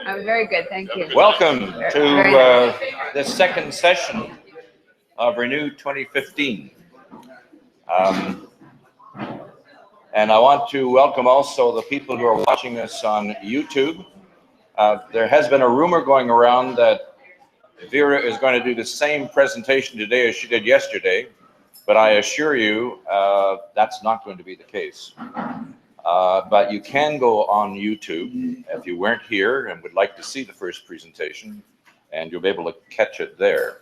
I'm very good, thank you. Welcome to the second session of Renew 2015. And I want to welcome also the people who are watching us on YouTube. There has been a rumor going around that Vera is going to do the same presentation today as she did yesterday, but I assure you that's not going to be the case. But you can go on YouTube if you weren't here and would like to see the first presentation, and you'll be able to catch it there.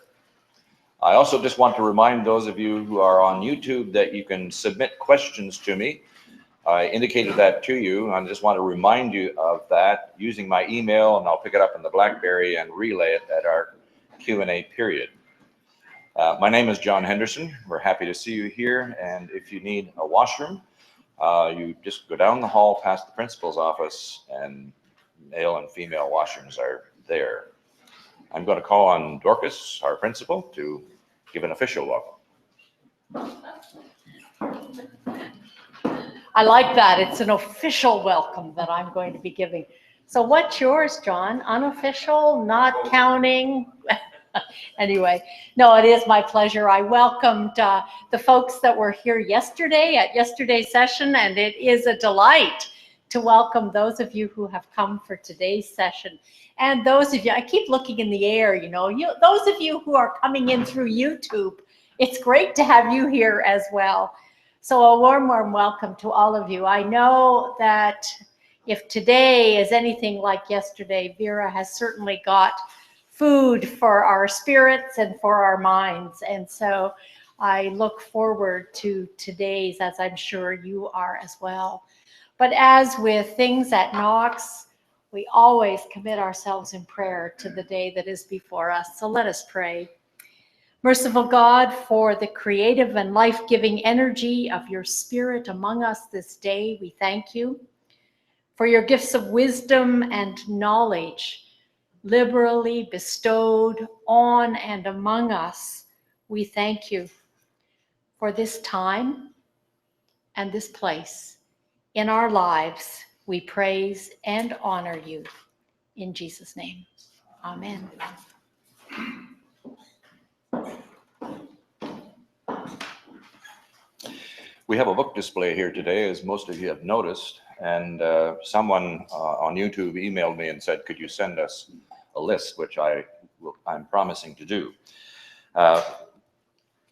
I also just want to remind those of you who are on YouTube that you can submit questions to me. I indicated that to you. I just want to remind you of that using my email, and I'll pick it up in the BlackBerry and relay it at our Q&A period. My name is John Henderson. We're happy to see you here, and if you need a washroom, you just go down the hall past the principal's office, and male and female washrooms are there. I'm going to call on Dorcas, our principal, to give an official welcome. I like that. It's an official welcome that I'm going to be giving. So what's yours, John? Unofficial, not counting? Anyway, no, it is my pleasure. I welcomed the folks that were here yesterday at yesterday's session, and it is a delight to welcome those of you who have come for today's session. And those of you, I keep looking in the air, those of you who are coming in through YouTube, it's great to have you here as well. So a warm, warm welcome to all of you. I know that if today is anything like yesterday, Vera has certainly got food for our spirits and for our minds. And so I look forward to today's, as I'm sure you are as well. But as with things at Knox, we always commit ourselves in prayer to the day that is before us. So let us pray. Merciful God, for the creative and life-giving energy of your Spirit among us this day, we thank you. For your gifts of wisdom and knowledge, liberally bestowed on and among us, we thank you. For this time and this place in our lives, we praise and honor you. In Jesus' name, amen. We have a book display here today, as most of you have noticed, and someone on YouTube emailed me and said, could you send us a list, which I'm promising to do.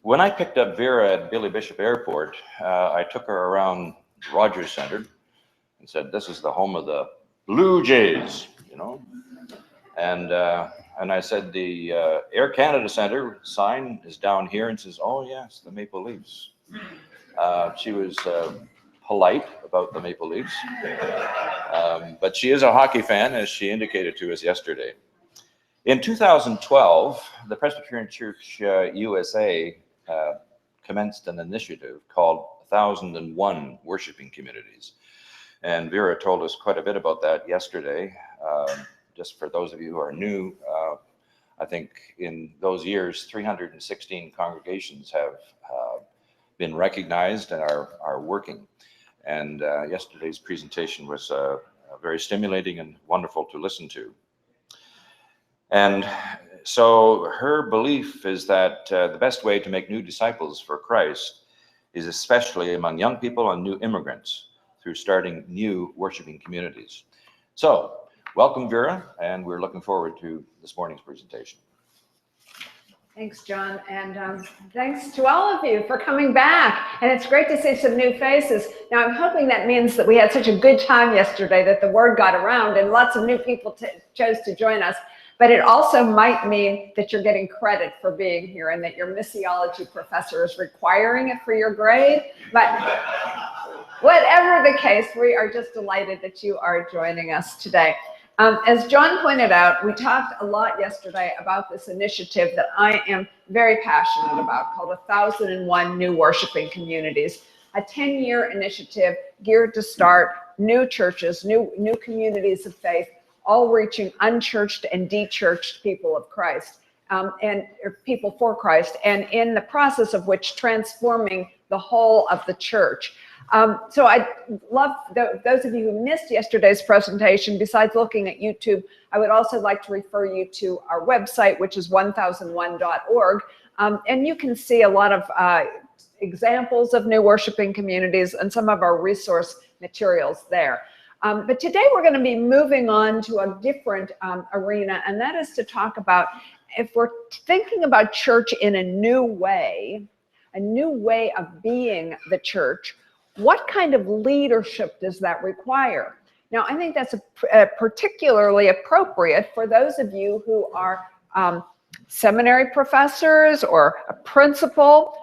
When I picked up Vera at Billy Bishop Airport, I took her around Rogers Center and said, this is the home of the Blue Jays, and I said, the Air Canada Center sign is down here, and says, oh yes, the Maple Leafs. She was polite about the Maple Leafs, but she is a hockey fan, as she indicated to us yesterday. In 2012, the Presbyterian Church USA commenced an initiative called 1,001 Worshiping Communities. And Vera told us quite a bit about that yesterday. Just for those of you who are new, I think in those years, 316 congregations have been recognized and are working. And yesterday's presentation was very stimulating and wonderful to listen to. And so her belief is that the best way to make new disciples for Christ is especially among young people and new immigrants through starting new worshiping communities. So welcome, Vera, and we're looking forward to this morning's presentation. Thanks, John, and thanks to all of you for coming back. And it's great to see some new faces. Now, I'm hoping that means that we had such a good time yesterday that the word got around and lots of new people chose to join us. But it also might mean that you're getting credit for being here and that your missiology professor is requiring it for your grade. But whatever the case, we are just delighted that you are joining us today. As John pointed out, we talked a lot yesterday about this initiative that I am very passionate about called 1,001 New Worshiping Communities, a 10-year initiative geared to start new churches, new communities of faith, all reaching unchurched and dechurched people of Christ. and people for Christ, and in the process of which transforming the whole of the church. So I love those of you who missed yesterday's presentation. Besides looking at YouTube, I would also like to refer you to our website, which is 1001.org, and you can see a lot of examples of new worshiping communities and some of our resource materials there. But today we're going to be moving on to a different arena, and that is to talk about, if we're thinking about church in a new way of being the church, what kind of leadership does that require? Now, I think that's particularly appropriate for those of you who are seminary professors or a principal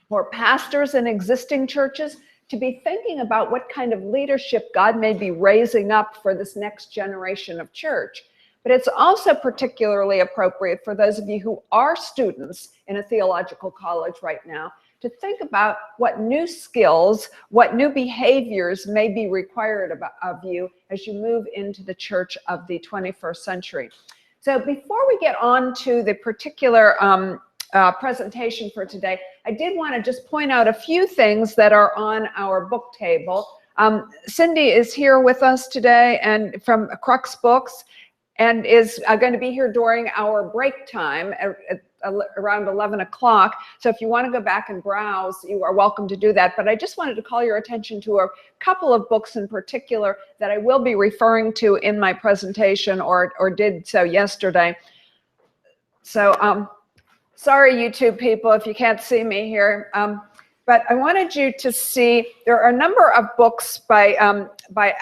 or pastors in existing churches, to be thinking about what kind of leadership God may be raising up for this next generation of church. But it's also particularly appropriate for those of you who are students in a theological college right now to think about what new skills, what new behaviors may be required of you as you move into the church of the 21st century. So before we get on to the particular presentation for today, I did want to just point out a few things that are on our book table. Cindy is here with us today and from Crux Books, and is going to be here during our break time at around 11 o'clock. So if you want to go back and browse, you are welcome to do that. But I just wanted to call your attention to a couple of books in particular that I will be referring to in my presentation, or did so yesterday. So sorry, YouTube people, if you can't see me here. But I wanted you to see, there are a number of books by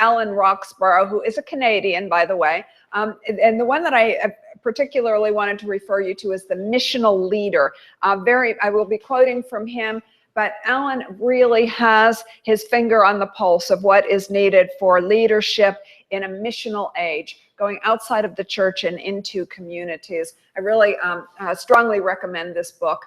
Alan Roxburgh, who is a Canadian, by the way. And the one that I particularly wanted to refer you to is The Missional Leader. I will be quoting from him, but Alan really has his finger on the pulse of what is needed for leadership in a missional age, going outside of the church and into communities. I really strongly recommend this book.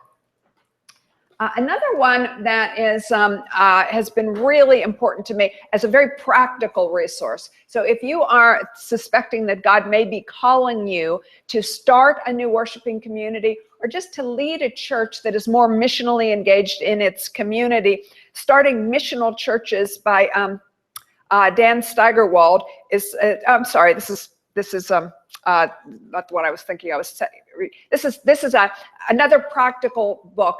Another one that is has been really important to me as a very practical resource. So if you are suspecting that God may be calling you to start a new worshiping community, or just to lead a church that is more missionally engaged in its community, starting Missional Churches by Dan Steigerwald is, I'm sorry, this is not what I was thinking. This is another practical book.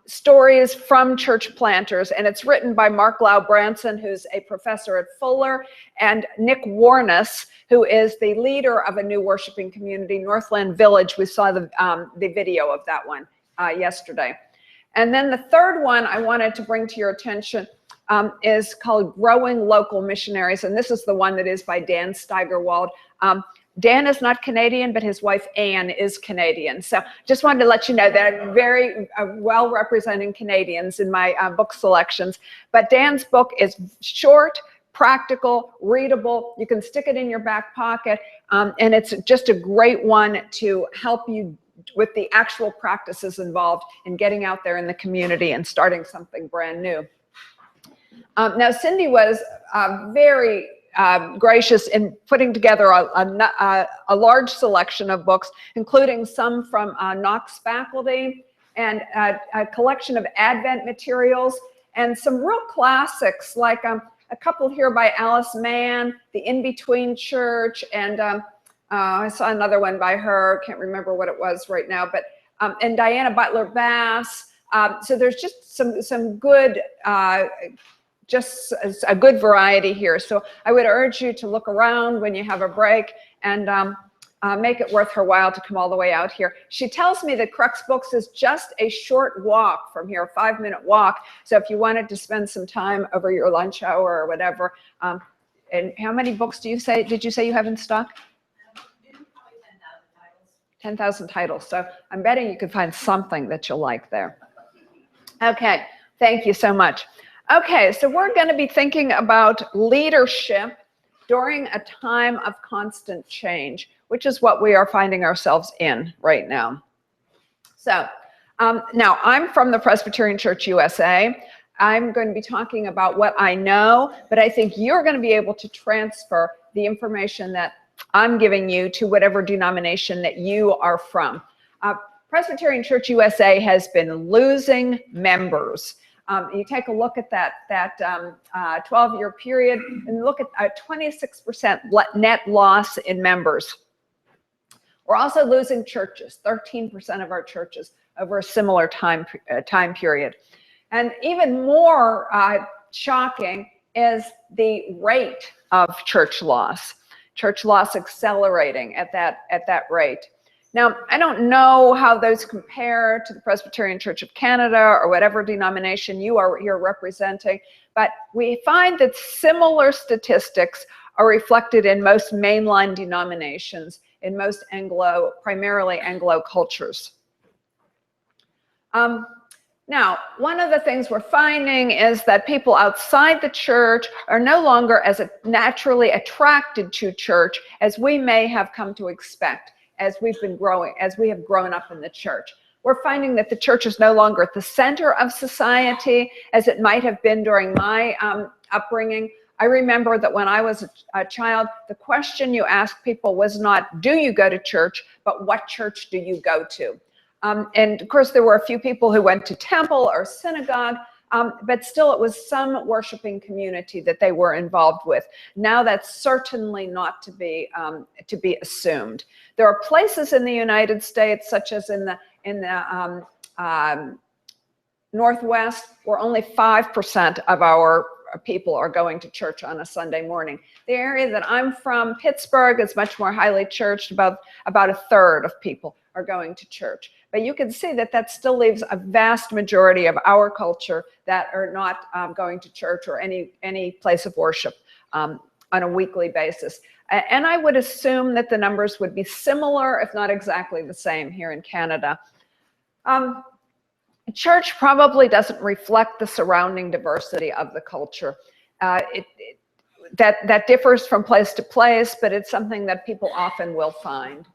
Stories from church planters, and it's written by Mark Lau Branson, who's a professor at Fuller, and Nick Warness, who is the leader of a new worshiping community, Northland Village. We saw the video of that one yesterday. And then the third one I wanted to bring to your attention is called Growing Local Missionaries, and this is the one that is by Dan Steigerwald. Dan is not Canadian, but his wife Anne is Canadian. So just wanted to let you know that I'm very well representing Canadians in my book selections. But Dan's book is short, practical, readable. You can stick it in your back pocket, and it's just a great one to help you with the actual practices involved in getting out there in the community and starting something brand new. Now, Cindy was very gracious in putting together a large selection of books, including some from Knox faculty, and a collection of Advent materials, and some real classics, like a couple here by Alice Mann, The In-Between Church, and I saw another one by her, can't remember what it was right now, but and Diana Butler Bass. So there's just some good just a good variety here. So I would urge you to look around when you have a break and make it worth her while to come all the way out here. She tells me that Crux Books is just a short walk from here, a 5-minute walk. So if you wanted to spend some time over your lunch hour or whatever, and how many books did you say you have in stock? 10,000 titles. So I'm betting you could find something that you'll like there. Okay, thank you so much. Okay, so we're going to be thinking about leadership during a time of constant change, which is what we are finding ourselves in right now. So now I'm from the Presbyterian Church USA. I'm going to be talking about what I know, but I think you're going to be able to transfer the information that I'm giving you to whatever denomination that you are from. Presbyterian Church USA has been losing members. You take a look at that 12-year period and look at a 26% net loss in members. We're also losing churches, 13% of our churches over a similar time period. And even more shocking is the rate of church loss accelerating at that rate. Now, I don't know how those compare to the Presbyterian Church of Canada or whatever denomination you are here representing, but we find that similar statistics are reflected in most mainline denominations, in most primarily Anglo cultures. Now, one of the things we're finding is that people outside the church are no longer as naturally attracted to church as we may have come to expect as we have grown up in the church. We're finding that the church is no longer at the center of society as it might have been during my upbringing. I remember that when I was a child, the question you asked people was not, do you go to church, but what church do you go to? And of course, there were a few people who went to temple or synagogue, but still it was some worshiping community that they were involved with. Now that's certainly not to be assumed. There are places in the United States, such as in the Northwest, where only 5% of our people are going to church on a Sunday morning. The area that I'm from, Pittsburgh, is much more highly churched. About a third of people are going to church. But you can see that still leaves a vast majority of our culture that are not going to church or any place of worship on a weekly basis. And I would assume that the numbers would be similar, if not exactly the same, here in Canada. Church probably doesn't reflect the surrounding diversity of the culture. That differs from place to place, but it's something that people often will find.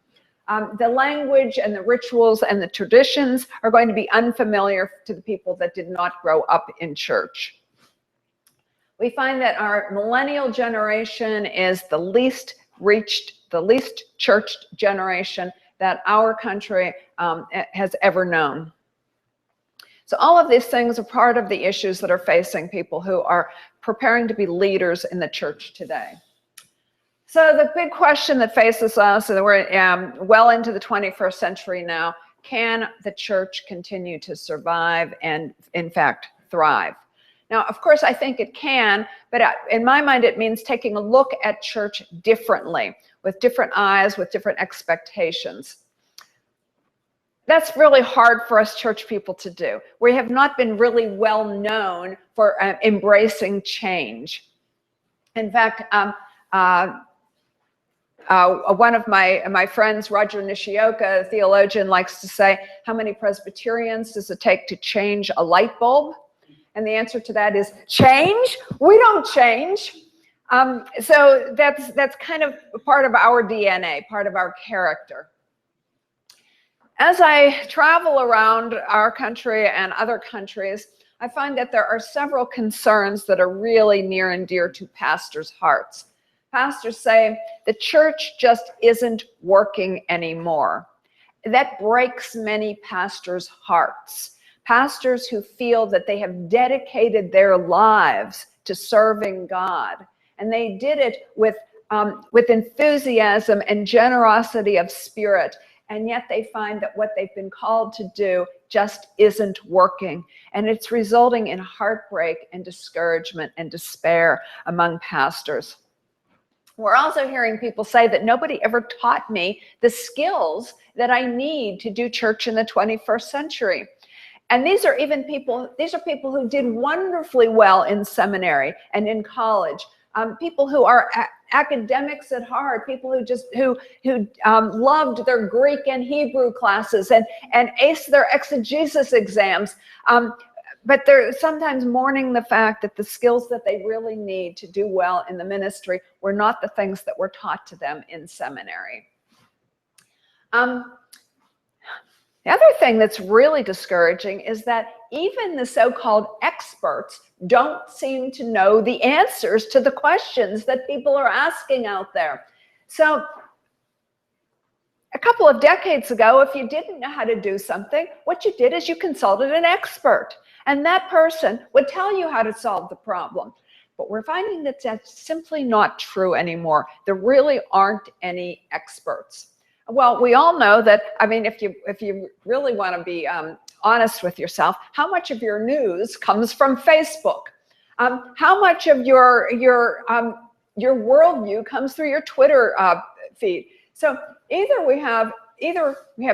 The language and the rituals and the traditions are going to be unfamiliar to the people that did not grow up in church. We find that our millennial generation is the least churched generation that our country has ever known. So all of these things are part of the issues that are facing people who are preparing to be leaders in the church today. So the big question that faces us, and we're well into the 21st century now, can the church continue to survive and, in fact, thrive? Now, of course, I think it can, but in my mind, it means taking a look at church differently, with different eyes, with different expectations. That's really hard for us church people to do. We have not been really well known for embracing change. In fact, one of my friends, Roger Nishioka, a theologian, likes to say, how many Presbyterians does it take to change a light bulb? And the answer to that is change? We don't change. So that's kind of part of our DNA, part of our character. As I travel around our country and other countries, I find that there are several concerns that are really near and dear to pastors' hearts. Pastors say the church just isn't working anymore. That breaks many pastors' hearts. Pastors who feel that they have dedicated their lives to serving God, and they did it with enthusiasm and generosity of spirit, and yet they find that what they've been called to do just isn't working, and it's resulting in heartbreak and discouragement and despair among pastors. We're also hearing people say that nobody ever taught me the skills that I need to do church in the 21st century. And these are people who did wonderfully well in seminary and in college, people who are academics at heart, people who loved their Greek and Hebrew classes and aced their exegesis exams. But they're sometimes mourning the fact that the skills that they really need to do well in the ministry were not the things that were taught to them in seminary. The other thing that's really discouraging is that even the so-called experts don't seem to know the answers to the questions that people are asking out there. So a couple of decades ago, if you didn't know how to do something, what you did is you consulted an expert, and that person would tell you how to solve the problem. But we're finding that that's simply not true anymore. There really aren't any experts. Well, we all know that, I mean, if you really want to be honest with yourself, how much of your news comes from Facebook? How much of your worldview comes through your Twitter feed? So either we have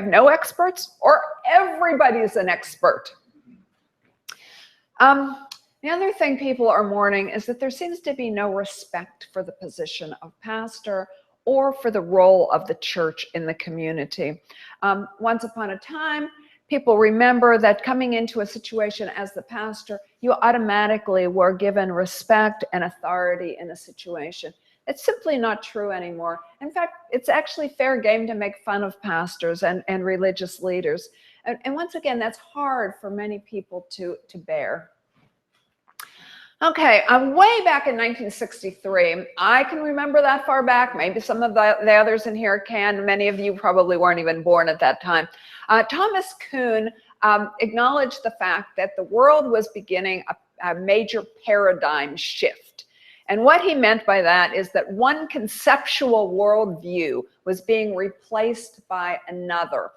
no experts or everybody's an expert. The other thing people are mourning is that there seems to be no respect for the position of pastor or for the role of the church in the community. Once upon a time, people remember that coming into a situation as the pastor, you automatically were given respect and authority in a situation. It's simply not true anymore. In fact, it's actually fair game to make fun of pastors and religious leaders. And once again, that's hard for many people to bear. Okay, way back in 1963, I can remember that far back. Maybe some of the others in here can. Many of you probably weren't even born at that time. Thomas Kuhn acknowledged the fact that the world was beginning a major paradigm shift. And what he meant by that is that one conceptual worldview was being replaced by another.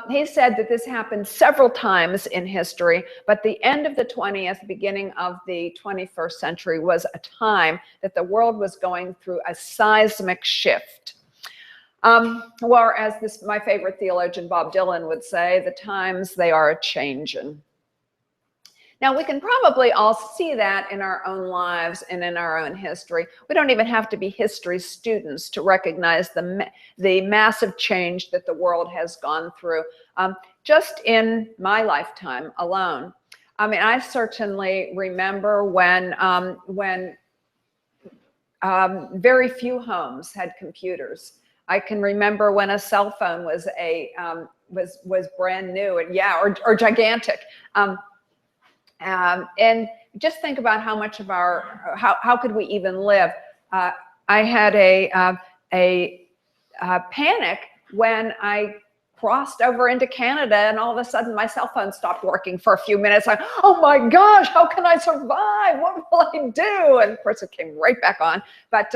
He said that this happened several times in history, but the end of the 20th, beginning of the 21st century was a time that the world was going through a seismic shift. Or as my favorite theologian Bob Dylan would say, the times they are a-changin'. Now, we can probably all see that in our own lives and in our own history. We don't even have to be history students to recognize the massive change that the world has gone through just in my lifetime alone. I mean, I certainly remember when very few homes had computers. I can remember when a cell phone was brand new and or gigantic. And just think about how much of how could we even live? I had a panic when I crossed over into Canada and all of a sudden my cell phone stopped working for a few minutes. Like, oh my gosh, how can I survive? What will I do? And of course it came right back on. But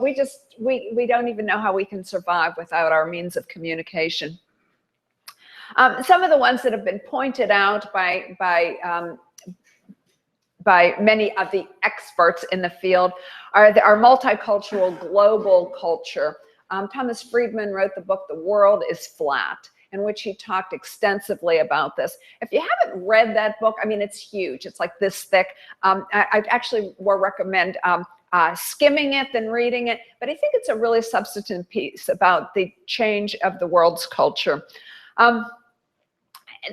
we don't even know how we can survive without our means of communication. Some of the ones that have been pointed out by many of the experts in the field are our multicultural global culture. Thomas Friedman wrote the book, The World is Flat, in which he talked extensively about this. If you haven't read that book, I mean, it's huge. It's like this thick. I actually more recommend skimming it than reading it, but I think it's a really substantive piece about the change of the world's culture.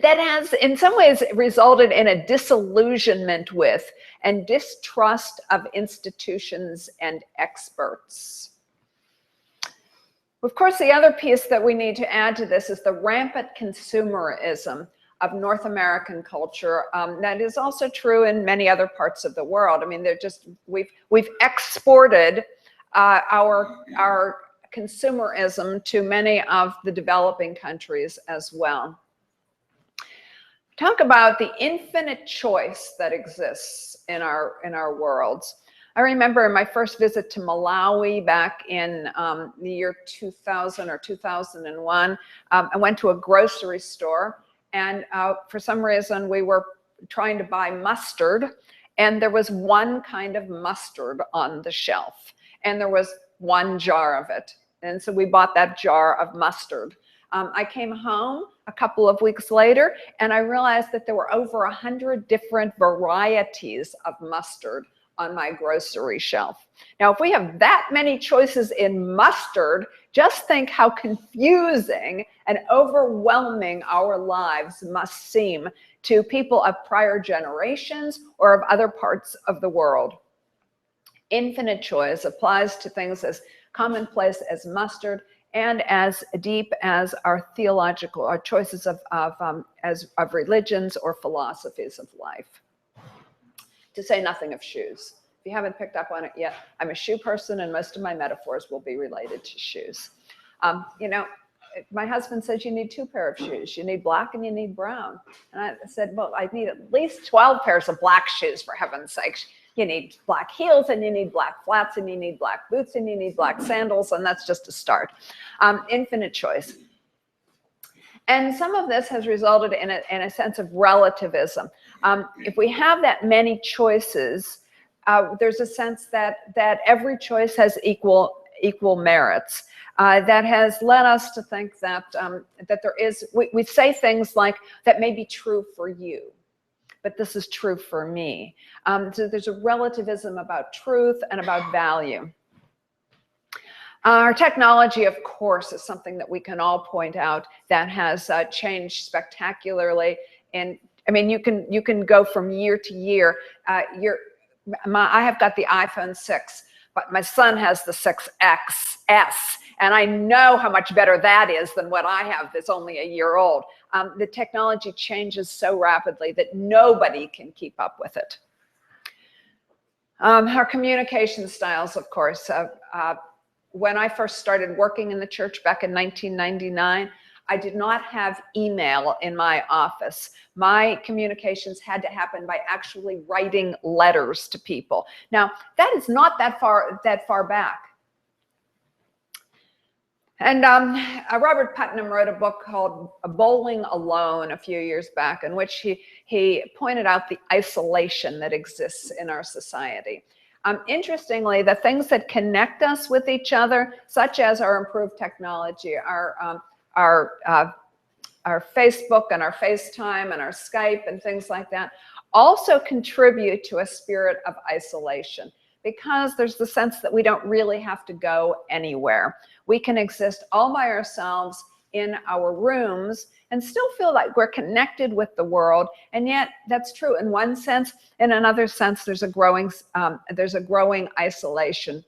That has, in some ways, resulted in a disillusionment with and distrust of institutions and experts. Of course, the other piece that we need to add to this is the rampant consumerism of North American culture. That is also true in many other parts of the world. I mean, we've exported our consumerism to many of the developing countries as well. Talk about the infinite choice that exists in our worlds. I remember in my first visit to Malawi back in the year 2000 or 2001, I went to a grocery store, and for some reason we were trying to buy mustard, and there was one kind of mustard on the shelf, and there was one jar of it. And so we bought that jar of mustard. I came home a couple of weeks later, and I realized that there were over 100 different varieties of mustard on my grocery shelf. Now, if we have that many choices in mustard, just think how confusing and overwhelming our lives must seem to people of prior generations or of other parts of the world. Infinite choice applies to things as commonplace as mustard and as deep as our choices of religions or philosophies of life, to say nothing of shoes. if you haven't picked up on it yet, I'm a shoe person, and most of my metaphors will be related to shoes. You know, my husband says you need 2 pairs of shoes. You need black and you need brown. And I said, well, I need at least 12 pairs of black shoes, for heaven's sakes. You need black heels, and you need black flats, and you need black boots, and you need black sandals, and that's just a start. Infinite choice. And some of this has resulted in a sense of relativism. If we have that many choices, there's a sense that every choice has equal merits. That has led us to think that there is, we say things like, that may be true for you, but this is true for me. So there's a relativism about truth and about value. Our technology, of course, is something that we can all point out that has changed spectacularly. And I mean, you can go from year to year. I have got the iPhone 6, but my son has the 6XS, and I know how much better that is than what I have that's only a year old. The technology changes so rapidly that nobody can keep up with it. Our communication styles, of course. When I first started working in the church back in 1999, I did not have email in my office. My communications had to happen by actually writing letters to people. Now, that is not that far back. And Robert Putnam wrote a book called Bowling Alone a few years back, in which he pointed out the isolation that exists in our society. Interestingly, the things that connect us with each other, such as our improved technology, our Facebook and our FaceTime and our Skype and things like that, also contribute to a spirit of isolation, because there's the sense that we don't really have to go anywhere. We can exist all by ourselves in our rooms and still feel like we're connected with the world. And yet that's true in one sense. In another sense, there's a growing isolation.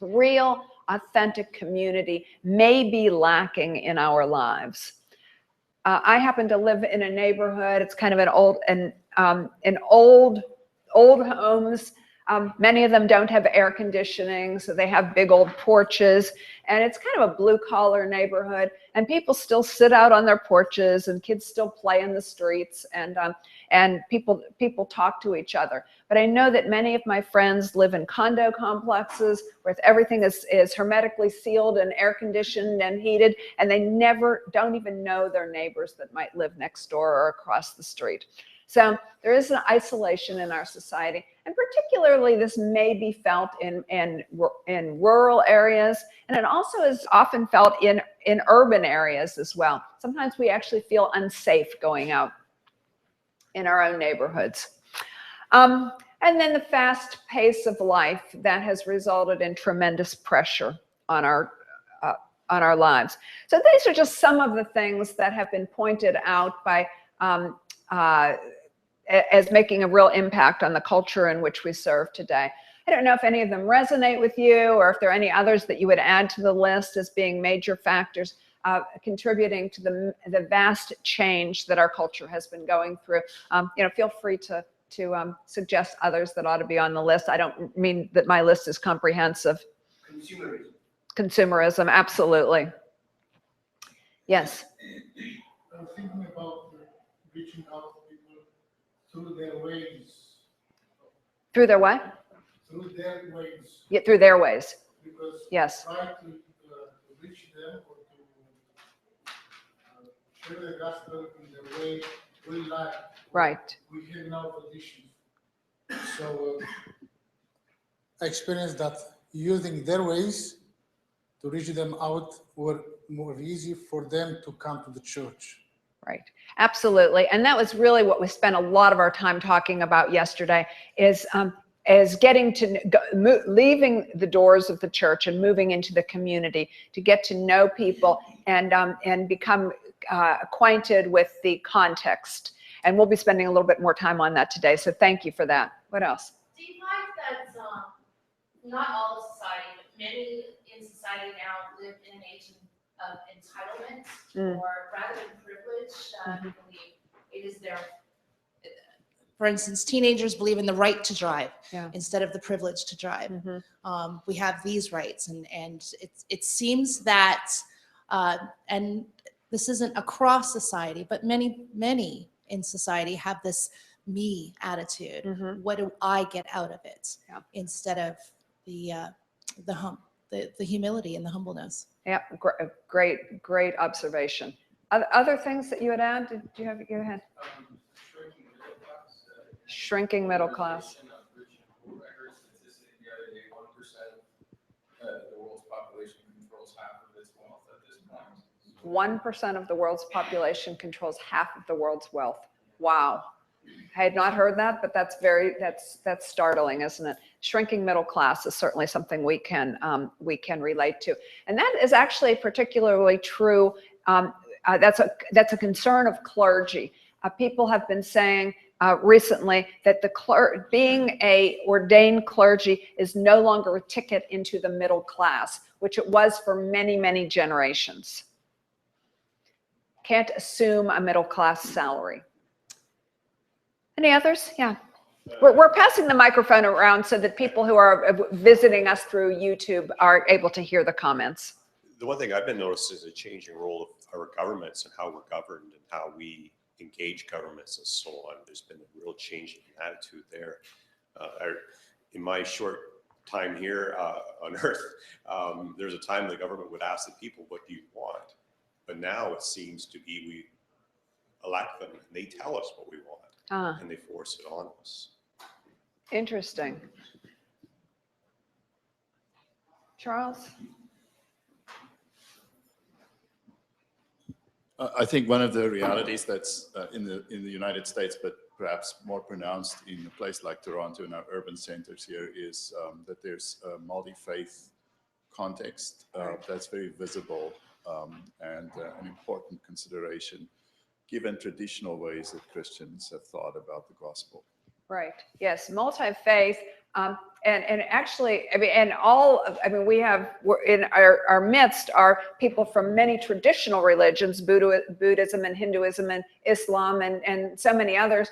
Real, authentic community may be lacking in our lives. I happen to live in a neighborhood. It's kind of an old homes. Many of them don't have air conditioning, so they have big old porches, and it's kind of a blue-collar neighborhood, and people still sit out on their porches, and kids still play in the streets, and people talk to each other. But I know that many of my friends live in condo complexes where everything is hermetically sealed and air conditioned and heated, and they don't even know their neighbors that might live next door or across the street. So there is an isolation in our society, and particularly this may be felt in rural areas, and it also is often felt in urban areas as well. Sometimes we actually feel unsafe going out in our own neighborhoods. And then the fast pace of life that has resulted in tremendous pressure on our lives. So these are just some of the things that have been pointed out by as making a real impact on the culture in which we serve today. I don't know if any of them resonate with you, or if there are any others that you would add to the list as being major factors contributing to the vast change that our culture has been going through. Feel free to suggest others that ought to be on the list. I don't mean that my list is comprehensive. Consumerism, absolutely. Yes. I'm thinking about reaching out to people through their ways. Through their what? Through their ways. Yeah, through their ways. Because yes. Try to reach them or to share the gospel in the way we like. Right. We have now traditions. So I experienced that using their ways to reach them out were more easy for them to come to the church. Right, absolutely. And that was really what we spent a lot of our time talking about yesterday, is getting to leaving the doors of the church and moving into the community to get to know people and become acquainted with the context. And we'll be spending a little bit more time on that today. So thank you for that. What else? Do you find that not all of society, but many in society now live in an age of entitlement or rather than privilege? I believe it is their For instance, teenagers believe in the right to drive Yeah. instead of the privilege to drive. Mhm. We have these rights, and it seems that, and this isn't across society, but many in society have this me attitude. Mhm. What do I get out of it? Yeah. Instead of the humility and the humbleness. Yeah, great observation. Other things that you would add? Did you have, go ahead. Shrinking middle class. I heard statistic the other day, 1% of the world's population controls half of its wealth at this point. 1% of the world's population controls half of the world's wealth. Wow. I had not heard that, but that's startling, isn't it? Shrinking middle class is certainly something we can relate to, and that is actually particularly true. That's a concern of clergy. People have been saying recently that being a ordained clergy is no longer a ticket into the middle class, which it was for many generations. Can't assume a middle class salary. Any others? Yeah. We're passing the microphone around so that people who are visiting us through YouTube are able to hear the comments. The one thing I've been noticing is a changing role of our governments and how we're governed and how we engage governments and so on. There's been a real change in attitude there. In my short time here on Earth, there's a time the government would ask the people, what do you want? But now it seems to be we elect them and they tell us what we want. And they force it on us. Interesting. Charles? I think one of the realities that's in the United States, but perhaps more pronounced in a place like Toronto and our urban centers here, is that there's a multi-faith context that's very visible and an important consideration, given traditional ways that Christians have thought about the gospel. Right. Yes. Multi-faith. And actually, we have in our midst are people from many traditional religions, Buddhism and Hinduism and Islam and so many others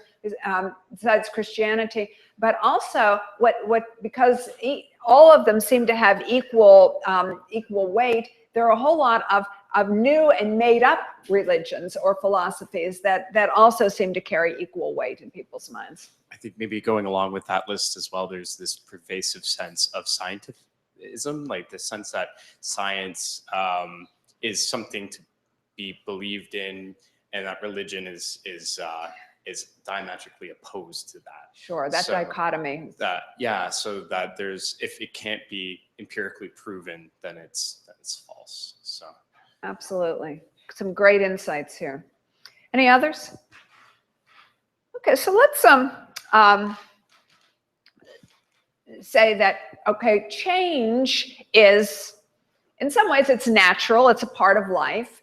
besides Christianity. But also, because all of them seem to have equal weight, there are a whole lot of new and made up religions or philosophies that also seem to carry equal weight in people's minds. I think maybe going along with that list as well, there's this pervasive sense of scientificism, like the sense that science is something to be believed in, and that religion is diametrically opposed to that. Sure, that dichotomy. So that if it can't be empirically proven, then it's false. So. Absolutely. Some great insights here. Any others? Okay, so let's say that, okay, change is, in some ways, it's natural. It's a part of life.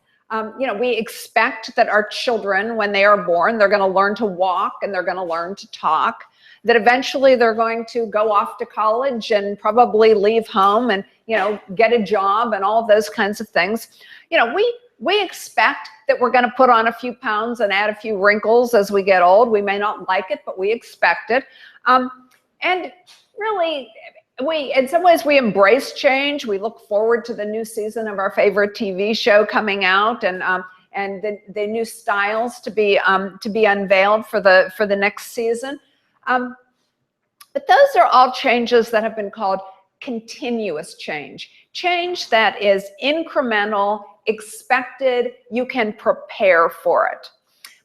We expect that our children, when they are born, they're going to learn to walk and they're going to learn to talk, that eventually they're going to go off to college and probably leave home and, get a job and all of those kinds of things. We expect that we're going to put on a few pounds and add a few wrinkles as we get old. We may not like it, but we expect it. And really, in some ways, we embrace change. We look forward to the new season of our favorite TV show coming out, and the new styles to be unveiled for the next season. But those are all changes that have been called continuous change that is incremental, expected. You can prepare for it.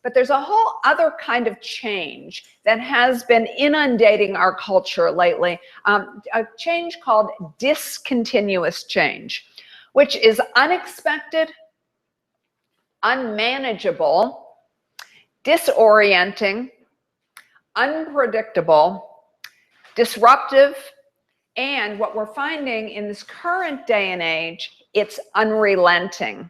But there's a whole other kind of change that has been inundating our culture lately, a change called discontinuous change, which is unexpected, unmanageable, disorienting, unpredictable, disruptive, and what we're finding in this current day and age, it's unrelenting.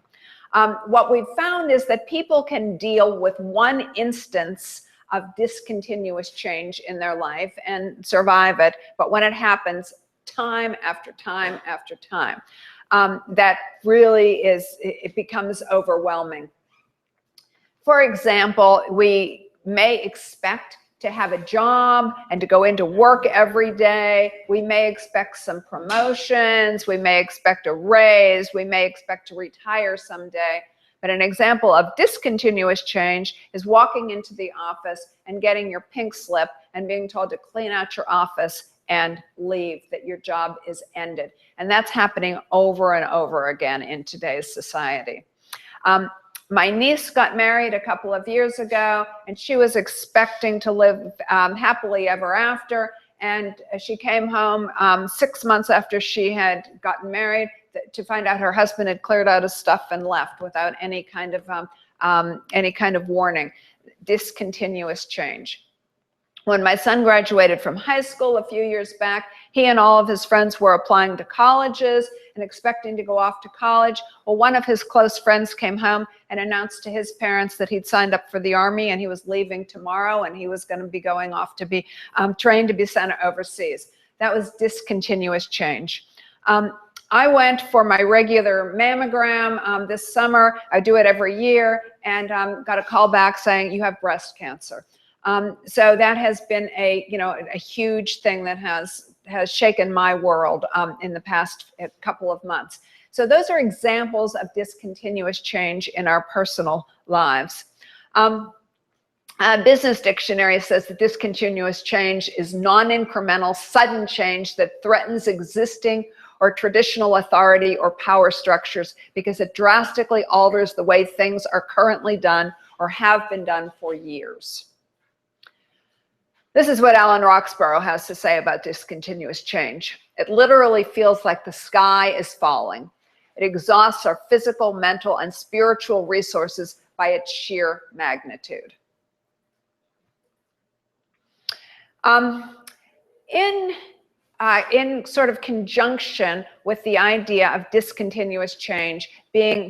What we've found is that people can deal with one instance of discontinuous change in their life and survive it, but when it happens time after time after time, that really it becomes overwhelming. For example, we may expect to have a job and to go into work every day. We may expect some promotions. We may expect a raise. We may expect to retire someday. But an example of discontinuous change is walking into the office and getting your pink slip and being told to clean out your office and leave, that your job is ended. And that's happening over and over again in today's society. My niece got married a couple of years ago, and she was expecting to live happily ever after. And she came home 6 months after she had gotten married to find out her husband had cleared out his stuff and left without any kind of warning. Discontinuous change. When my son graduated from high school a few years back, he and all of his friends were applying to colleges and expecting to go off to college. Well, one of his close friends came home and announced to his parents that he'd signed up for the Army and he was leaving tomorrow and he was going to be going off to be trained to be sent overseas. That was discontinuous change. I went for my regular mammogram this summer. I do it every year, and got a call back saying you have breast cancer. So that has been a huge thing that has shaken my world in the past couple of months. So those are examples of discontinuous change in our personal lives. Business Dictionary says that discontinuous change is non-incremental, sudden change that threatens existing or traditional authority or power structures because it drastically alters the way things are currently done or have been done for years. This is what Alan Roxborough has to say about discontinuous change. It literally feels like the sky is falling. It exhausts our physical, mental, and spiritual resources by its sheer magnitude. In sort of conjunction with the idea of discontinuous change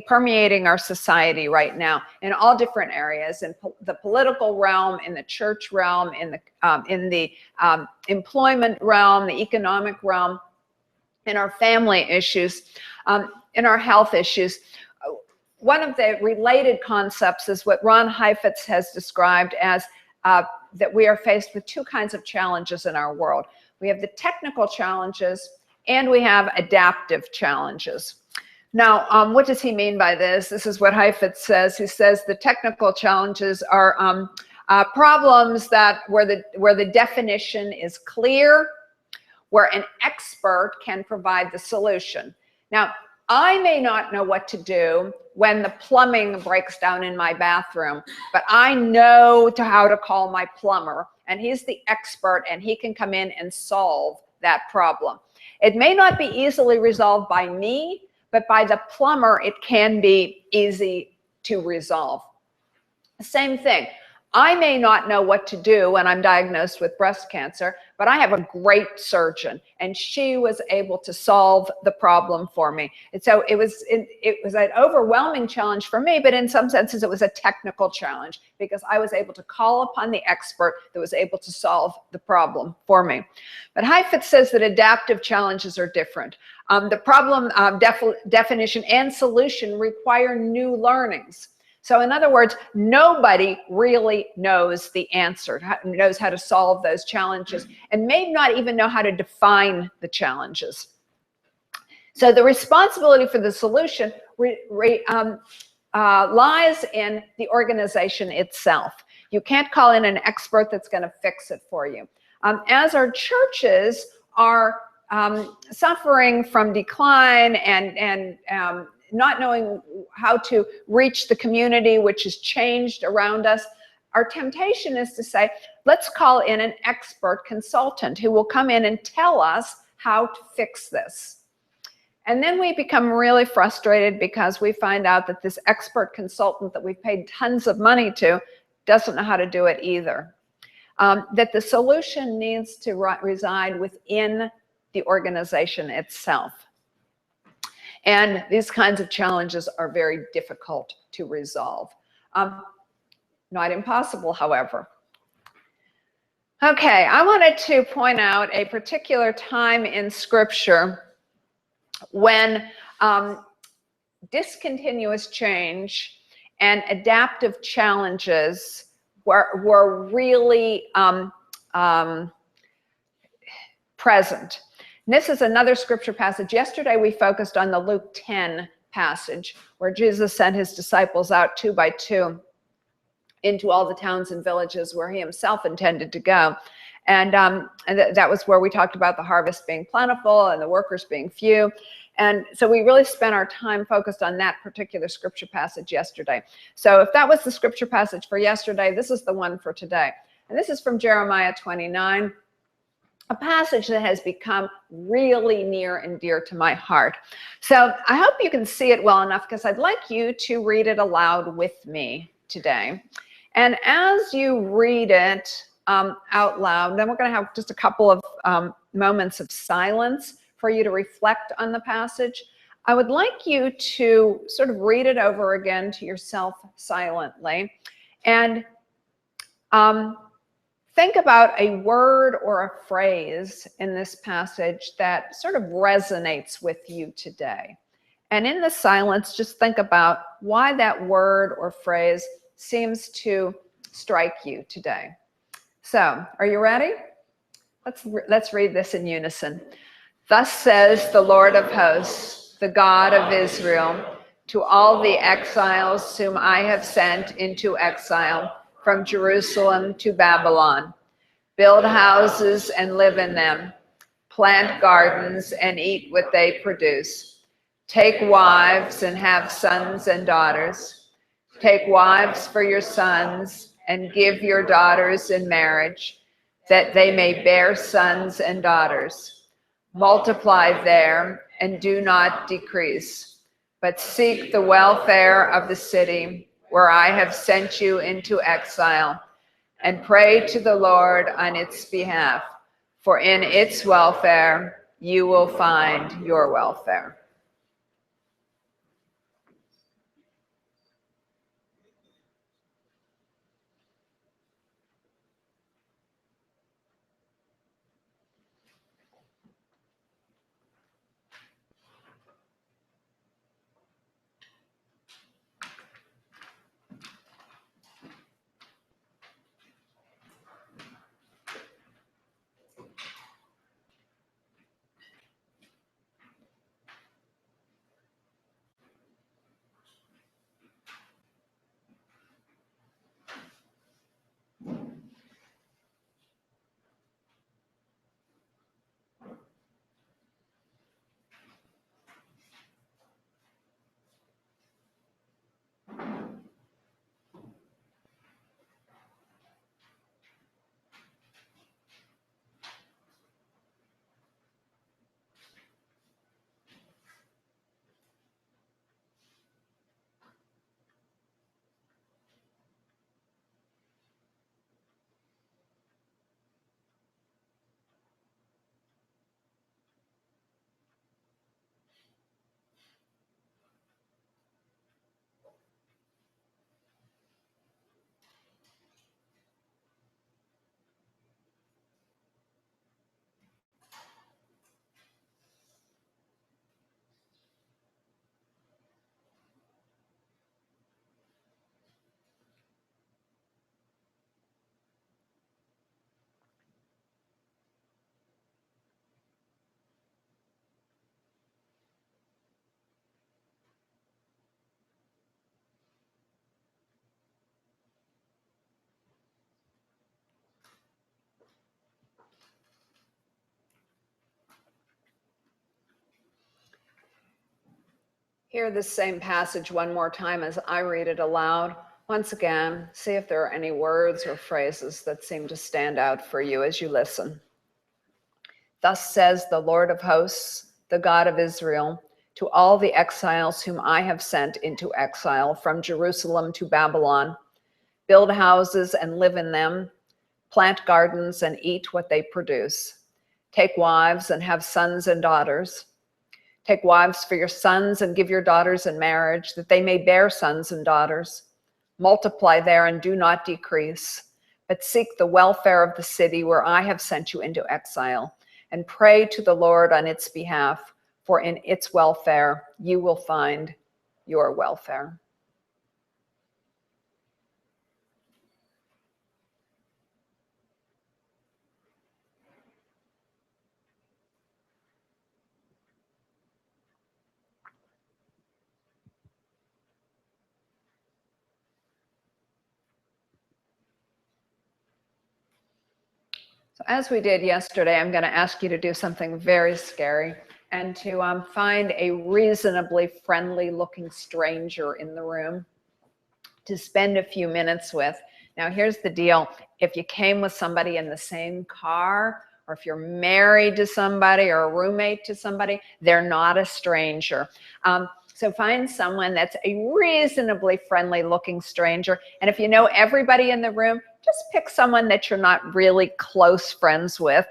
permeating our society right now in all different areas, in the political realm, in the church realm, in the employment realm, the economic realm, in our family issues, in our health issues. One of the related concepts is what Ron Heifetz has described as that we are faced with two kinds of challenges in our world. We have the technical challenges and we have adaptive challenges. Now, what does he mean by this? This is what Heifetz says. He says the technical challenges are problems where the definition is clear, where an expert can provide the solution. Now, I may not know what to do when the plumbing breaks down in my bathroom, but I know how to call my plumber, and he's the expert, and he can come in and solve that problem. It may not be easily resolved by me, but by the plumber, it can be easy to resolve. Same thing. I may not know what to do when I'm diagnosed with breast cancer, but I have a great surgeon, and she was able to solve the problem for me. And so it was an overwhelming challenge for me, but in some senses it was a technical challenge because I was able to call upon the expert that was able to solve the problem for me. But Heifetz says that adaptive challenges are different. The problem definition and solution require new learnings. So in other words, nobody really knows the answer, knows how to solve those challenges, and may not even know how to define the challenges. So the responsibility for the solution lies in the organization itself. You can't call in an expert that's going to fix it for you. As our churches are suffering from decline and not knowing how to reach the community which has changed around us, our temptation is to say, let's call in an expert consultant who will come in and tell us how to fix this. And then we become really frustrated because we find out that this expert consultant that we've paid tons of money to doesn't know how to do it either. That the solution needs to reside within the organization itself. And these kinds of challenges are very difficult to resolve. Not impossible, however. Okay, I wanted to point out a particular time in Scripture when discontinuous change and adaptive challenges were really present. And this is another scripture passage. Yesterday we focused on the Luke 10 passage where Jesus sent his disciples out 2 by 2 into all the towns and villages where he himself intended to go. And that was where we talked about the harvest being plentiful and the workers being few. And so we really spent our time focused on that particular scripture passage yesterday. So if that was the scripture passage for yesterday, this is the one for today. And this is from Jeremiah 29, a passage that has become really near and dear to my heart. So I hope you can see it well enough because I'd like you to read it aloud with me today. And as you read it out loud, then we're going to have just a couple of moments of silence for you to reflect on the passage. I would like you to sort of read it over again to yourself silently and think about a word or a phrase in this passage that sort of resonates with you today. And in the silence, just think about why that word or phrase seems to strike you today. So, are you ready? Let's read this in unison. Thus says the Lord of hosts, the God of Israel, to all the exiles whom I have sent into exile from Jerusalem to Babylon. Build houses and live in them. Plant gardens and eat what they produce. Take wives and have sons and daughters. Take wives for your sons and give your daughters in marriage, that they may bear sons and daughters. Multiply there and do not decrease, but seek the welfare of the city where I have sent you into exile, and pray to the Lord on its behalf, for in its welfare you will find your welfare. Hear this same passage one more time as I read it aloud. Once again, see if there are any words or phrases that seem to stand out for you as you listen. Thus says the Lord of hosts, the God of Israel, to all the exiles whom I have sent into exile from Jerusalem to Babylon. Build houses and live in them. Plant gardens and eat what they produce. Take wives and have sons and daughters. Take wives for your sons and give your daughters in marriage, that they may bear sons and daughters. Multiply there and do not decrease, but seek the welfare of the city where I have sent you into exile, and pray to the Lord on its behalf, for in its welfare you will find your welfare. As we did yesterday, I'm going to ask you to do something very scary and to find a reasonably friendly looking stranger in the room to spend a few minutes with. Now, here's the deal. If you came with somebody in the same car, or if you're married to somebody or a roommate to somebody, they're not a stranger. So find someone that's a reasonably friendly looking stranger. And if you know everybody in the room, just pick someone that you're not really close friends with.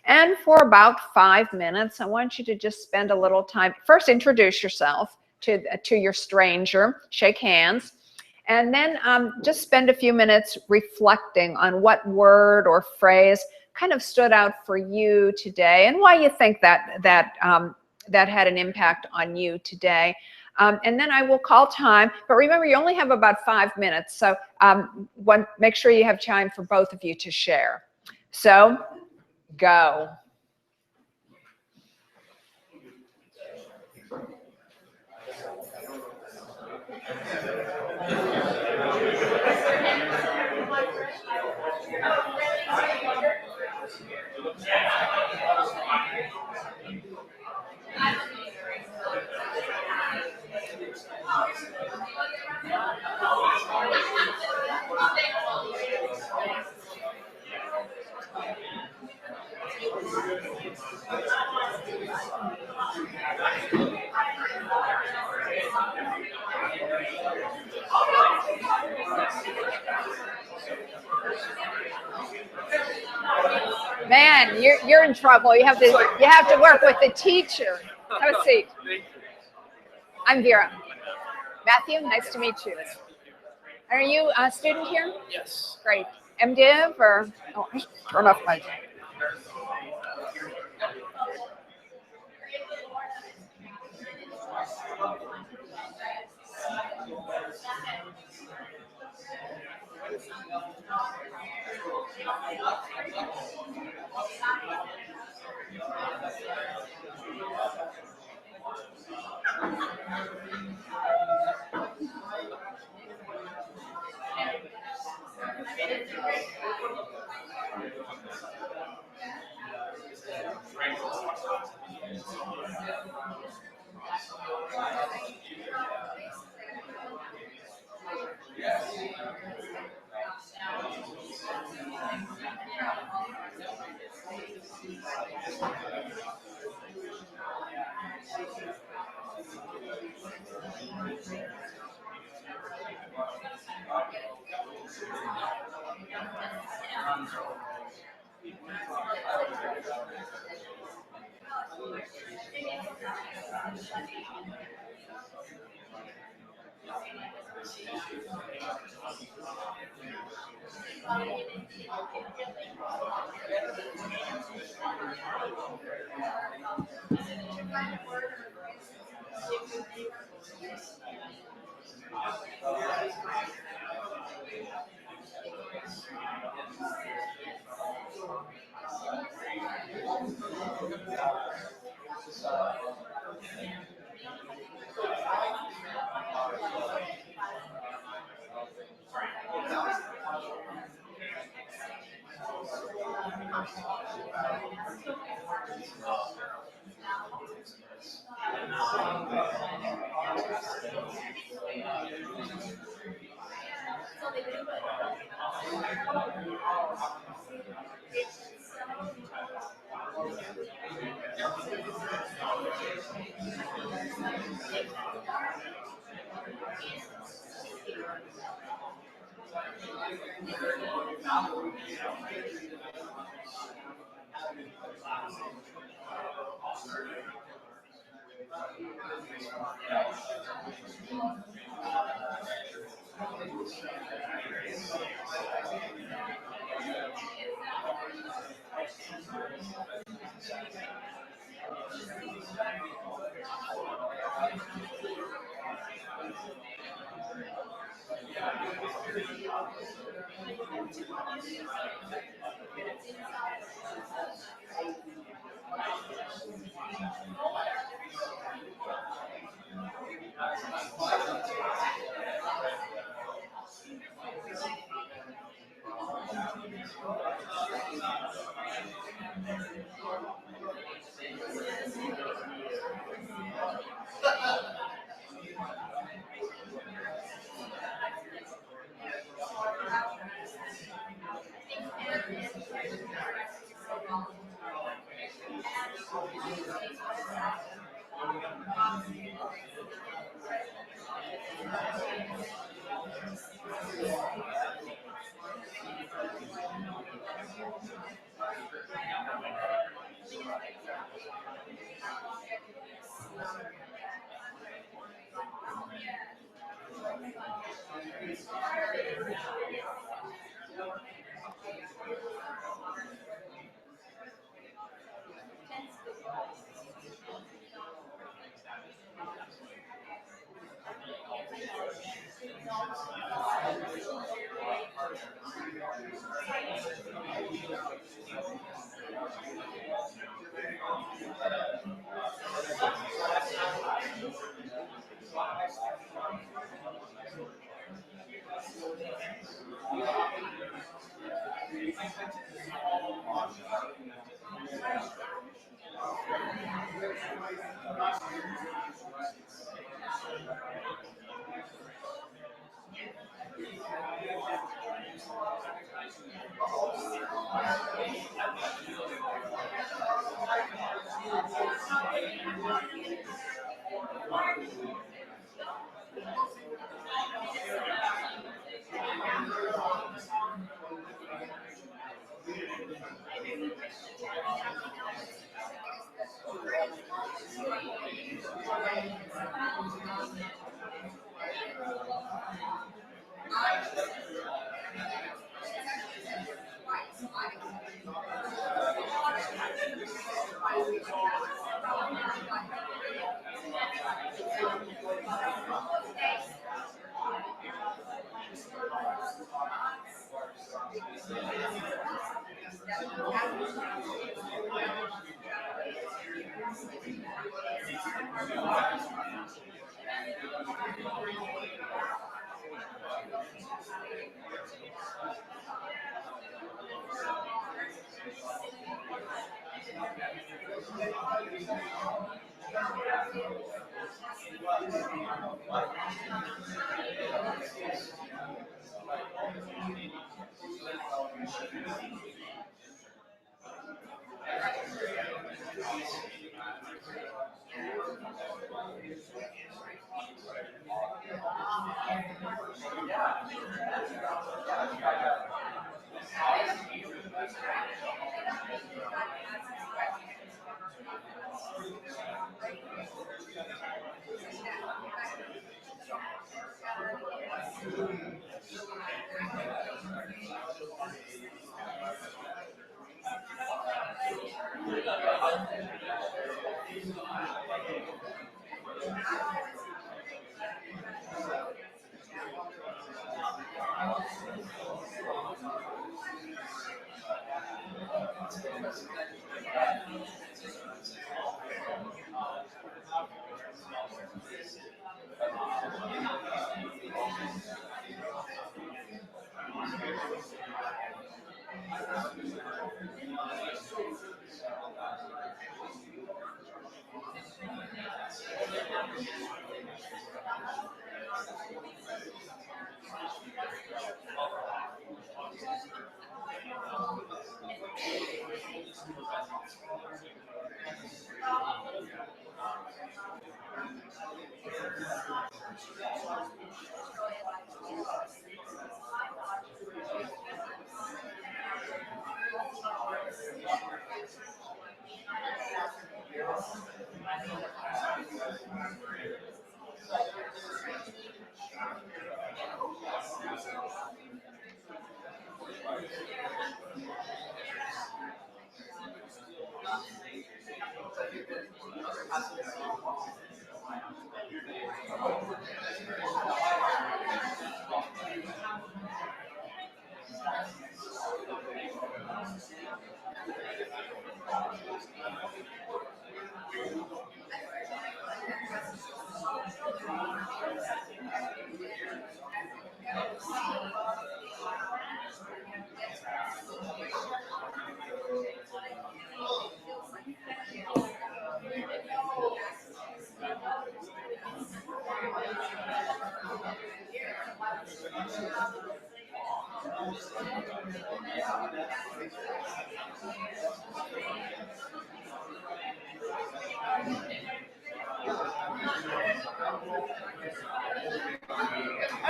And for about 5 minutes, I want you to just spend a little time. First, introduce yourself to your stranger, shake hands. And then just spend a few minutes reflecting on what word or phrase kind of stood out for you today and why you think that had an impact on you today. And then I will call time. But remember, you only have about 5 minutes. So make sure you have time for both of you to share. So go. Man, you're in trouble. You have to work with the teacher. Have a seat. I'm Vera. Matthew, nice to meet you. Are you a student here? Yes. Great. MDiv or turn off my.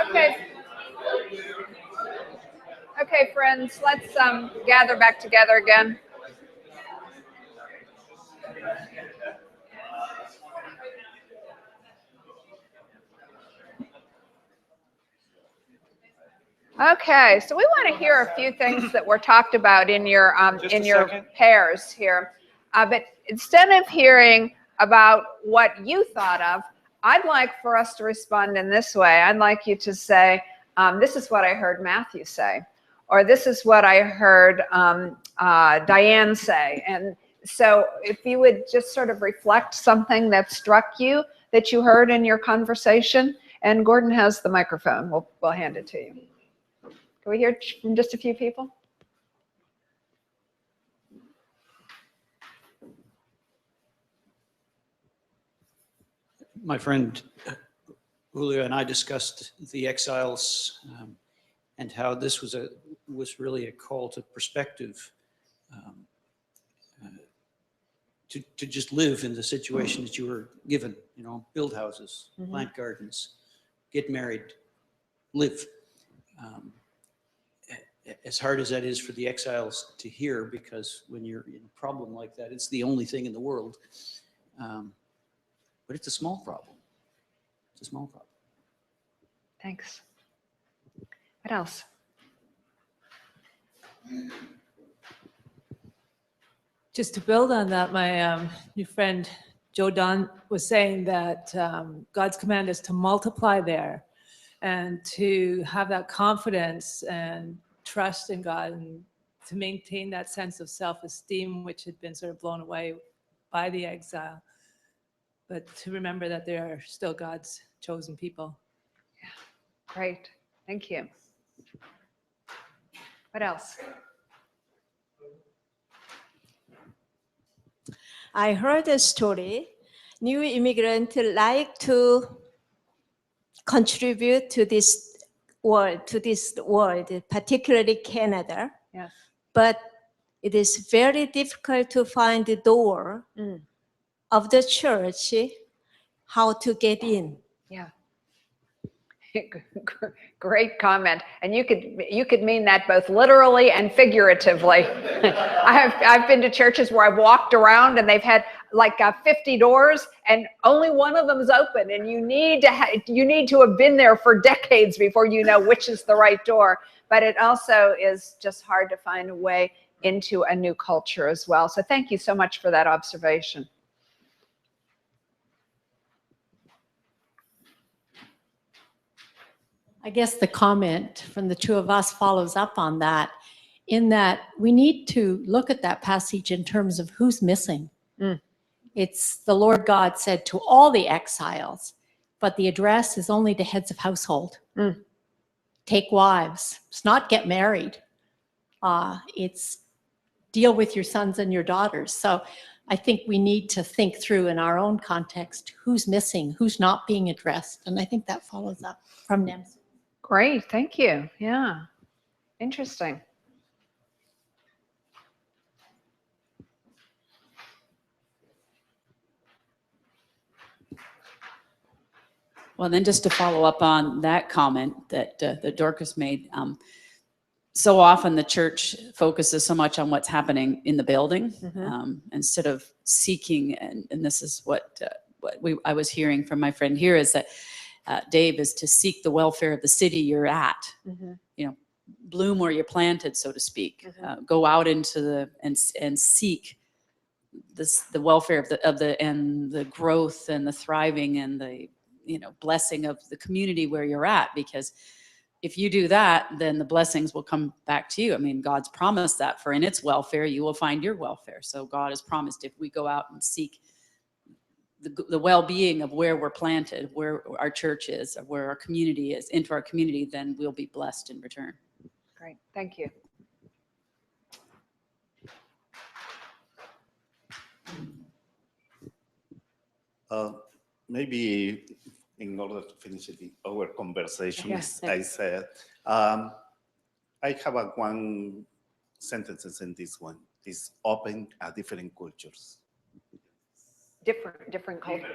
Okay. Okay, friends, let's gather back together again. Okay, so we want to hear a few things that were talked about in your pairs here. But instead of hearing about what you thought of, I'd like for us to respond in this way. I'd like you to say, this is what I heard Matthew say, or this is what I heard Diane say. And so if you would just sort of reflect something that struck you that you heard in your conversation, and Gordon has the microphone. We'll hand it to you. Can we hear from just a few people? My friend Julio and I discussed the exiles and how this was really a call to perspective, to just live in the situation that you were given. You know, build houses, plant gardens, get married, live. As hard as that is for the exiles to hear, because when you're in a problem like that, it's the only thing in the world. But it's a small problem. It's a small problem. Thanks. What else? Just to build on that, my new friend Joe Don was saying that God's command is to multiply there and to have that confidence and trust in God and to maintain that sense of self-esteem, which had been sort of blown away by the exile. But to remember that they are still God's chosen people. Yeah, great. Thank you. What else? I heard a story. New immigrants like to contribute to this world, particularly Canada. Yes. But it is very difficult to find the door of the church, how to get in. Yeah. Great comment. And you could mean that both literally and figuratively. I've been to churches where I've walked around and they've had like 50 doors and only one of them is open, and you need to have been there for decades before you know which is the right door. But it also is just hard to find a way into a new culture as well. So thank you so much for that observation. I guess the comment from the two of us follows up on that, in that we need to look at that passage in terms of who's missing. It's the Lord God said to all the exiles, but the address is only to heads of household. Take wives. It's not get married. It's deal with your sons and your daughters. So I think we need to think through in our own context, who's missing, who's not being addressed. And I think that follows up from NEMS. Great, thank you. Yeah, interesting. Well, then just to follow up on that comment that Dorcas made, so often the church focuses so much on what's happening in the building instead of seeking, and this is what I was hearing from my friend here, is that Dave, is to seek the welfare of the city you're at. You know, bloom where you're planted, so to speak. Go out into and seek the welfare of the growth and the thriving and the blessing of the community where you're at. Because if you do that, then the blessings will come back to you. I mean, God's promised that, for in its welfare you will find your welfare. So God has promised, if we go out and seek the well-being of where we're planted, where our church is, or where our community is, into our community, then we'll be blessed in return. Great, thank you. Maybe in order to finish our conversation, Yes, I said, I have one sentence in this one. is open at different cultures. Different culture.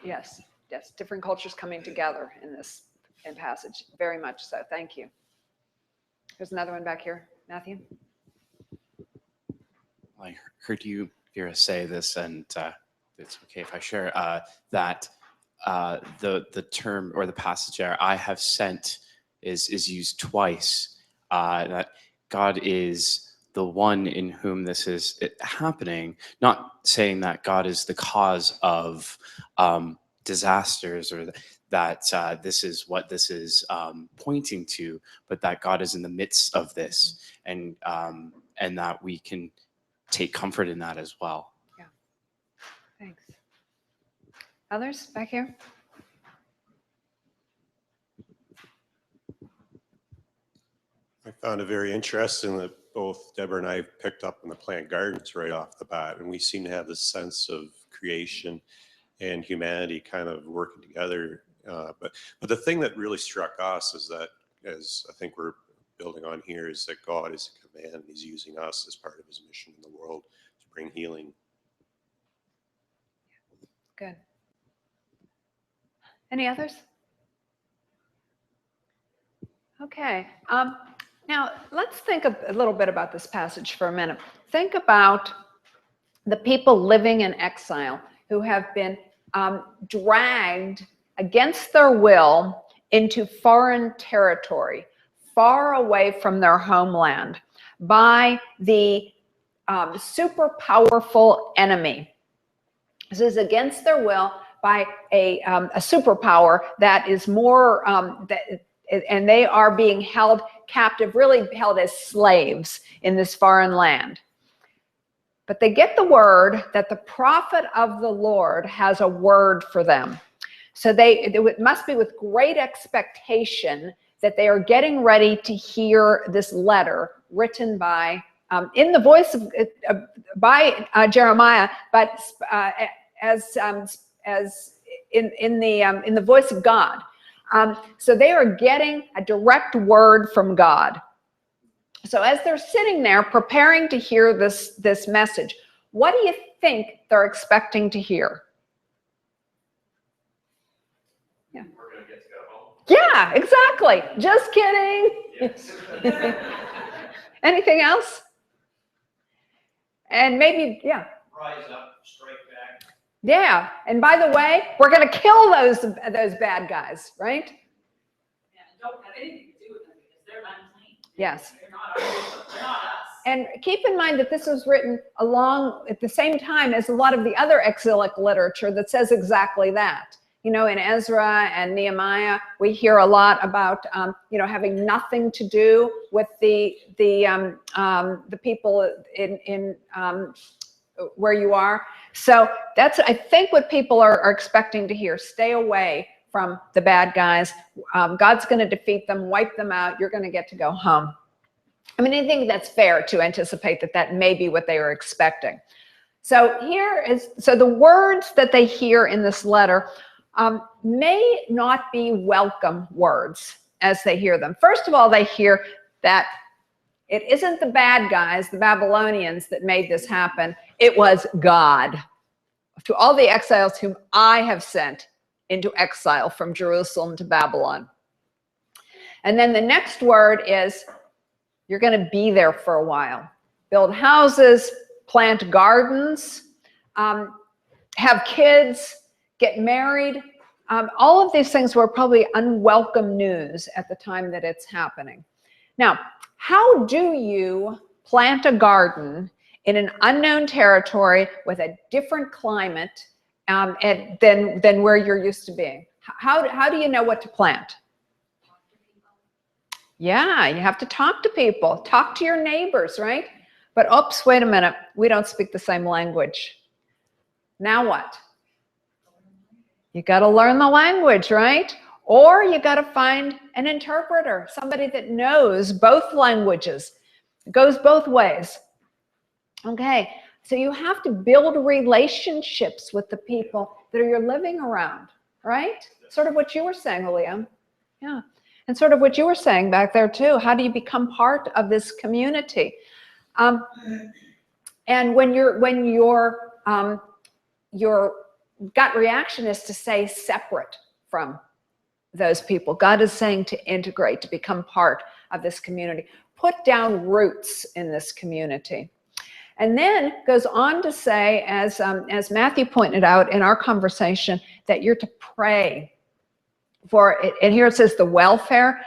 Yes, yes, different cultures coming together in this passage. Very much so. Thank you. There's another one back here, Matthew. I heard you, Vera, say this, and it's okay if I share that the term or the passage there, "I have sent," is used twice. That God is the one in whom this is happening. Not saying that God is the cause of disasters, or that this is what this is pointing to, but that God is in the midst of this, and that we can take comfort in that as well. Yeah. Thanks. Others back here? I found it very interesting that both Deborah and I picked up on the plant gardens right off the bat, and we seem to have this sense of creation and humanity kind of working together. But the thing that really struck us is that, as I think we're building on here, is that God is a command. He's using us as part of his mission in the world to bring healing. Good. Any others? Okay. Now, let's think a little bit about this passage for a minute. Think about the people living in exile who have been dragged against their will into foreign territory, far away from their homeland, by the super powerful enemy. This is against their will by a superpower that is more, and they are being held captive, really held as slaves in this foreign land. But they get the word that the prophet of the Lord has a word for them. So it must be with great expectation that they are getting ready to hear this letter written by, in the voice of, by Jeremiah, but as in the voice of God. So they are getting a direct word from God. So as they're sitting there preparing to hear this message, what do you think they're expecting to hear? Yeah. We're going to get to go home. Yeah, exactly. Just kidding. Yes. Anything else? And maybe, yeah. Rise up, strike back. Yeah. And by the way, we're going to kill those bad guys, right? Yeah, don't have anything to do with them because they're unclean. Yes. They're not us. And keep in mind that this was written along at the same time as a lot of the other exilic literature that says exactly that. You know, in Ezra and Nehemiah, we hear a lot about, you know, having nothing to do with the people in where you are. So that's, I think, what people are expecting to hear. Stay away from the bad guys. God's going to defeat them, wipe them out. You're going to get to go home. I mean, I think that's fair to anticipate that may be what they are expecting. So so the words that they hear in this letter may not be welcome words as they hear them. First of all, they hear that it isn't the bad guys, the Babylonians, that made this happen. It was God. To all the exiles whom I have sent into exile from Jerusalem to Babylon. And then the next word is, you're going to be there for a while. Build houses, plant gardens, have kids, get married. All of these things were probably unwelcome news at the time that it's happening. Now, how do you plant a garden in an unknown territory with a different climate than where you're used to being? How do you know what to plant? Yeah, you have to talk to people, talk to your neighbors, right? But oops, wait a minute, we don't speak the same language. Now what? You got to learn the language, right? Or you got to find an interpreter, somebody that knows both languages. It goes both ways. Okay, so you have to build relationships with the people that you're living around, right? Sort of what you were saying, Liam. Yeah. And sort of what you were saying back there too. How do you become part of this community? And when your gut reaction is to say separate from those people, God is saying to integrate, to become part of this community, put down roots in this community. And then goes on to say, as Matthew pointed out in our conversation, that you're to pray for it. And here it says the welfare.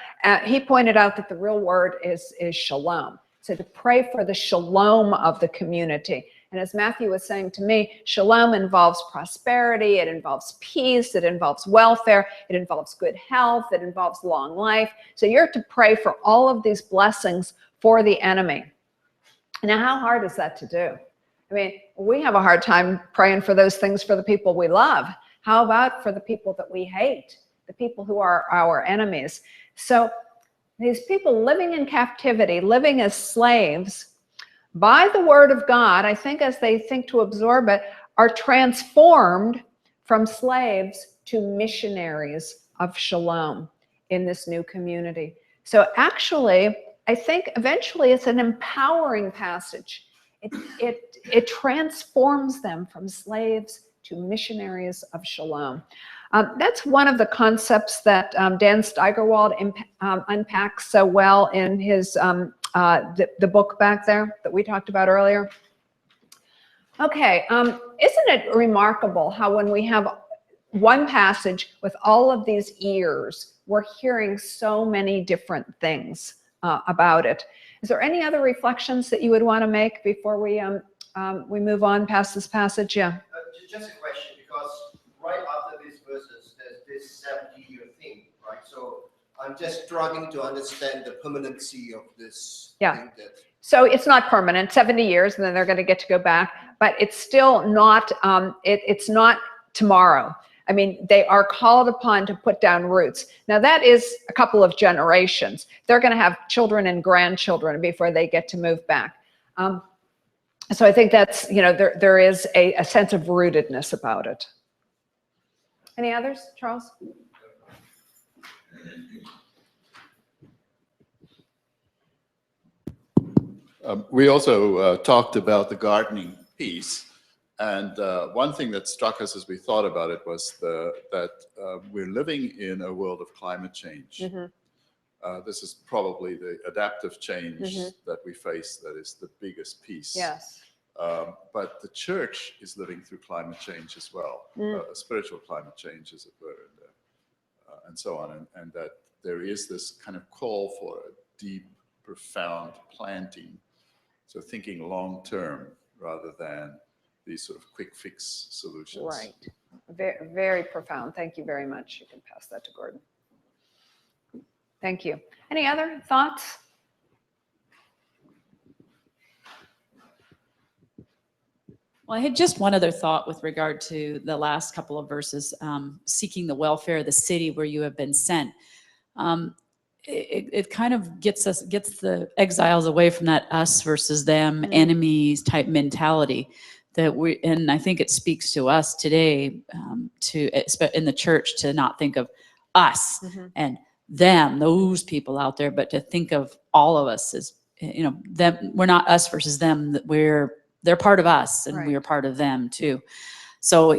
He pointed out that the real word is shalom. So to pray for the shalom of the community. And as Matthew was saying to me, shalom involves prosperity, it involves peace, it involves welfare, it involves good health, it involves long life. So you're to pray for all of these blessings for the enemy. Now, how hard is that to do? I mean, we have a hard time praying for those things for the people we love. How about for the people that we hate, the people who are our enemies? So these people living in captivity, living as slaves, by the word of God, I think as they think to absorb it, are transformed from slaves to missionaries of shalom in this new community. So actually, I think eventually it's an empowering passage. It transforms them from slaves to missionaries of shalom. That's one of the concepts that Dan Steigerwald unpacks so well in his the book back there that we talked about earlier. Okay, isn't it remarkable how when we have one passage with all of these ears, we're hearing so many different things about it. Is there any other reflections that you would want to make before we move on past this passage? Yeah. Just a question, because right after these verses, there's this 70-year thing, right? So I'm just struggling to understand the permanency of this thing. So it's not permanent, 70 years, and then they're going to get to go back, but it's still not, it's not tomorrow. I mean, they are called upon to put down roots. Now that is a couple of generations. They're going to have children and grandchildren before they get to move back. So I think that's, you know, there is a sense of rootedness about it. Any others, Charles? We also talked about the gardening piece. And one thing that struck us as we thought about it was that we're living in a world of climate change. Mm-hmm. This is probably the adaptive change mm-hmm. that we face that is the biggest piece. Yes. But the church is living through climate change as well, spiritual climate change, as it were, and so on. And that there is this kind of call for a deep, profound planting. So thinking long term rather than these sort of quick fix solutions. Right. Very, very profound. Thank you very much. You can pass that to Gordon. Thank you. Any other thoughts? Well, I had just one other thought with regard to the last couple of verses, seeking the welfare of the city where you have been sent. It kind of gets the exiles away from that us versus them, enemies type mentality. And I think it speaks to us today, in the church, to not think of us and them, those people out there, but to think of all of us as, you know, them. We're not us versus them. That they're part of us, and we're part of them too. So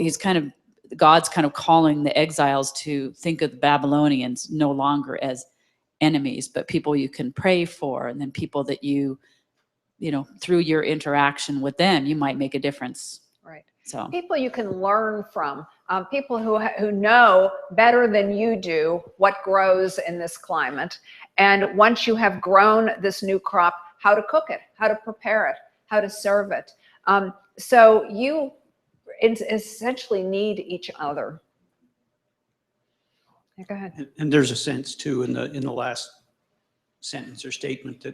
God's kind of calling the exiles to think of the Babylonians no longer as enemies, but people you can pray for, and then people that you know, through your interaction with them, you might make a difference. Right. So people you can learn from, people who know better than you do what grows in this climate. And once you have grown this new crop, how to cook it, how to prepare it, how to serve it. So you essentially need each other. Yeah, go ahead. And there's a sense too in the last sentence or statement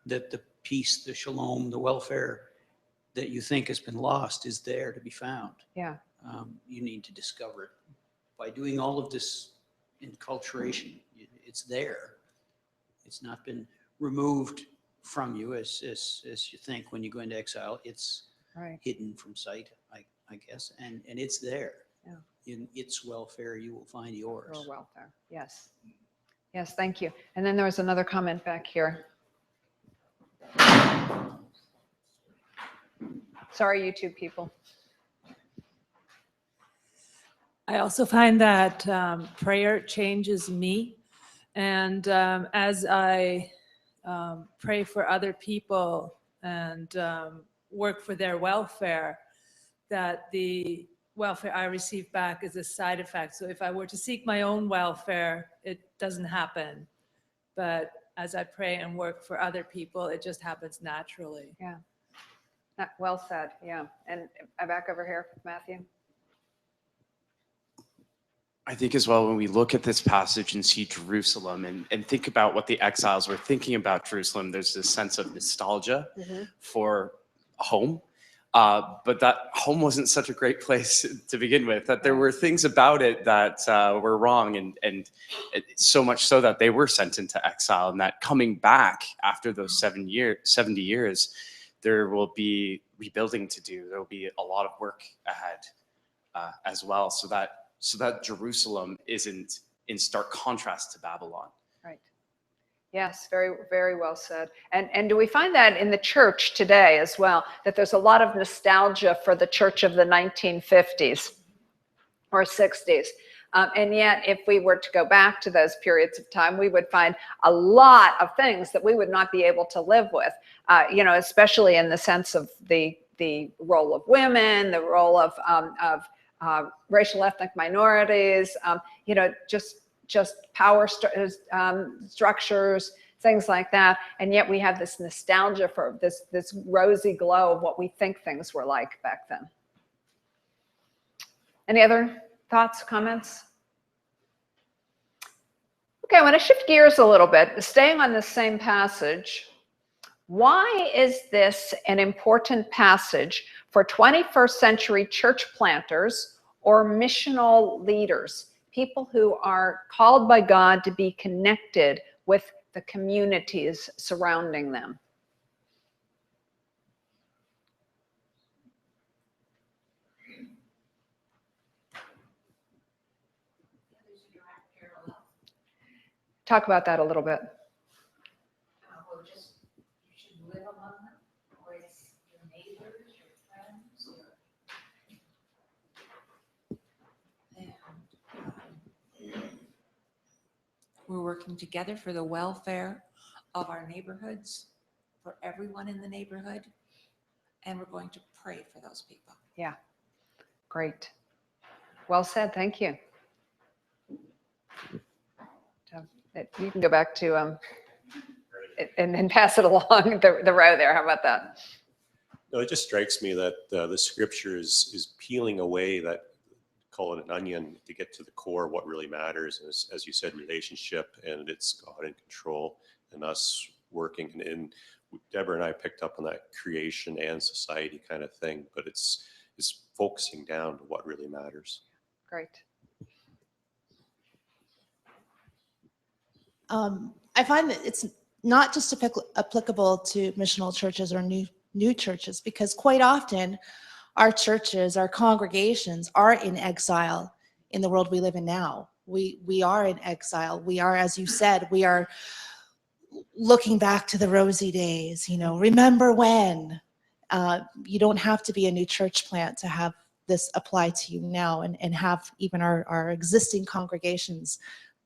that the peace, the shalom, the welfare that you think has been lost is there to be found. Yeah. You need to discover it by doing all of this enculturation. It's there. It's not been removed from you as you think when you go into exile. It's hidden from sight, I guess, and it's there. Yeah. In its welfare, you will find yours. Your welfare. Yes. Yes. Thank you. And then there was another comment back here. Sorry, YouTube people. I also find that prayer changes me. And as I pray for other people and work for their welfare, that the welfare I receive back is a side effect. So if I were to seek my own welfare, it doesn't happen. But as I pray and work for other people, it just happens naturally. Yeah. Well said. Yeah. And back over here, Matthew. I think as well, when we look at this passage and see Jerusalem and think about what the exiles were thinking about Jerusalem, there's this sense of nostalgia for home. But that home wasn't such a great place to begin with, that there were things about it that were wrong, and so much so that they were sent into exile, and that coming back after those 70 years, there will be rebuilding to do. There will be a lot of work ahead as well, so that Jerusalem isn't in stark contrast to Babylon. Right. Yes, very, very well said. And do we find that in the church today as well, that there's a lot of nostalgia for the church of the 1950s or 60s? And yet, if we were to go back to those periods of time, we would find a lot of things that we would not be able to live with, especially in the sense of the role of women, the role of racial ethnic minorities, just power structures, things like that. And yet we have this nostalgia for this rosy glow of what we think things were like back then. Any other thoughts, comments? Okay, I want to shift gears a little bit, staying on the same passage. Why is this an important passage for 21st century church planters or missional leaders, people who are called by God to be connected with the communities surrounding them? Talk about that a little bit. Well, just you should live among them, or it's your neighbors, your friends, we're working together for the welfare of our neighborhoods, for everyone in the neighborhood, and we're going to pray for those people. Yeah, great. Well said, thank you. You can go back to and pass it along the row there. How about that? No, it just strikes me that the scripture is peeling away that, call it an onion, to get to the core of what really matters. And as you said, relationship, and it's God in control and us working. And Deborah and I picked up on that creation and society kind of thing, but it's focusing down to what really matters. Great. I find that it's not just applicable to missional churches or new churches, because quite often our churches, our congregations are in exile in the world we live in now. We are in exile. We are, as you said, we are looking back to the rosy days, remember when. You don't have to be a new church plant to have this apply to you now, and have even our existing congregations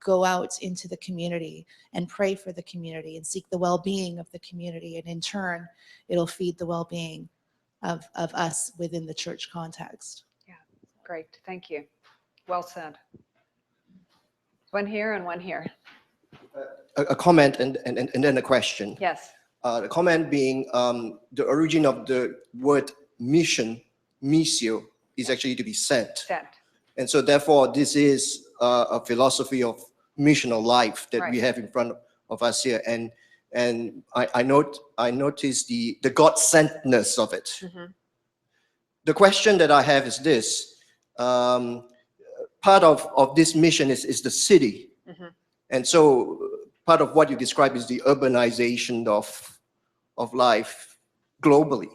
go out into the community and pray for the community and seek the well-being of the community. And in turn, it'll feed the well-being of us within the church context. Yeah, great, thank you. Well said. One here and one here. A comment and then a question. Yes. The comment being the origin of the word mission, missio, is actually to be sent. Sent. And so therefore, this is a philosophy of missional life that we have in front of us here. And I noticed the God-sentness of it. Mm-hmm. The question that I have is this. Part of this mission is the city. Mm-hmm. And so part of what you describe is the urbanization of life globally.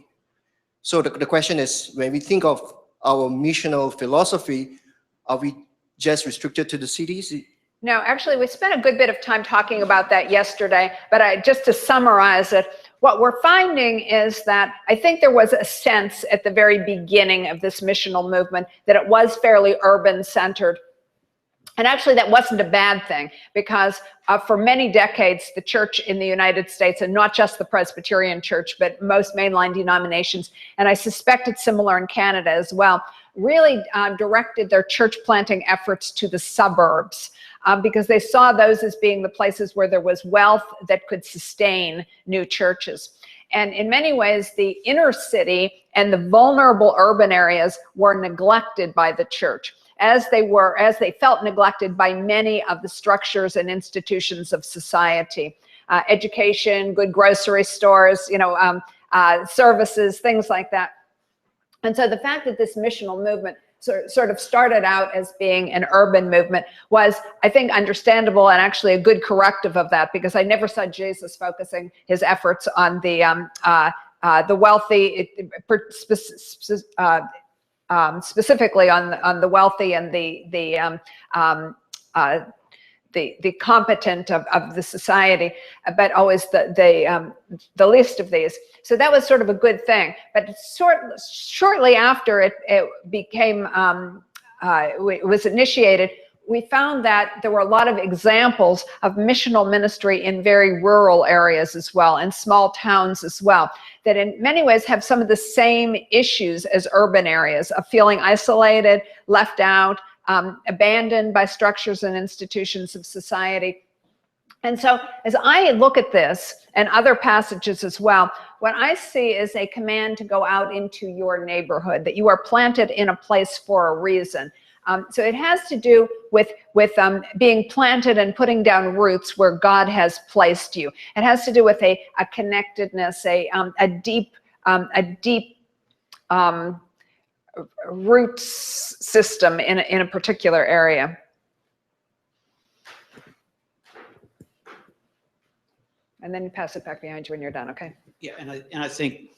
So the question is, when we think of our missional philosophy, are we just restricted to the cities? No, actually, we spent a good bit of time talking about that yesterday, but just to summarize it, what we're finding is that I think there was a sense at the very beginning of this missional movement that it was fairly urban-centered. And actually, that wasn't a bad thing, because for many decades, the church in the United States, and not just the Presbyterian Church, but most mainline denominations, and I suspect it's similar in Canada as well, really directed their church planting efforts to the suburbs, because they saw those as being the places where there was wealth that could sustain new churches. And in many ways, the inner city and the vulnerable urban areas were neglected by the church, as they felt neglected by many of the structures and institutions of society. Education, good grocery stores, services, things like that. And so the fact that this missional movement sort of started out as being an urban movement was, I think, understandable and actually a good corrective of that, because I never saw Jesus focusing his efforts on the wealthy, specifically on the wealthy and the competent of the society, but always the least of these. So that was sort of a good thing. But shortly after it became, it was initiated, we found that there were a lot of examples of missional ministry in very rural areas as well, and small towns as well, that in many ways have some of the same issues as urban areas of feeling isolated, left out, abandoned by structures and institutions of society. And so as I look at this and other passages as well, what I see is a command to go out into your neighborhood, that you are planted in a place for a reason. So it has to do with being planted and putting down roots where God has placed you. It has to do with a connectedness, a deep roots system in a particular area. And then you pass it back behind you when you're done, okay? Yeah, and I think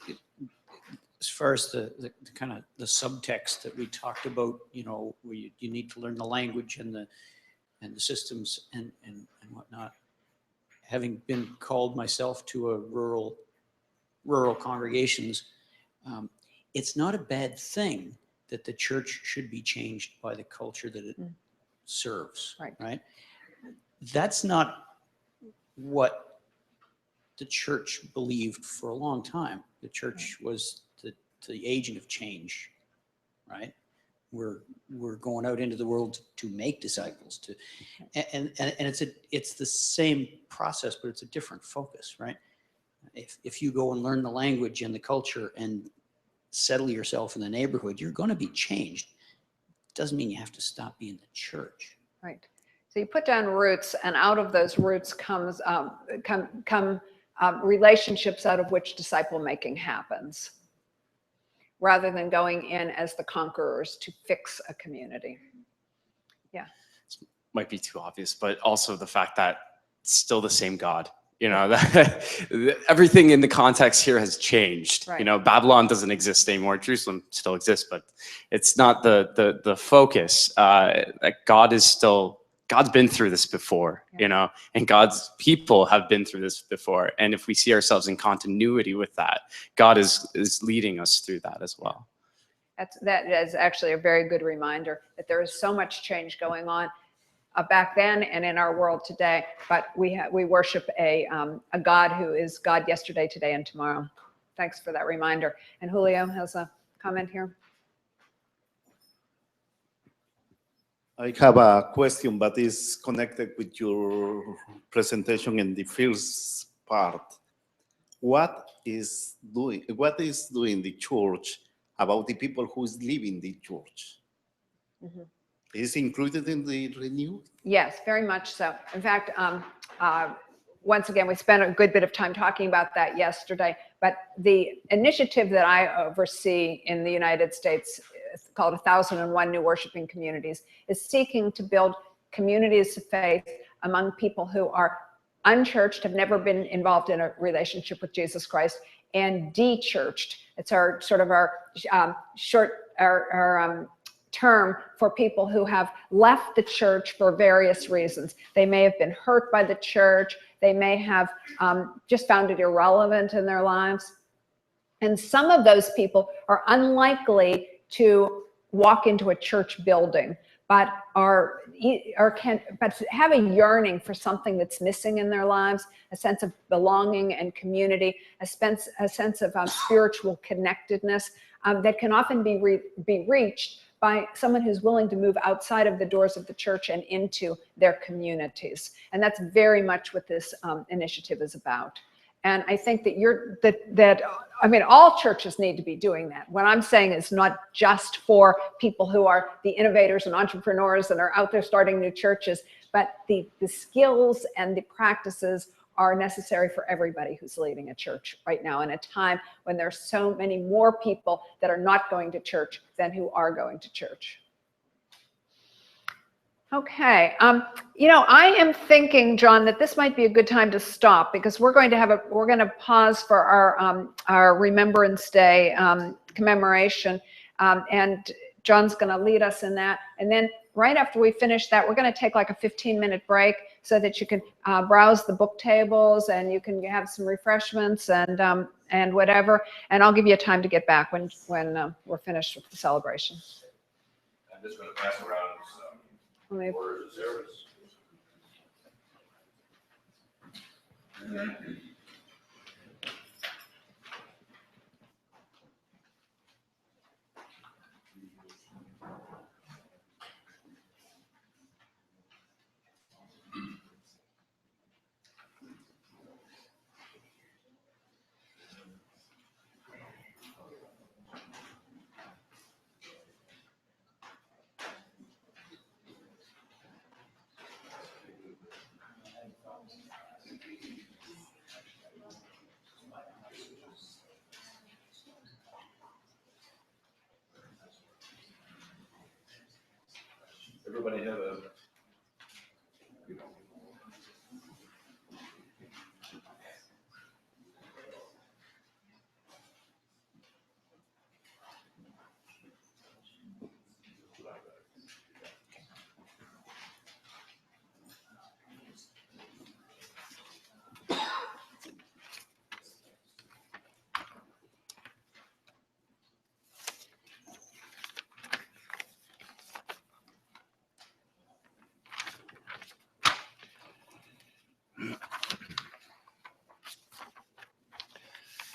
as far as the kind of the subtext that we talked about, where you need to learn the language and the systems and whatnot. Having been called myself to a rural congregations, it's not a bad thing that the church should be changed by the culture that it serves, right? That's not what the church believed for a long time. The church was the agent of change, right? We're going out into the world to make disciples, and it's the same process, but it's a different focus, right? If you go and learn the language and the culture and settle yourself in the neighborhood, you're going to be changed. Doesn't mean you have to stop being the church. Right. So you put down roots, and out of those roots come relationships out of which disciple making happens, rather than going in as the conquerors to fix a community. Yeah. Might be too obvious, but also the fact that it's still the same God. That everything in the context here has changed. Right. Babylon doesn't exist anymore. Jerusalem still exists, but it's not the focus. God's been through this before, and God's people have been through this before. And if we see ourselves in continuity with that, God is leading us through that as well. That is actually a very good reminder that there is so much change going on back then and in our world today. But we worship a God who is God yesterday, today, and tomorrow. Thanks for that reminder. And Julio has a comment here. I have a question, but it's connected with your presentation in the first part. What is doing the church about the people who is leaving the church? Mm-hmm. Is included in the renew? Yes, very much so. In fact, once again, we spent a good bit of time talking about that yesterday, but the initiative that I oversee in the United States, called 1001 New Worshiping Communities, is seeking to build communities of faith among people who are unchurched, have never been involved in a relationship with Jesus Christ, and de-churched. It's our sort of our term for people who have left the church for various reasons. They may have been hurt by the church. They may have just found it irrelevant in their lives. And some of those people are unlikely to walk into a church building, but but have a yearning for something that's missing in their lives, a sense of belonging and community, a sense of spiritual connectedness that can often be reached by someone who's willing to move outside of the doors of the church and into their communities. And that's very much what this initiative is about. And I think that I mean, all churches need to be doing that. What I'm saying is not just for people who are the innovators and entrepreneurs and are out there starting new churches, but the skills and the practices are necessary for everybody who's leading a church right now in a time when there's so many more people that are not going to church than who are going to church. Okay, you know, I am thinking, John, that this might be a good time to stop because we're going to pause for our Remembrance Day commemoration, and John's going to lead us in that. And then right after we finish that, we're going to take like a 15-minute break so that you can browse the book tables and you can have some refreshments and whatever. And I'll give you a time to get back when we're finished with the celebration. I'm just going to pass around some orders of service. Everybody have a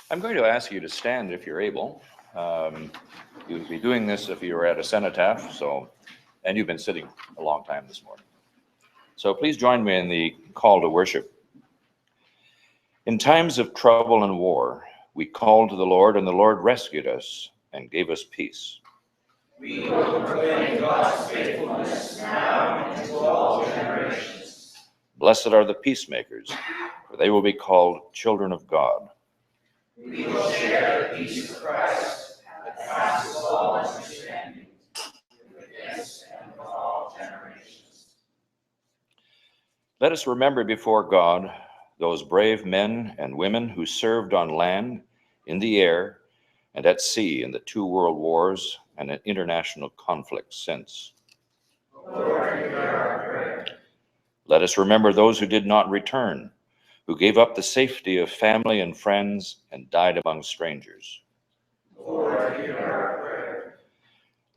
I'm going to ask you to stand if you're able. You would be doing this if you were at a cenotaph, and you've been sitting a long time this morning. So please join me in the call to worship. In times of trouble and war, we called to the Lord, and the Lord rescued us and gave us peace. We will proclaim God's faithfulness now and to all generations. Blessed are the peacemakers, for they will be called children of God. We will share the peace of Christ that passes all understanding with this and with all generations. Let us remember before God those brave men and women who served on land, in the air, and at sea in the 2 world wars and in international conflicts since. Lord, hear our prayer. Let us remember those who did not return, who gave up the safety of family and friends and died among strangers. Lord, hear our prayer.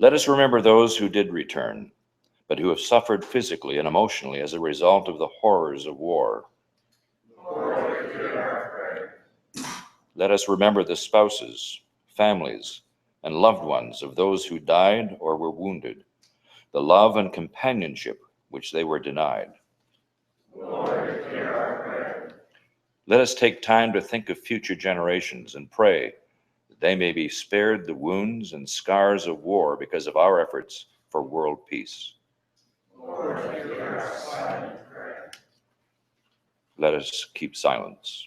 Let us remember those who did return, but who have suffered physically and emotionally as a result of the horrors of war. Lord, hear our prayer. Let us remember the spouses, families, and loved ones of those who died or were wounded, the love and companionship which they were denied. Lord, hear our prayer. Let us take time to think of future generations and pray that they may be spared the wounds and scars of war because of our efforts for world peace. Lord, hear our silent prayer. Let us keep silence.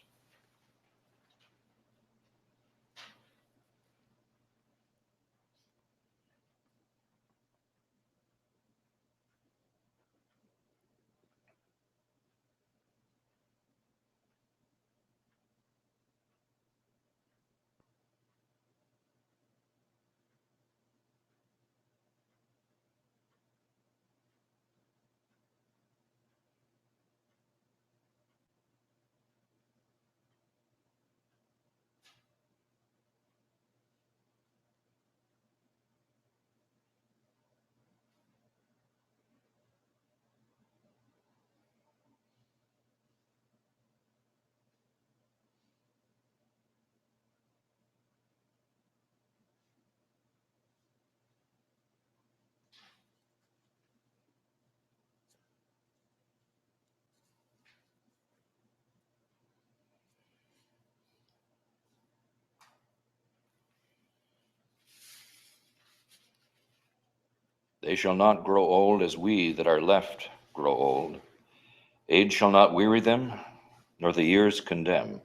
They shall not grow old as we that are left grow old. Age shall not weary them, nor the years condemn.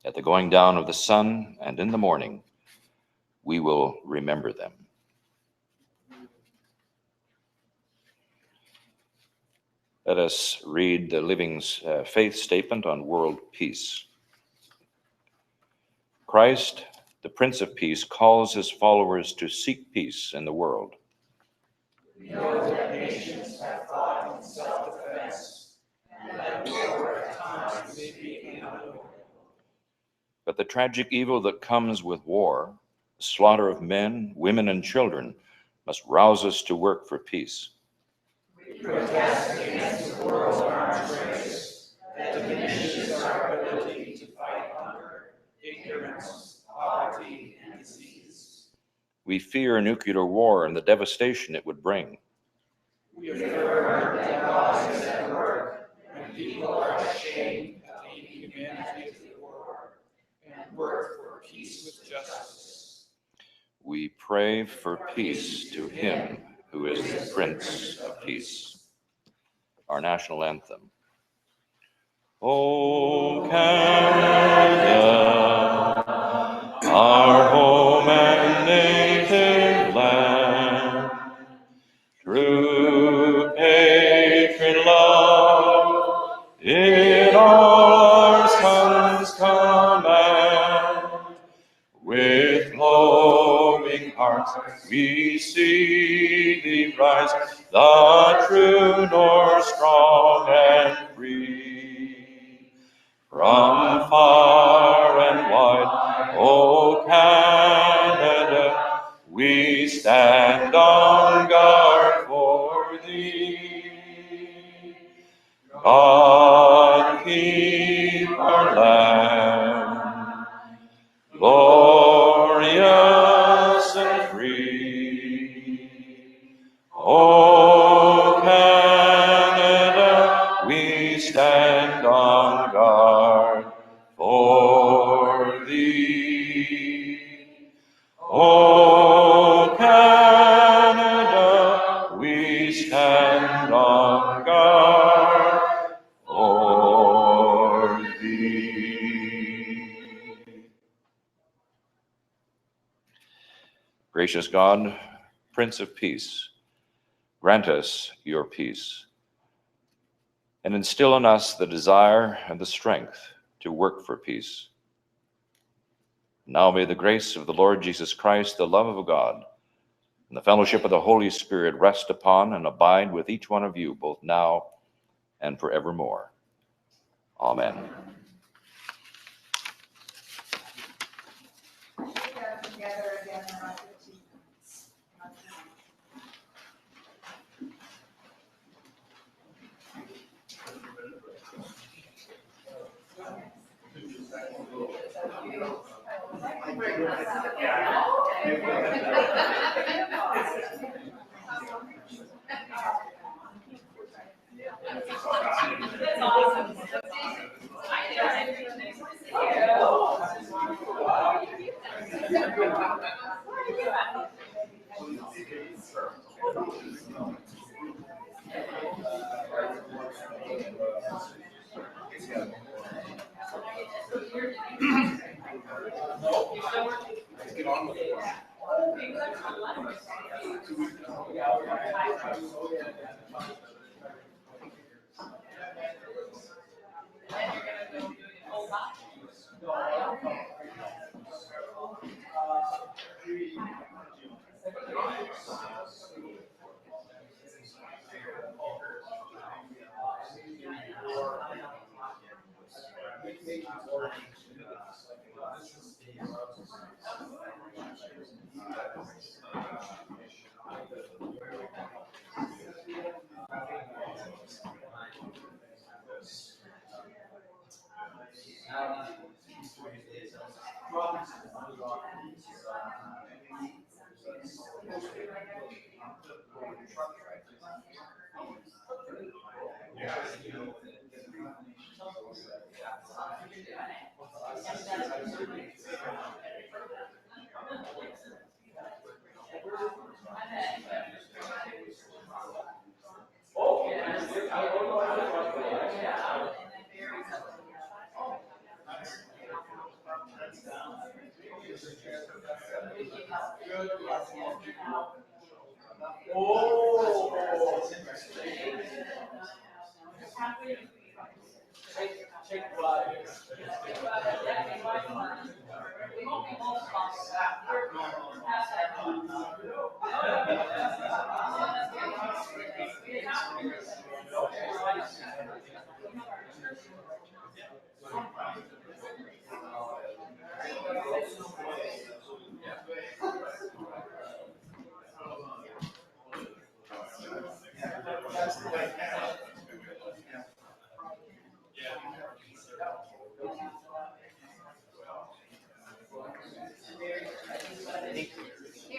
At the going down of the sun and in the morning, we will remember them. Let us read the Living Faith Statement on World Peace. Christ, the Prince of Peace, calls his followers to seek peace in the world. We know that nations have fought in self-defense, and that war at times may be unavoidable. But the tragic evil that comes with war, the slaughter of men, women, and children, must rouse us to work for peace. We protest against the world's arms race that diminishes our ability to fight hunger, ignorance, poverty, and disease. We fear nuclear war and the devastation it would bring. We affirm that God is at work when people are ashamed of the inhumanity of the war and work for peace with justice. We pray for peace to him who is the Prince of Peace. Our national anthem. O Canada, our home and native land, true patron love, in all our sons command. With glowing hearts we see thee rise, the true North, strong and free. From far and wide, O Canada, we stand on guard for thee. God keep our land glorious and free. O Canada, we stand on guard for thee. O Canada, we stand on guard for thee. Gracious God, Prince of Peace, grant us your peace and instill in us the desire and the strength to work for peace. Now may the grace of the Lord Jesus Christ, the love of God, and the fellowship of the Holy Spirit rest upon and abide with each one of you, both now and forevermore. Amen. Together again in our 15 minutes.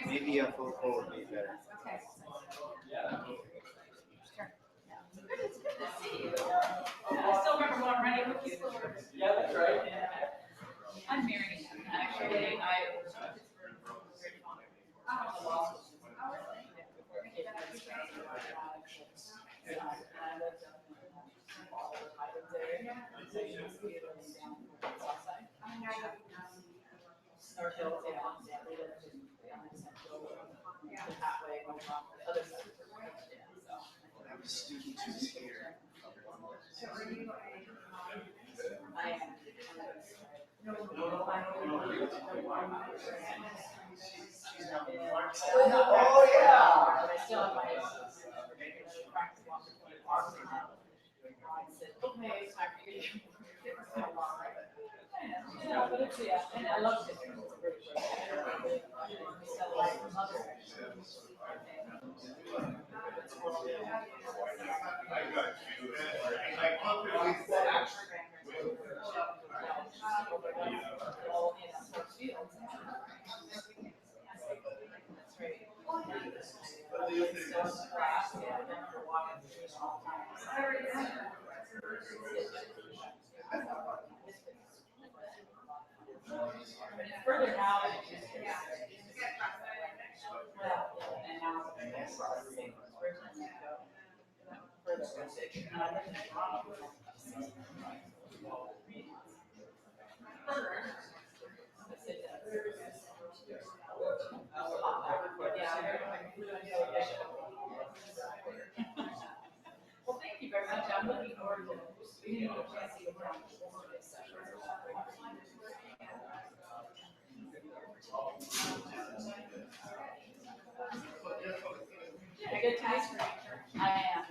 Maybe a photo would be better. I still remember when I'm running with you. Yeah, that's right. I'm married, actually. Oh, yeah. Yeah, but it's, yeah, and I love it. Further now, well, thank you very much. I'm looking forward to being able to see you around. Yeah, good times for you. I am,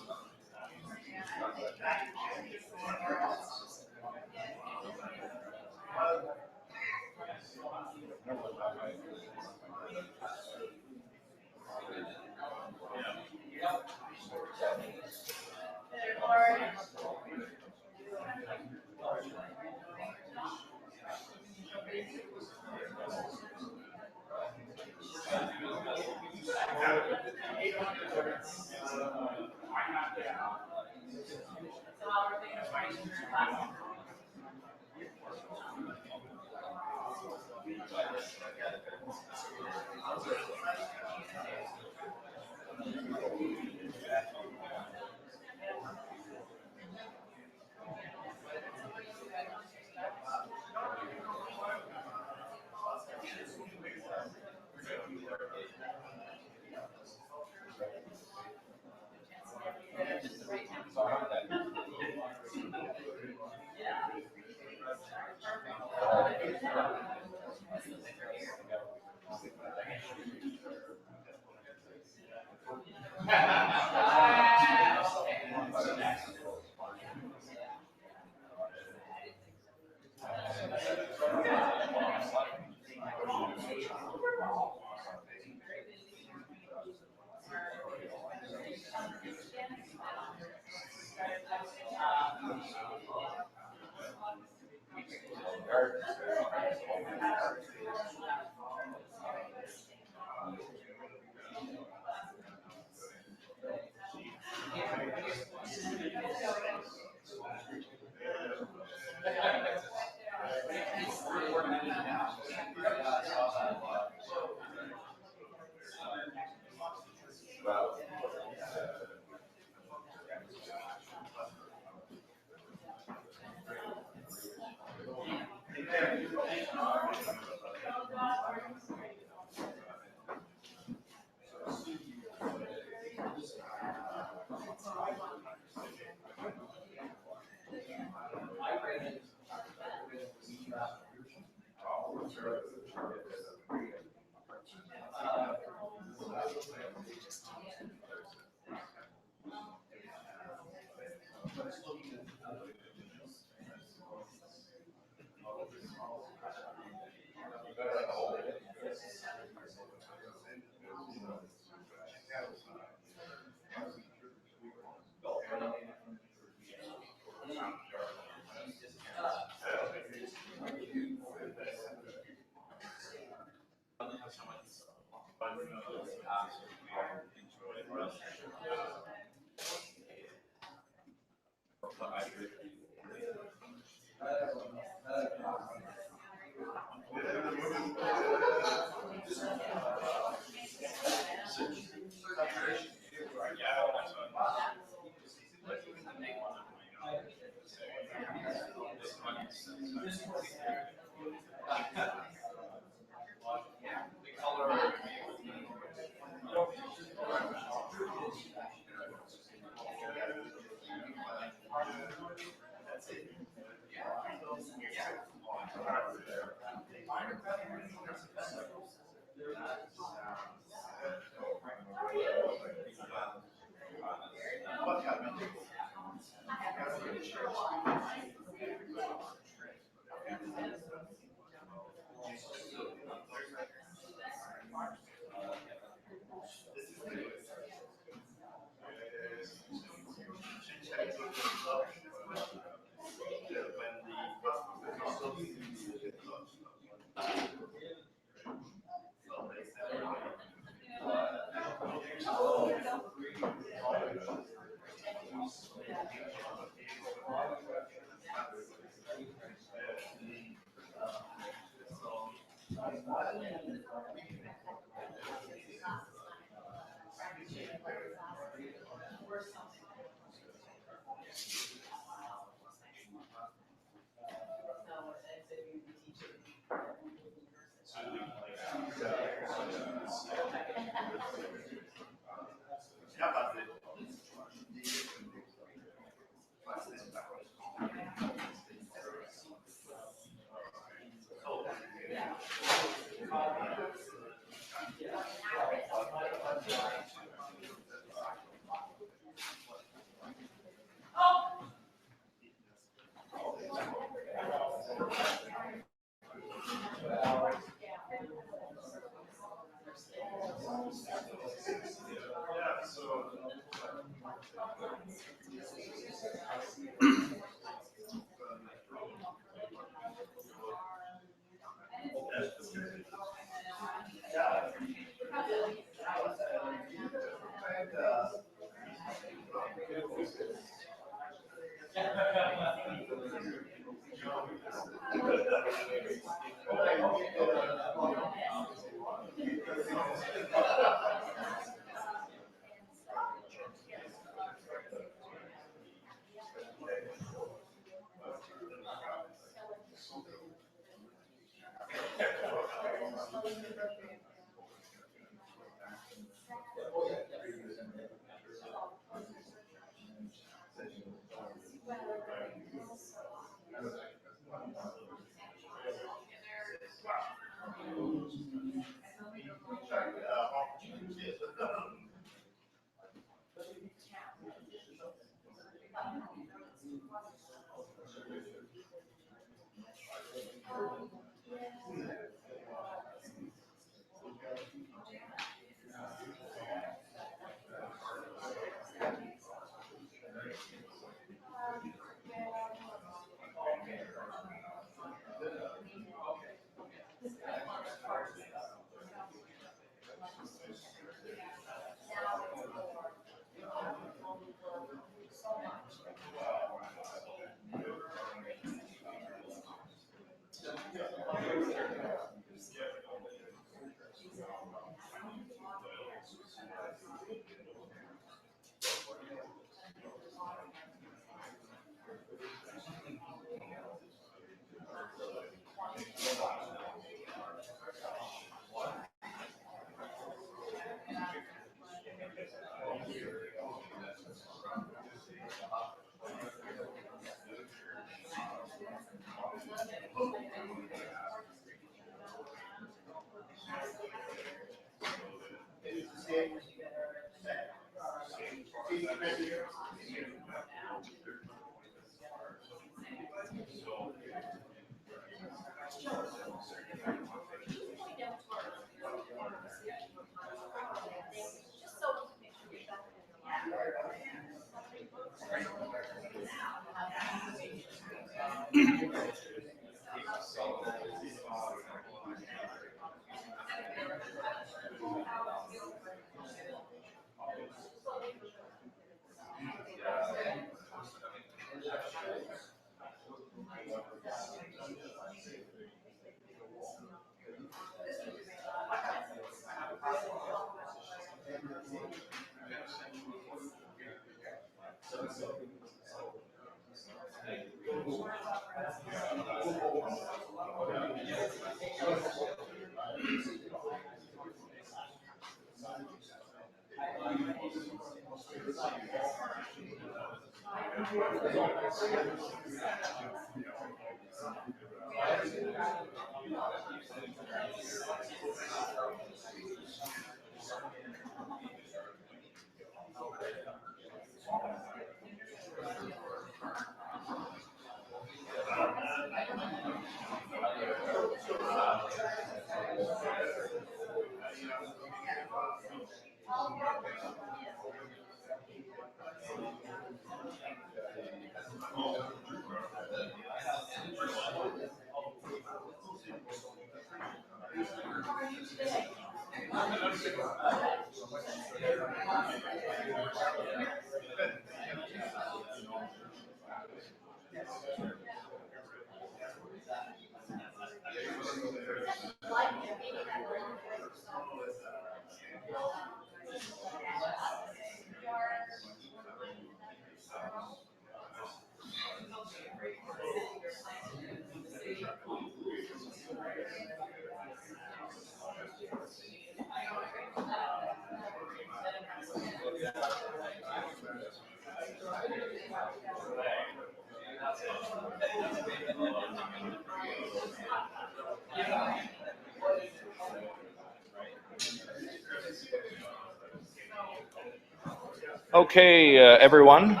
Okay, everyone.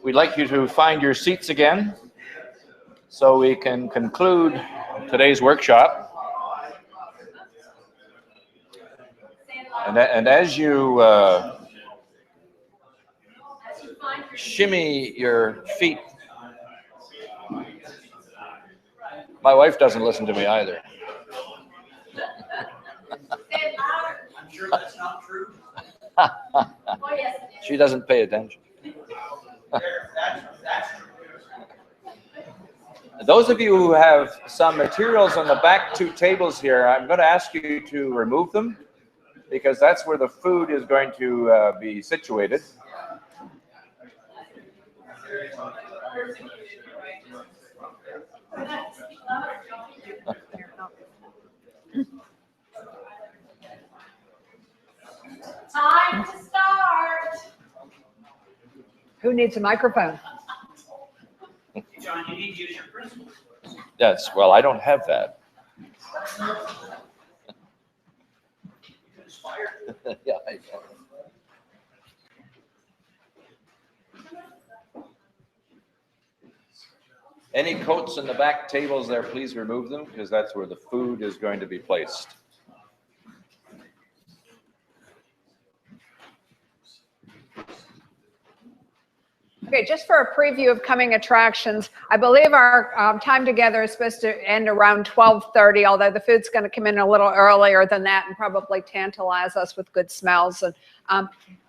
We'd like you to find your seats again so we can conclude today's workshop. And as you shimmy your feet, my wife doesn't listen to me either. I'm sure that's not true. She doesn't pay attention. That's true. Those of you who have some materials on the back two tables here, I'm going to ask you to remove them because that's where the food is going to be situated. Time to start. Who needs a microphone? John, you need to use your principles. Yes, well, I don't have that. Yeah, I know. Any coats in the back tables there, please remove them because that's where the food is going to be placed. Okay, just for a preview of coming attractions, I believe our time together is supposed to end around 12:30, although the food's going to come in a little earlier than that and probably tantalize us with good smells. And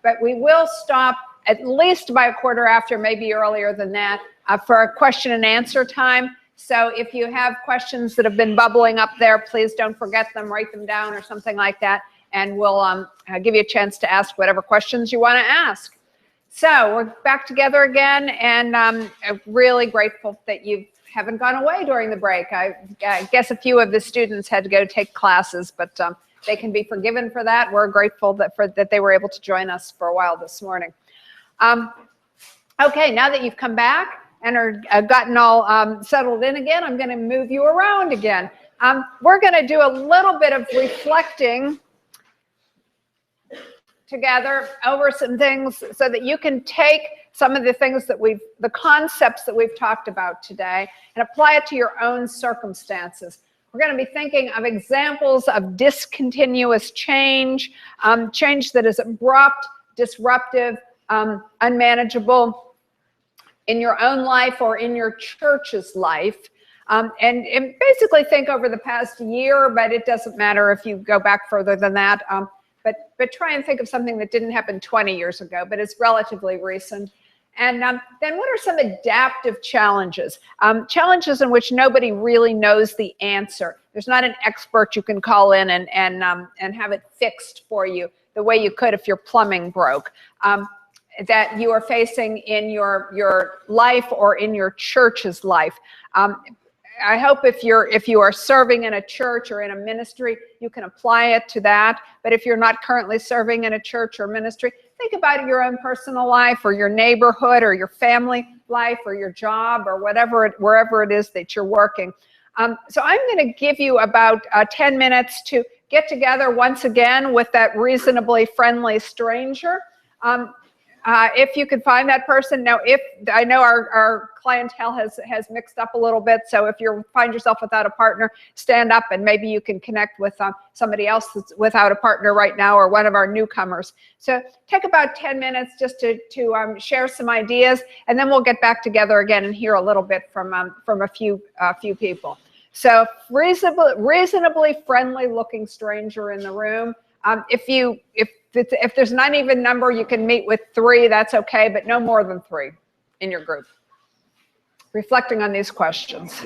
but we will stop at least by a quarter after, maybe earlier than that, for a question and answer time. So if you have questions that have been bubbling up there, please don't forget them, write them down or something like that, and we'll give you a chance to ask whatever questions you want to ask. So we're back together again, and I'm really grateful that you haven't gone away during the break. I guess a few of the students had to go take classes, but they can be forgiven for that. We're grateful that they were able to join us for a while this morning. Okay, now that you've come back and are gotten all settled in again, I'm going to move you around again. We're going to do a little bit of reflecting together over some things so that you can take some of the things that the concepts that we've talked about today and apply it to your own circumstances. We're going to be thinking of examples of discontinuous change, change that is abrupt, disruptive, unmanageable in your own life or in your church's life. And basically think over the past year, but it doesn't matter if you go back further than that. But try and think of something that didn't happen 20 years ago, but it's relatively recent. And then what are some adaptive challenges? Challenges in which nobody really knows the answer. There's not an expert you can call in and have it fixed for you the way you could if your plumbing broke. That you are facing in your life or in your church's life. I hope if you are serving in a church or in a ministry, you can apply it to that. But if you're not currently serving in a church or ministry, think about your own personal life or your neighborhood or your family life or your job or wherever it is that you're working. So I'm going to give you about 10 minutes to get together once again with that reasonably friendly stranger. If you could find that person. Now, if I know our clientele has mixed up a little bit, so if you find yourself without a partner, stand up and maybe you can connect with somebody else that's without a partner right now or one of our newcomers. So take about 10 minutes just to share some ideas, and then we'll get back together again and hear a little bit from a few people. So reasonably friendly looking stranger in the room. If there's an uneven number, you can meet with 3, that's okay, but no more than 3 in your group. Reflecting on these questions.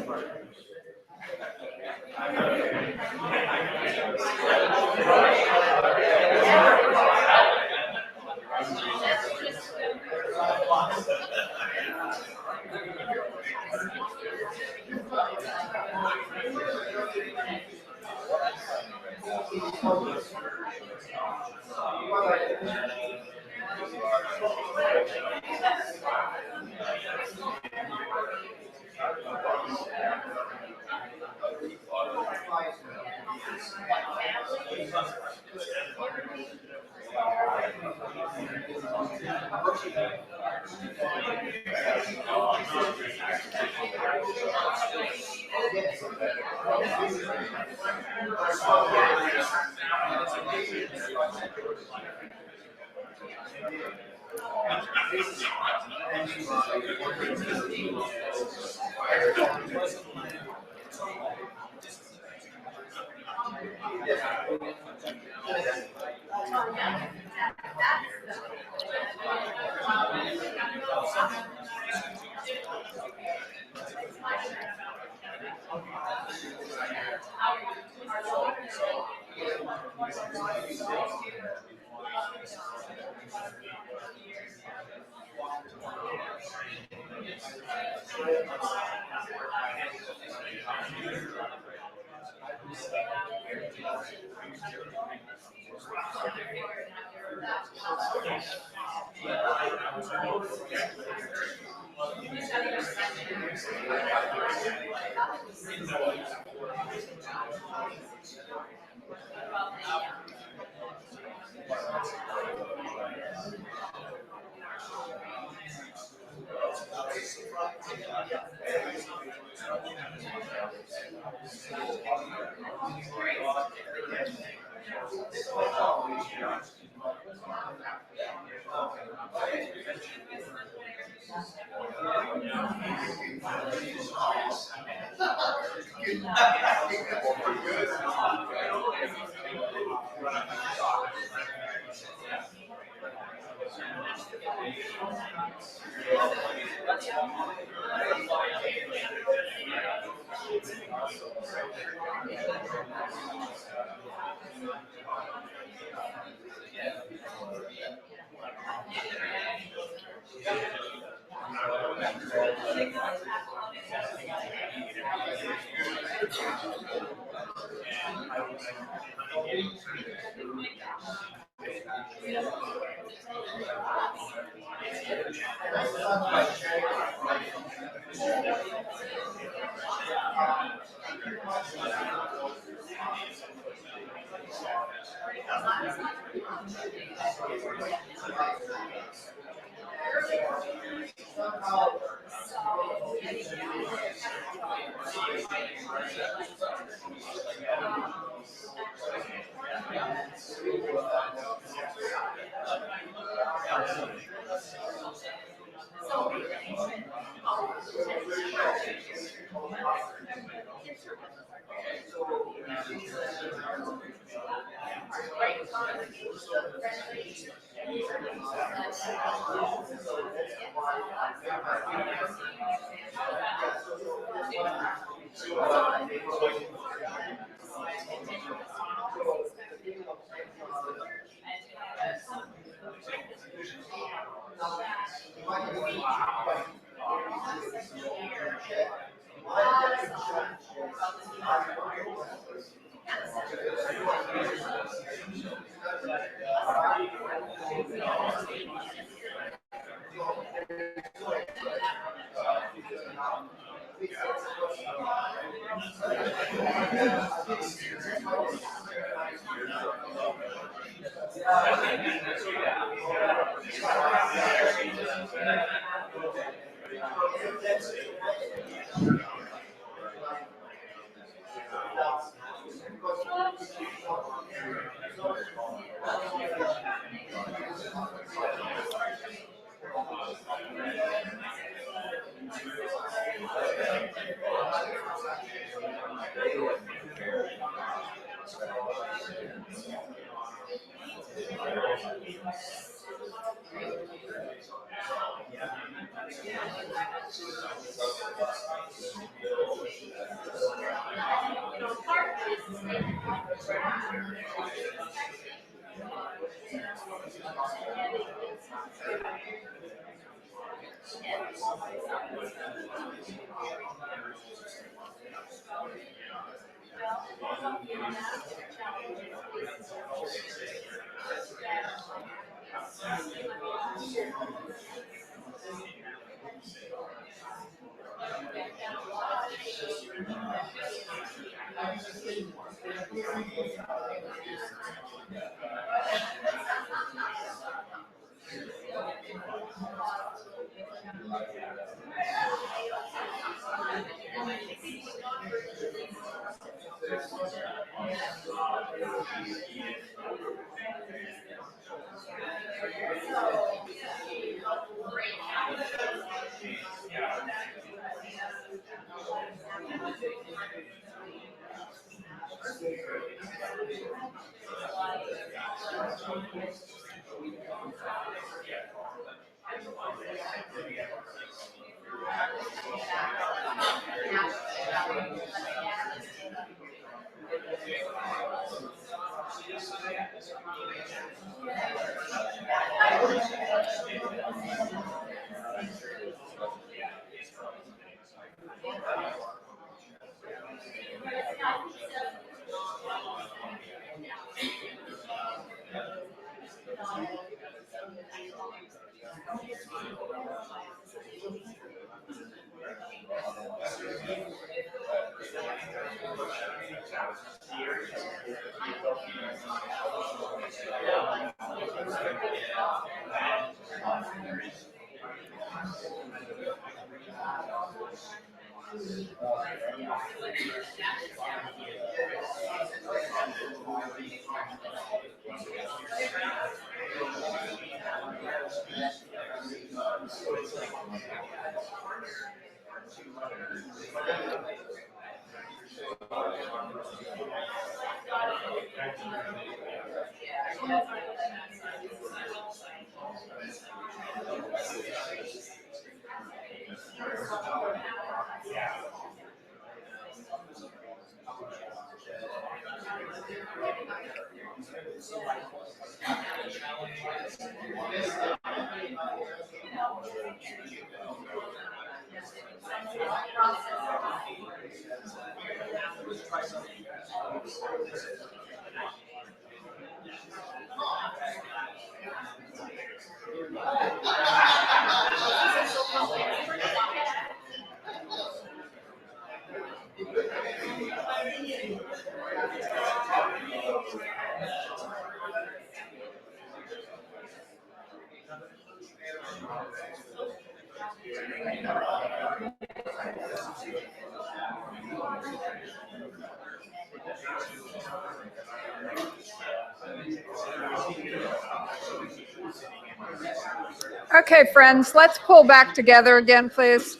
Okay, friends, let's pull back together again, please.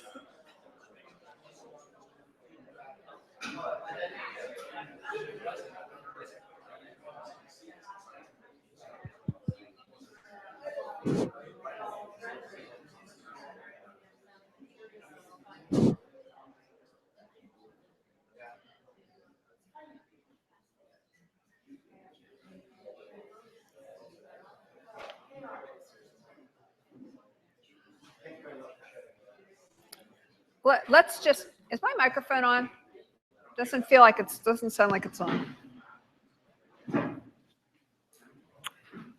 Let's just, is my microphone on? Doesn't feel like doesn't sound like it's on.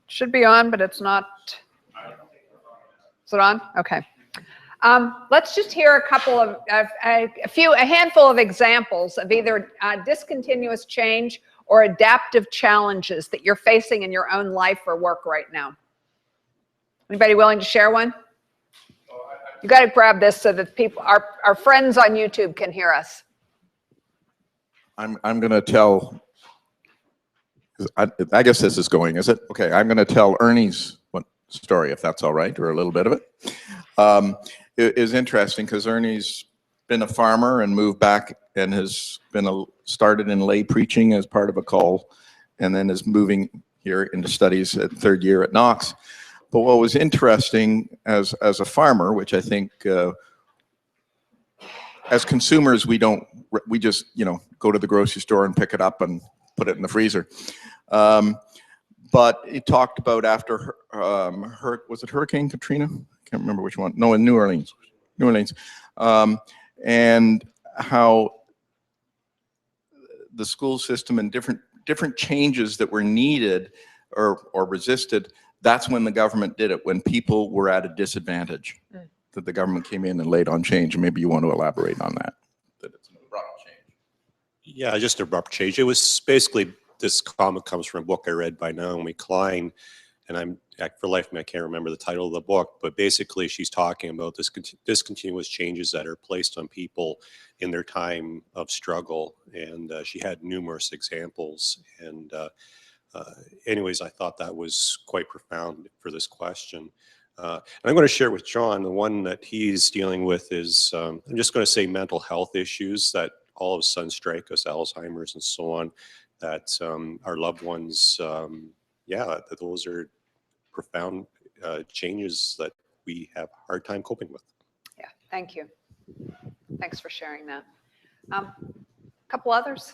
Should be on, but it's not. Is it on? Okay. Let's just hear a handful of examples of either discontinuous change or adaptive challenges that you're facing in your own life or work right now. Anybody willing to share one? You got to grab this so that people, our friends on YouTube can hear us. I'm going to tell, I guess this is going, is it? Okay, I'm going to tell Ernie's story, if that's all right, or a little bit of it. It is interesting because Ernie's been a farmer and moved back and has been started in lay preaching as part of a call, and then is moving here into studies at third year at Knox. But what was interesting as a farmer, which I think as consumers, we just, go to the grocery store and pick it up and put it in the freezer. But he talked about after, was it Hurricane Katrina? Can't remember which one. No, in New Orleans. And how the school system and different changes that were needed or resisted, that's when the government did it, when people were at a disadvantage, that the government came in and laid on change. And maybe you want to elaborate on that. That it's an abrupt change. Yeah, just abrupt change. It was basically, this comment comes from a book I read by Naomi Klein, and for life of me, I can't remember the title of the book, but basically she's talking about this discontinuous changes that are placed on people in their time of struggle. And she had numerous examples. And anyways, I thought that was quite profound for this question. And I'm going to share with John, the one that he's dealing with is, I'm just going to say mental health issues that all of a sudden strike us, Alzheimer's and so on, that our loved ones, yeah, that those are profound changes that we have a hard time coping with. Yeah, thank you. Thanks for sharing that. A couple others?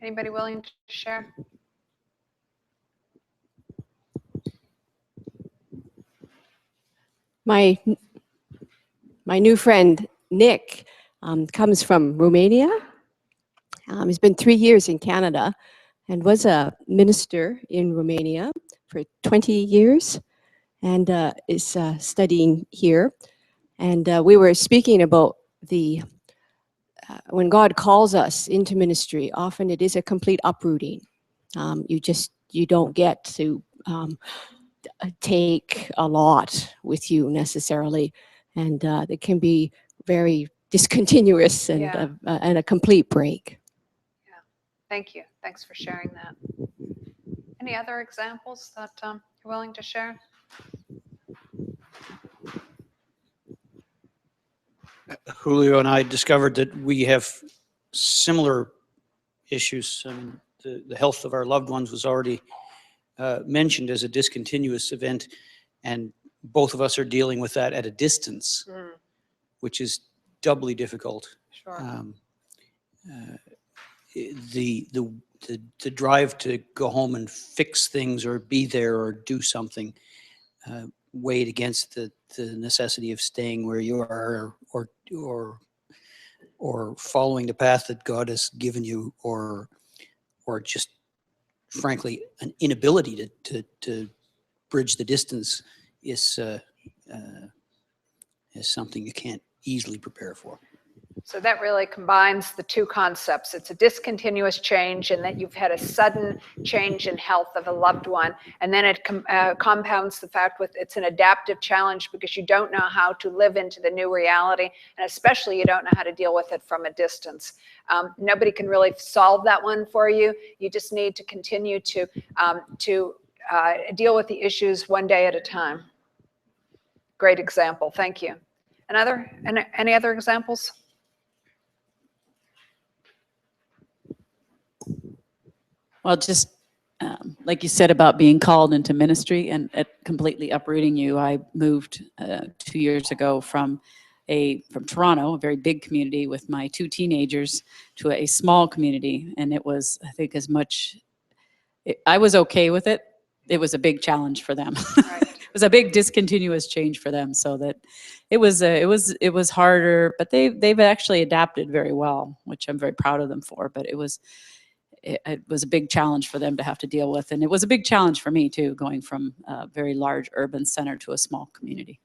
Anybody willing to share? My new friend, Nick, comes from Romania. He's been 3 years in Canada and was a minister in Romania for 20 years and is studying here. And we were speaking about when God calls us into ministry, often it is a complete uprooting. You don't get to take a lot with you necessarily, and it can be very discontinuous and Yeah. And a complete break. Thank you. Thanks for sharing that. Any other examples that you're willing to share? Julio and I discovered that we have similar issues. The health of our loved ones was already mentioned as a discontinuous event, and both of us are dealing with that at a distance, which is doubly difficult. Sure. The drive to go home and fix things or be there or do something weighed against the necessity of staying where you are or following the path that God has given you, or just frankly an inability to bridge the distance is something you can't easily prepare for. So that really combines the two concepts. It's a discontinuous change and that you've had a sudden change in health of a loved one. And then it compounds the fact with it's an adaptive challenge because you don't know how to live into the new reality. And especially you don't know how to deal with it from a distance. Nobody can really solve that one for you. You just need to continue to deal with the issues one day at a time. Great example. Thank you. Any other examples? Well, just like you said about being called into ministry and completely uprooting you, I moved 2 years ago from Toronto, a very big community with my 2 teenagers, to a small community. And it was, I think, I was okay with it. It was a big challenge for them. Right. It was a big discontinuous change for them, so that it was harder, but they've actually adapted very well, which I'm very proud of them for. But it was a big challenge for them to have to deal with, and it was a big challenge for me too, going from a very large urban center to a small community.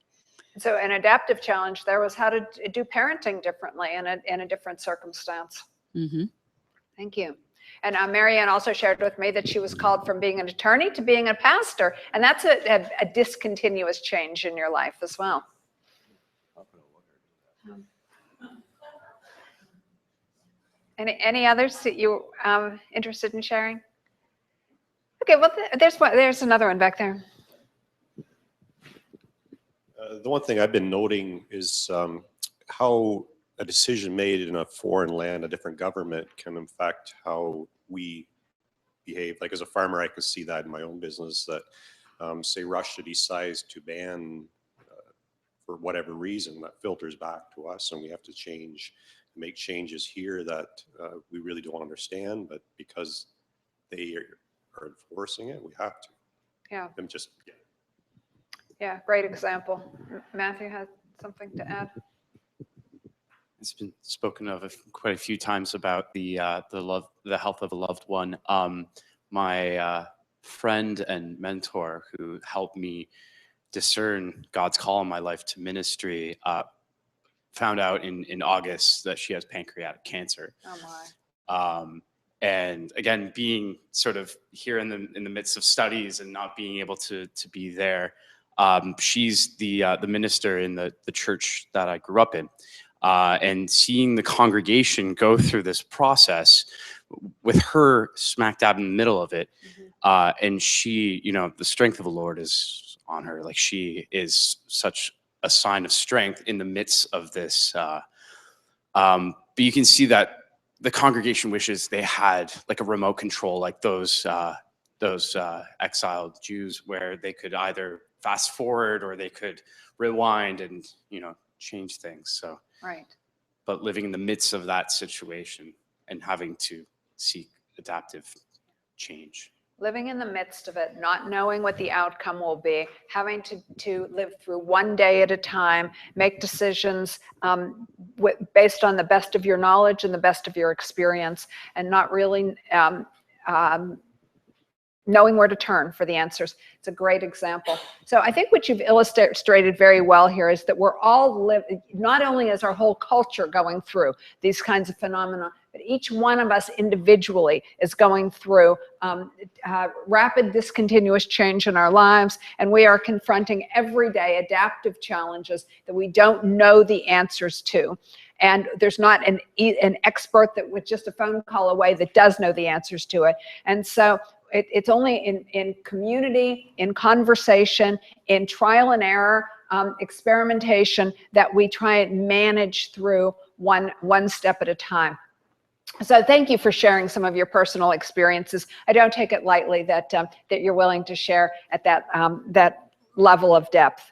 So an adaptive challenge there was how to do parenting differently in a different circumstance. Mm-hmm. Thank you. And Marianne also shared with me that she was called from being an attorney to being a pastor, and that's a discontinuous change in your life as well. Any others that you interested in sharing? Okay, well, there's another one back there. The one thing I've been noting is how a decision made in a foreign land, a different government, can affect how we behave. Like as a farmer, I could see that in my own business, that say Russia decides to ban for whatever reason, that filters back to us, and we have to make changes here that we really don't understand, but because they are enforcing it, we have to. Yeah. I'm just, yeah. Yeah, great example. Matthew has something to add. It's been spoken of quite a few times about the health of a loved one. My friend and mentor who helped me discern God's call in my life to ministry found out in August that she has pancreatic cancer. Oh my. And again, being sort of here in the midst of studies and not being able to be there, she's the minister in the church that I grew up in, and seeing the congregation go through this process with her smack dab in the middle of it, and she, the strength of the Lord is on her. Like, she is such a sign of strength in the midst of this. But you can see that the congregation wishes they had like a remote control, like those exiled Jews, where they could either fast forward or they could rewind and change things. So, right. But living in the midst of that situation and having to seek adaptive change. Living in the midst of it, not knowing what the outcome will be, having to live through one day at a time, make decisions based on the best of your knowledge and the best of your experience, and not really knowing where to turn for the answers. It's a great example. So I think what you've illustrated very well here is that we're all not only is our whole culture going through these kinds of phenomena, but each one of us individually is going through rapid discontinuous change in our lives, and we are confronting everyday adaptive challenges that we don't know the answers to. And there's not an expert that with just a phone call away that does know the answers to it. And so it's only in community, in conversation, in trial and error, experimentation, that we try and manage through one step at a time. So thank you for sharing some of your personal experiences. I don't take it lightly that you're willing to share at that level of depth.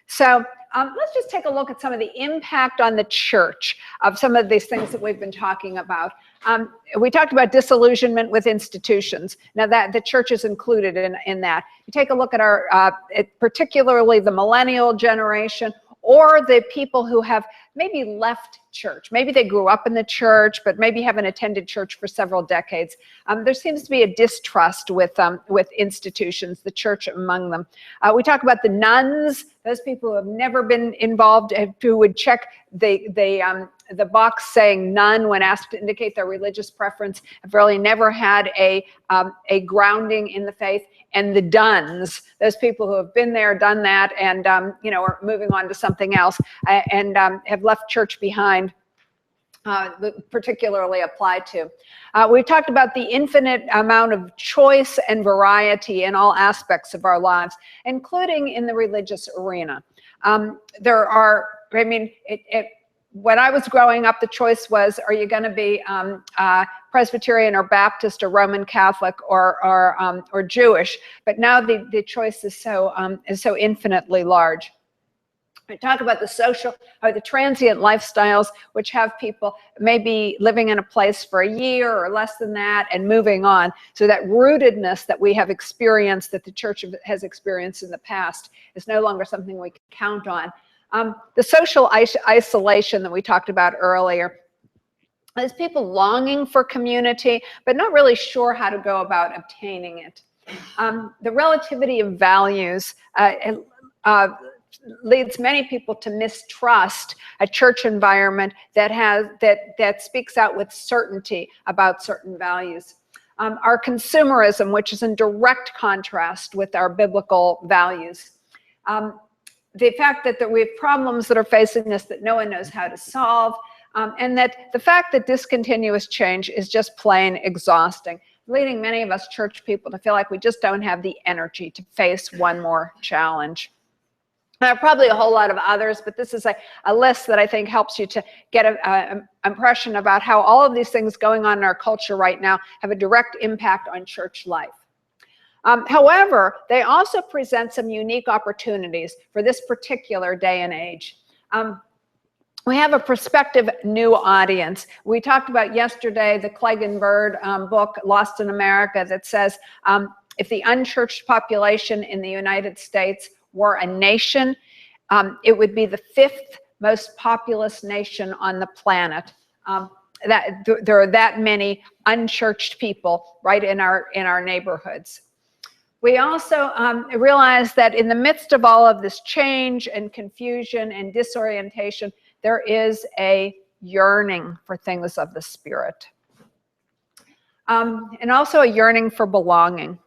So let's just take a look at some of the impact on the church of some of these things that we've been talking about. We talked about disillusionment with institutions. Now that the church is included in that. You take a look at particularly the millennial generation, or the people who have maybe left church. Maybe they grew up in the church, but maybe haven't attended church for several decades. There seems to be a distrust with institutions, the church among them. We talk about the nuns, those people who have never been involved, who would check the box saying none when asked to indicate their religious preference, have really never had a grounding in the faith. And the dones, those people who have been there, done that, and are moving on to something else, and have left church behind, particularly apply to. We talked about the infinite amount of choice and variety in all aspects of our lives, including in the religious arena. When I was growing up, the choice was, are you going to be Presbyterian or Baptist or Roman Catholic or Jewish? But now the choice is so infinitely large. We talk about the social or the transient lifestyles, which have people maybe living in a place for a year or less than that and moving on. So that rootedness that we have experienced, that the church has experienced in the past, is no longer something we can count on. The social isolation that we talked about earlier. There's people longing for community, but not really sure how to go about obtaining it. The relativity of values leads many people to mistrust a church environment that speaks out with certainty about certain values. Our consumerism, which is in direct contrast with our biblical values. The fact that we have problems that are facing us that no one knows how to solve, and that the fact that discontinuous change is just plain exhausting, leading many of us church people to feel like we just don't have the energy to face one more challenge. There are probably a whole lot of others, but this is a list that I think helps you to get an impression about how all of these things going on in our culture right now have a direct impact on church life. However, they also present some unique opportunities for this particular day and age. We have a prospective new audience. We talked about yesterday the Clegg and Bird book, Lost in America, that says if the unchurched population in the United States were a nation, it would be the 5th most populous nation on the planet. There are that many unchurched people right in our neighborhoods. We also realize that in the midst of all of this change and confusion and disorientation, there is a yearning for things of the Spirit. And also a yearning for belonging.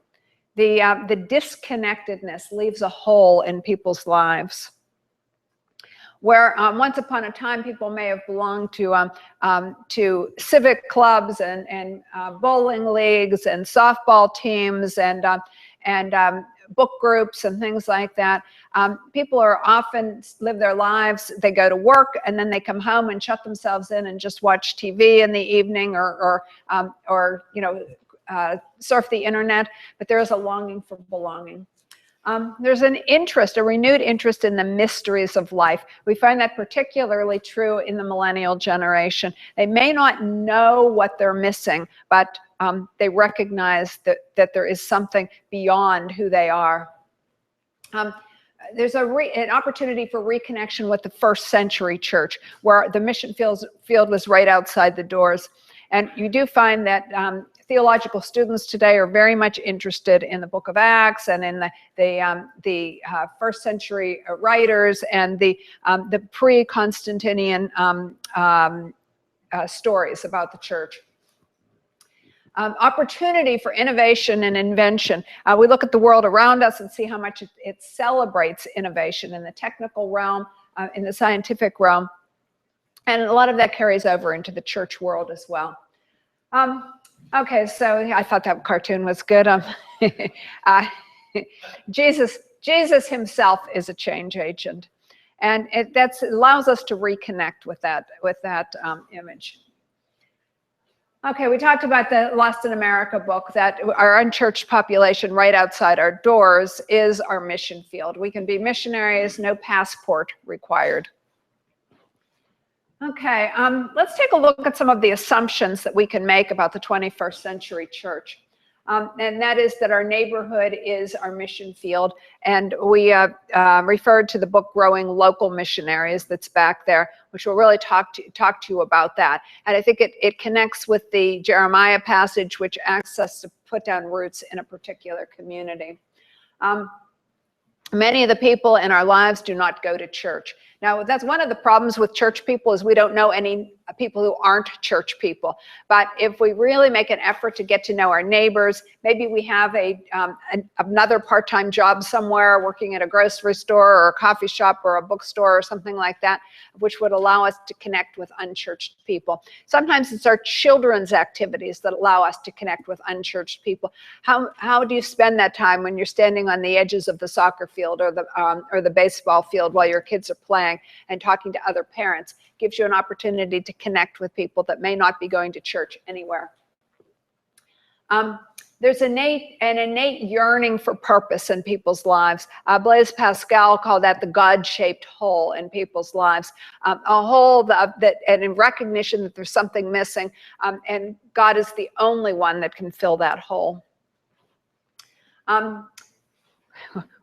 The disconnectedness leaves a hole in people's lives. Where once upon a time people may have belonged to civic clubs and bowling leagues and softball teams and book groups and things like that. People are often live their lives. They go to work and then they come home and shut themselves in and just watch TV in the evening or surf the internet. But there is a longing for belonging. There's an interest, a renewed interest in the mysteries of life. We find that particularly true in the millennial generation. They may not know what they're missing, but they recognize that there is something beyond who they are. There's an opportunity for reconnection with the first century church, where the mission field was right outside the doors. And you do find that theological students today are very much interested in the Book of Acts and in the first century writers and the pre-Constantinian stories about the church. Opportunity for innovation and invention. We look at the world around us and see how much it celebrates innovation in the technical realm, in the scientific realm, and a lot of that carries over into the church world as well. Okay, so I thought that cartoon was good. Jesus himself is a change agent, and it allows us to reconnect with that image. Okay, we talked about the Lost in America book, that our unchurched population right outside our doors is our mission field. We can be missionaries, no passport required. Okay, let's take a look at some of the assumptions that we can make about the 21st century church. And that is that our neighborhood is our mission field. And we referred to the book Growing Local Missionaries that's back there, which will really talk to you about that. And I think it connects with the Jeremiah passage, which asks us to put down roots in a particular community. Many of the people in our lives do not go to church. Now, that's one of the problems with church people, is we don't know any people who aren't church people. But if we really make an effort to get to know our neighbors, maybe we have another part-time job somewhere, working at a grocery store or a coffee shop or a bookstore or something like that, which would allow us to connect with unchurched people. Sometimes it's our children's activities that allow us to connect with unchurched people. How do you spend that time when you're standing on the edges of the soccer field or the baseball field while your kids are playing and talking to other parents? Gives you an opportunity to connect with people that may not be going to church anywhere. There's an innate yearning for purpose in people's lives. Blaise Pascal called that the God-shaped hole in people's lives. A hole and in recognition that there's something missing, and God is the only one that can fill that hole.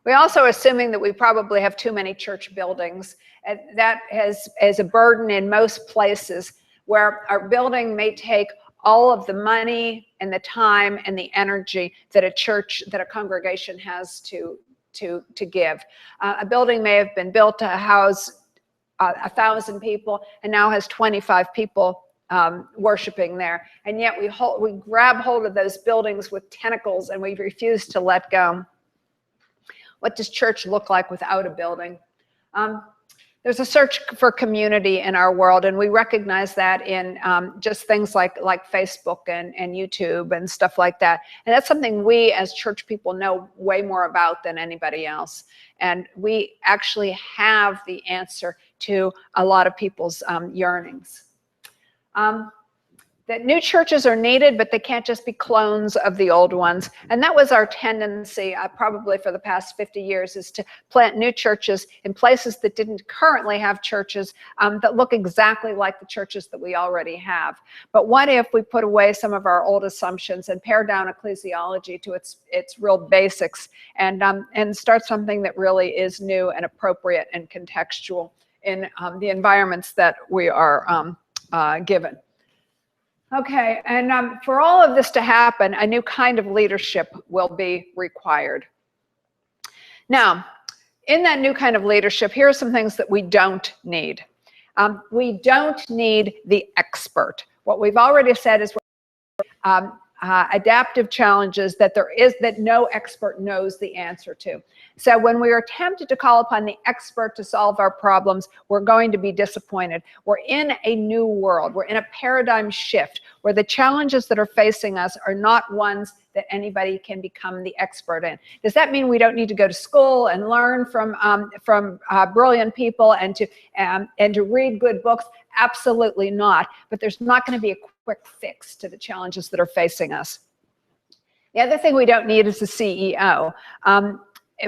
We're also assuming that we probably have too many church buildings. And that is a burden in most places, where our building may take all of the money and the time and the energy that a congregation has to give. A building may have been built to house 1,000 people and now has 25 people worshiping there. And yet we grab hold of those buildings with tentacles and we refuse to let go. What does church look like without a building? There's a search for community in our world, and we recognize that in just things like Facebook and YouTube and stuff like that. And that's something we as church people know way more about than anybody else. And we actually have the answer to a lot of people's yearnings. That new churches are needed, but they can't just be clones of the old ones. And that was our tendency, probably for the past 50 years, is to plant new churches in places that didn't currently have churches that look exactly like the churches that we already have. But what if we put away some of our old assumptions and pare down ecclesiology to its real basics and start something that really is new and appropriate and contextual in the environments that we are given. Okay, and for all of this to happen, a new kind of leadership will be required. Now, in that new kind of leadership, here are some things that we don't need. We don't need the expert. What we've already said is adaptive challenges that no expert knows the answer to. So when we are tempted to call upon the expert to solve our problems, we're going to be disappointed. We're in a new world. We're in a paradigm shift where the challenges that are facing us are not ones that anybody can become the expert in. Does that mean we don't need to go to school and learn from brilliant people and to read good books? Absolutely not. But there's not going to be a quick fix to the challenges that are facing us. The other thing we don't need is a CEO.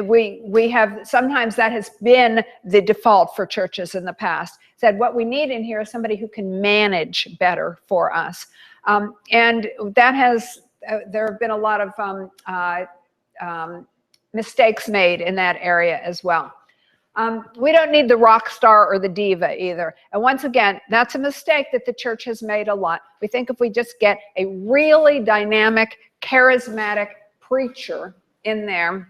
We have, sometimes that has been the default for churches in the past. Said what we need in here is somebody who can manage better for us. And that has, there have been a lot of mistakes made in that area as well. We don't need the rock star or the diva either. And once again, that's a mistake that the church has made a lot. We think if we just get a really dynamic, charismatic preacher in there,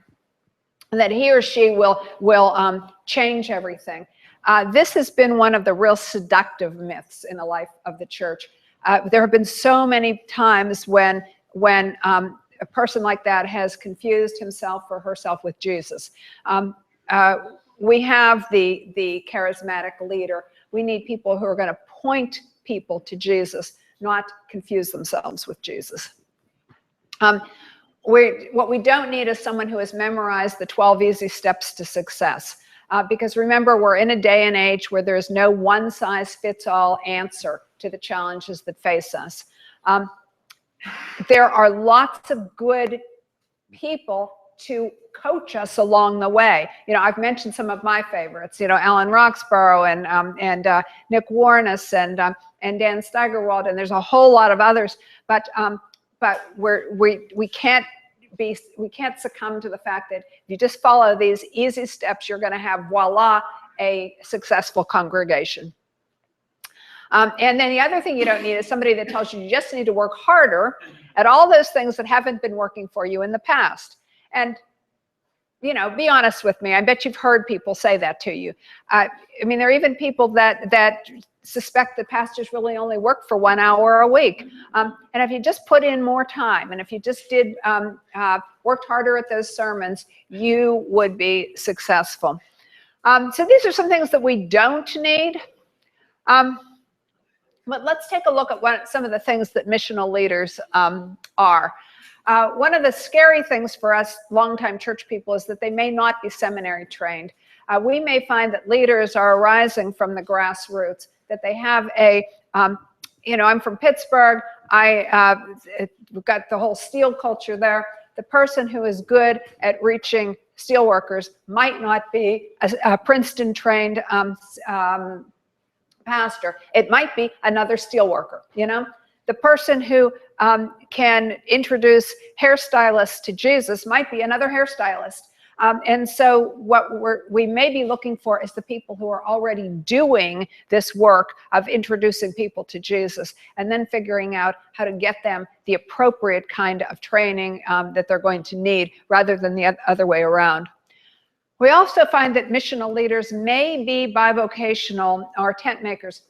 that he or she will change everything. This has been one of the real seductive myths in the life of the church. There have been so many times when a person like that has confused himself or herself with Jesus. We have the charismatic leader. We need people who are going to point people to Jesus, not confuse themselves with Jesus. What we don't need is someone who has memorized the 12 easy steps to success. Because remember, we're in a day and age where there's no one-size-fits-all answer to the challenges that face us. There are lots of good people to coach us along the way. You know, I've mentioned some of my favorites, you know, Alan Roxborough and Nick Warnes and Dan Steigerwald, and there's a whole lot of others, but we can't succumb to the fact that if you just follow these easy steps, you're going to have, voila, a successful congregation. And then the other thing you don't need is somebody that tells you you just need to work harder at all those things that haven't been working for you in the past. And, you know, be honest with me. I bet you've heard people say that to you. I mean, there are even people that suspect that pastors really only work for 1 hour a week. And if you just put in more time, and if you just did worked harder at those sermons, you would be successful. So these are some things that we don't need. But let's take a look at some of the things that missional leaders are. One of the scary things for us longtime church people is that they may not be seminary trained. We may find that leaders are arising from the grassroots, that they have you know, I'm from Pittsburgh. We've got the whole steel culture there. The person who is good at reaching steelworkers might not be a Princeton trained pastor. It might be another steelworker, you know? The person who can introduce hairstylists to Jesus might be another hairstylist. And so what we may be looking for is the people who are already doing this work of introducing people to Jesus, and then figuring out how to get them the appropriate kind of training that they're going to need, rather than the other way around. We also find that missional leaders may be bivocational or tent makers.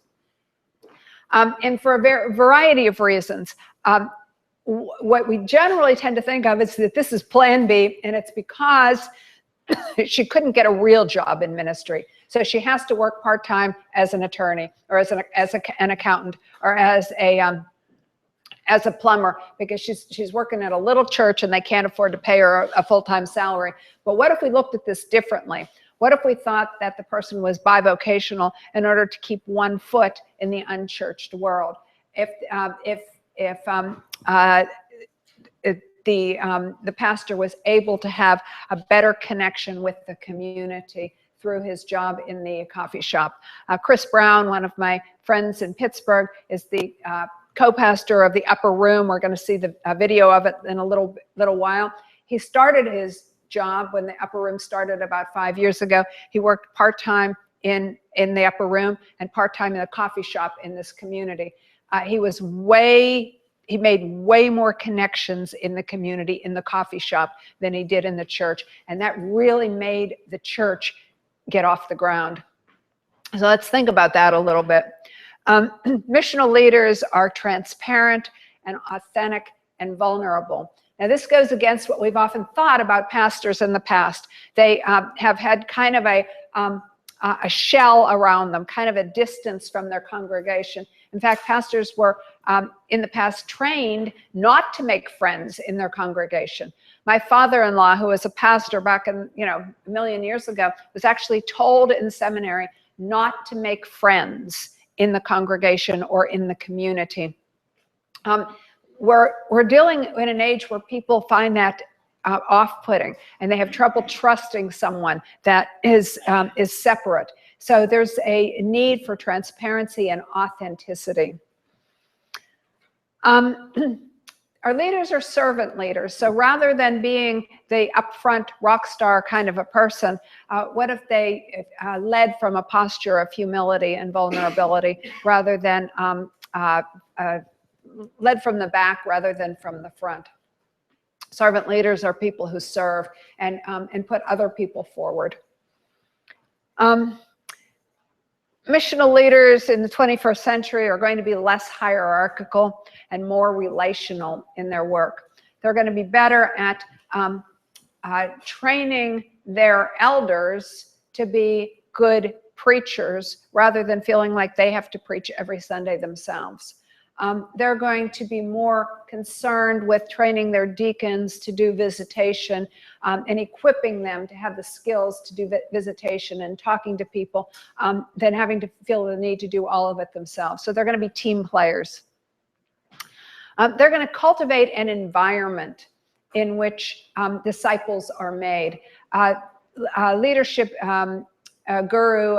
And for a variety of reasons. What we generally tend to think of is that this is plan B, and it's because she couldn't get a real job in ministry. So she has to work part-time as an attorney, or as an accountant, or as a plumber, because she's working at a little church and they can't afford to pay her a full-time salary. But what if we looked at this differently? What if we thought that the person was bivocational in order to keep one foot in the unchurched world? If the pastor was able to have a better connection with the community through his job in the coffee shop. Chris Brown, one of my friends in Pittsburgh, is the co-pastor of the Upper Room. We're going to see the video of it in a little while. He started his job when the Upper Room started about 5 years ago. He worked part-time in the Upper Room and part-time in a coffee shop in this community. He made way more connections in the community, in the coffee shop, than he did in the church. And that really made the church get off the ground. So let's think about that a little bit. Missional leaders are transparent and authentic and vulnerable. Now, this goes against what we've often thought about pastors in the past. They have had kind of a shell around them, kind of a distance from their congregation. In fact, pastors were in the past trained not to make friends in their congregation. My father-in-law, who was a pastor back in, a million years ago, was actually told in seminary not to make friends in the congregation or in the community. We're dealing in an age where people find that off-putting, and they have trouble trusting someone that is separate. So there's a need for transparency and authenticity. Our leaders are servant leaders. So rather than being the upfront rock star kind of a person, what if they led from a posture of humility and vulnerability rather than led from the back rather than from the front? Servant leaders are people who serve and put other people forward. Missional leaders in the 21st century are going to be less hierarchical and more relational in their work. They're going to be better at training their elders to be good preachers rather than feeling like they have to preach every Sunday themselves. They're going to be more concerned with training their deacons to do visitation and equipping them to have the skills to do visitation and talking to people than having to feel the need to do all of it themselves. So they're going to be team players. They're going to cultivate an environment in which disciples are made. Leadership guru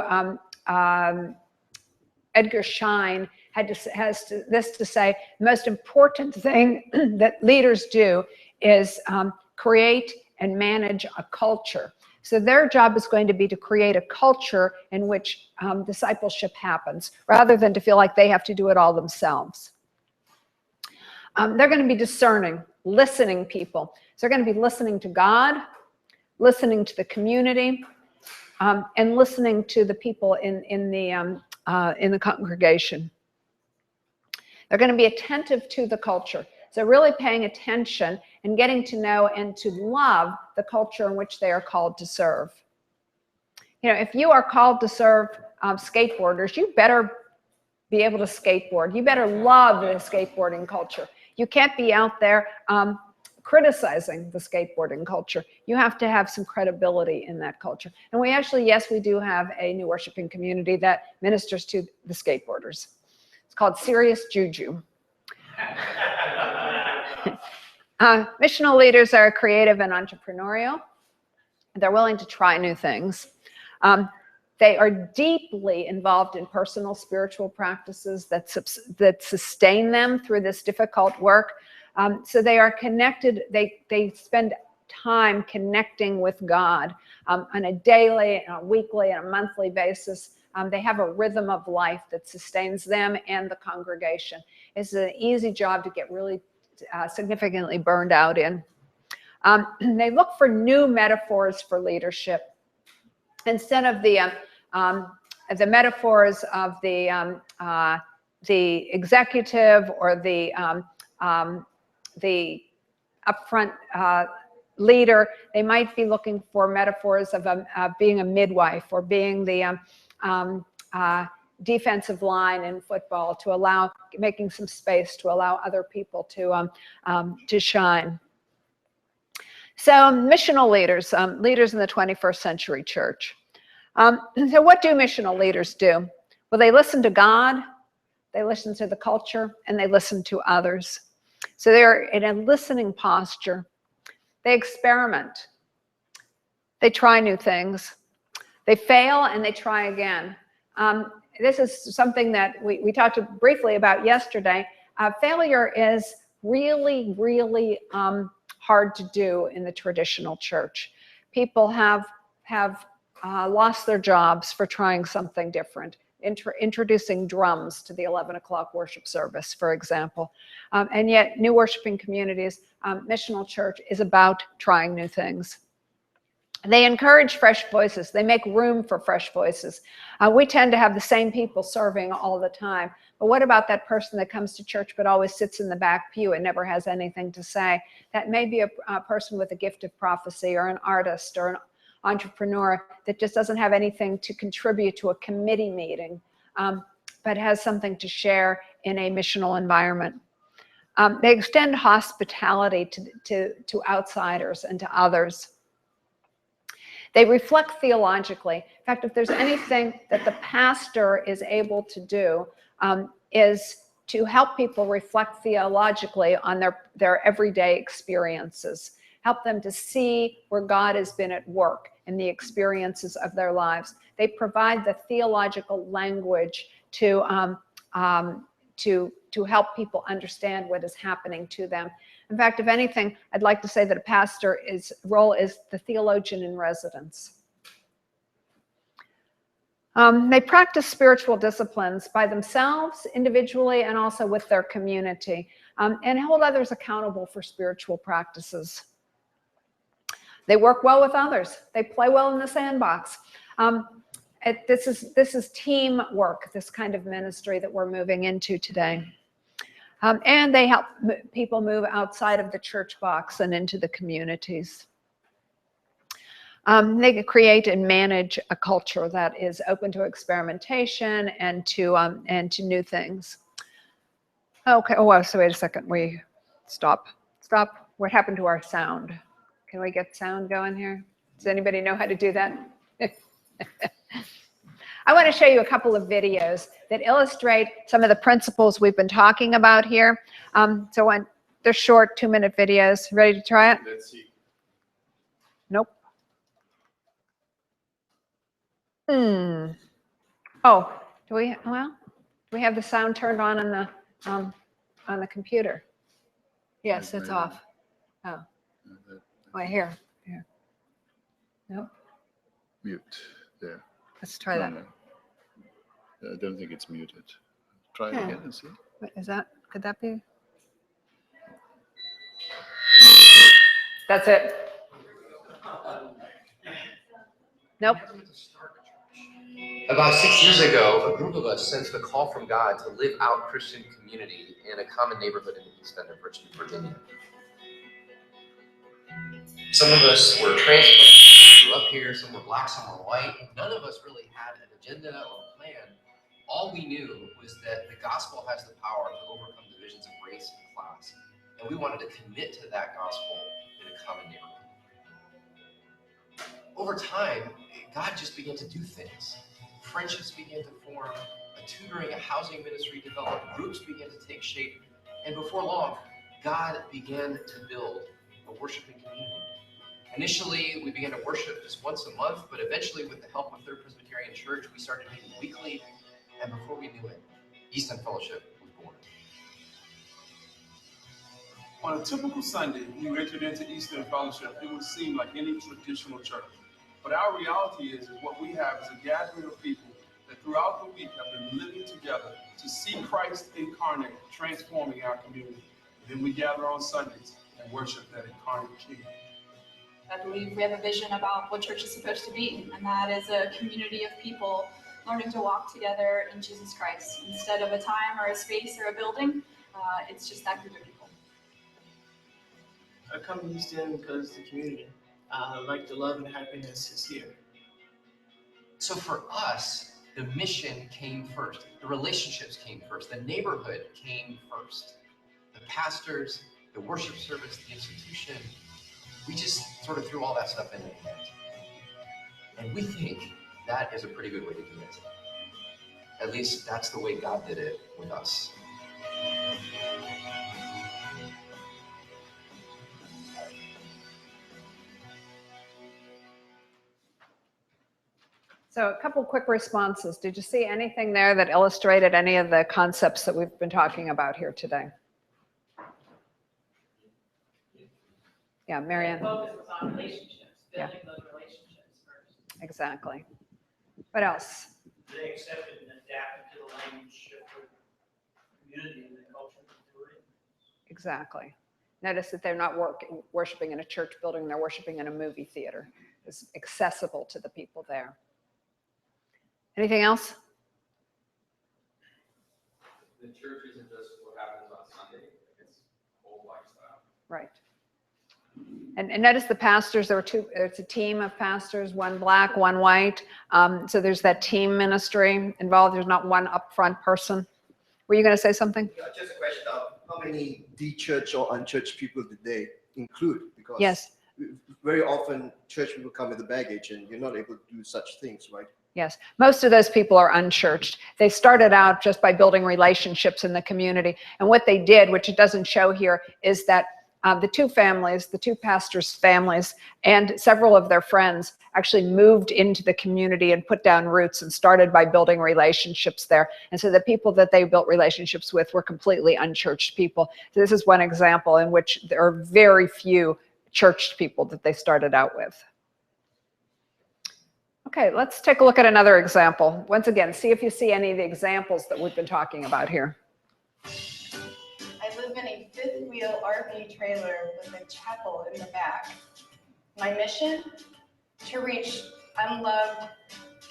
Edgar Schein has this to say: the most important thing that leaders do is create and manage a culture. So their job is going to be to create a culture in which discipleship happens, rather than to feel like they have to do it all themselves. They're going to be discerning, listening people. So they're going to be listening to God, listening to the community, and listening to the people in the congregation. They're going to be attentive to the culture. So really paying attention and getting to know and to love the culture in which they are called to serve. If you are called to serve skateboarders, you better be able to skateboard. You better love the skateboarding culture. You can't be out there criticizing the skateboarding culture. You have to have some credibility in that culture. And we actually, yes, we do have a new worshiping community that ministers to the skateboarders. It's called Serious Juju. Missional leaders are creative and entrepreneurial. They're willing to try new things. They are deeply involved in personal spiritual practices that sustain them through this difficult work. So they are connected. They spend time connecting with God on a daily, a weekly, and a monthly basis. They have a rhythm of life that sustains them and the congregation. It's an easy job to get really significantly burned out in. They look for new metaphors for leadership. Instead of the metaphors of the executive or the upfront leader, they might be looking for metaphors of being a midwife or being the defensive line in football, to allow, making some space to allow other people to shine. So missional leaders, leaders in the 21st century church. So what do missional leaders do? Well, they listen to God, they listen to the culture, and they listen to others. So they're in a listening posture. They experiment. They try new things. They fail and they try again. This is something that we talked briefly about yesterday. Failure is really, really hard to do in the traditional church. People have lost their jobs for trying something different, introducing drums to the 11 o'clock worship service, for example. And yet new worshiping communities, missional church is about trying new things. They encourage fresh voices. They make room for fresh voices. We tend to have the same people serving all the time. But what about that person that comes to church but always sits in the back pew and never has anything to say? That may be a person with a gift of prophecy, or an artist, or an entrepreneur that just doesn't have anything to contribute to a committee meeting, but has something to share in a missional environment. They extend hospitality to outsiders and to others. They reflect theologically. In fact, if there's anything that the pastor is able to do, is to help people reflect theologically on their everyday experiences, help them to see where God has been at work in the experiences of their lives. They provide the theological language to help people understand what is happening to them. In fact, if anything, I'd like to say that a pastor's role is the theologian in residence. They practice spiritual disciplines by themselves, individually, and also with their community, and hold others accountable for spiritual practices. They work well with others. They play well in the sandbox. This is teamwork, this kind of ministry that we're moving into today. And they help people move outside of the church box and into the communities. They create and manage a culture that is open to experimentation and to new things. Okay. Oh, so wait a second. We stop. What happened to our sound? Can we get sound going here? Does anybody know how to do that? I want to show you a couple of videos that illustrate some of the principles we've been talking about here. They're short 2-minute videos. Ready to try it? Let's see. Nope. Oh, do we have the sound turned on the computer? Yes, it's off. Oh. Wait, here. Nope. Mute there. Let's try that. No. I don't think it's muted. Try it again and see. Wait, could that be? That's it. Nope. About 6 years ago, a group of us sensed a call from God to live out Christian community in a common neighborhood in the East End of Richmond, Virginia. Some of us were transplants, grew up here, some were black, some were white. None of us really had an agenda or a plan. All we knew was that the gospel has the power to overcome divisions of race and class, and we wanted to commit to that gospel in a common neighborhood. Over time, God just began to do things. Friendships began to form, a tutoring, a housing ministry developed, groups began to take shape, and before long, God began to build a worshiping community. Initially, we began to worship just once a month, but eventually, with the help of Third Presbyterian Church, we started meeting weekly, and before we knew it, East End Fellowship was born. On a typical Sunday, you entered into East End Fellowship, it would seem like any traditional church. But our reality is what we have is a gathering of people that throughout the week have been living together to see Christ incarnate, transforming our community. And then we gather on Sundays and worship that incarnate King. I believe we have a vision about what church is supposed to be, and that is a community of people learning to walk together in Jesus Christ. Instead of a time or a space or a building, it's just that group of people. I come to East End because the community, like the love and happiness is here. So for us, the mission came first. The relationships came first. The neighborhood came first. The pastors, the worship service, the institution, we just sort of threw all that stuff in the end. And we think that is a pretty good way to do it. At least that's the way God did it with us. So a couple quick responses. Did you see anything there that illustrated any of the concepts that we've been talking about here today? Yeah, Marianne. Focus was on relationships, building those relationships first. Exactly. What else? They accepted and adapted to the language of the community and the culture that they were in. Exactly. Notice that they're not worshiping in a church building, they're worshiping in a movie theater was accessible to the people there. Anything else? The church isn't just what happens on Sunday, it's a whole lifestyle. Right. And notice the pastors, there were two, it's a team of pastors, one black, one white. So there's that team ministry involved. There's not one upfront person. Were you going to say something? Yeah, just a question of how many de-churched or unchurched people did they include? Because yes, very often church people come with the baggage and you're not able to do such things, right? yes. Most of those people are unchurched. They started out just by building relationships in the community. And what they did, which it doesn't show here, is that the two families, the two pastors' families, and several of their friends actually moved into the community and put down roots and started by building relationships there. And so the people that they built relationships with were completely unchurched people. So this is one example in which there are very few churched people that they started out with. Okay, let's take a look at another example. Once again, see if you see any of the examples that we've been talking about here. I live in a fifth-wheel RV trailer with a chapel in the back. My mission? To reach unloved,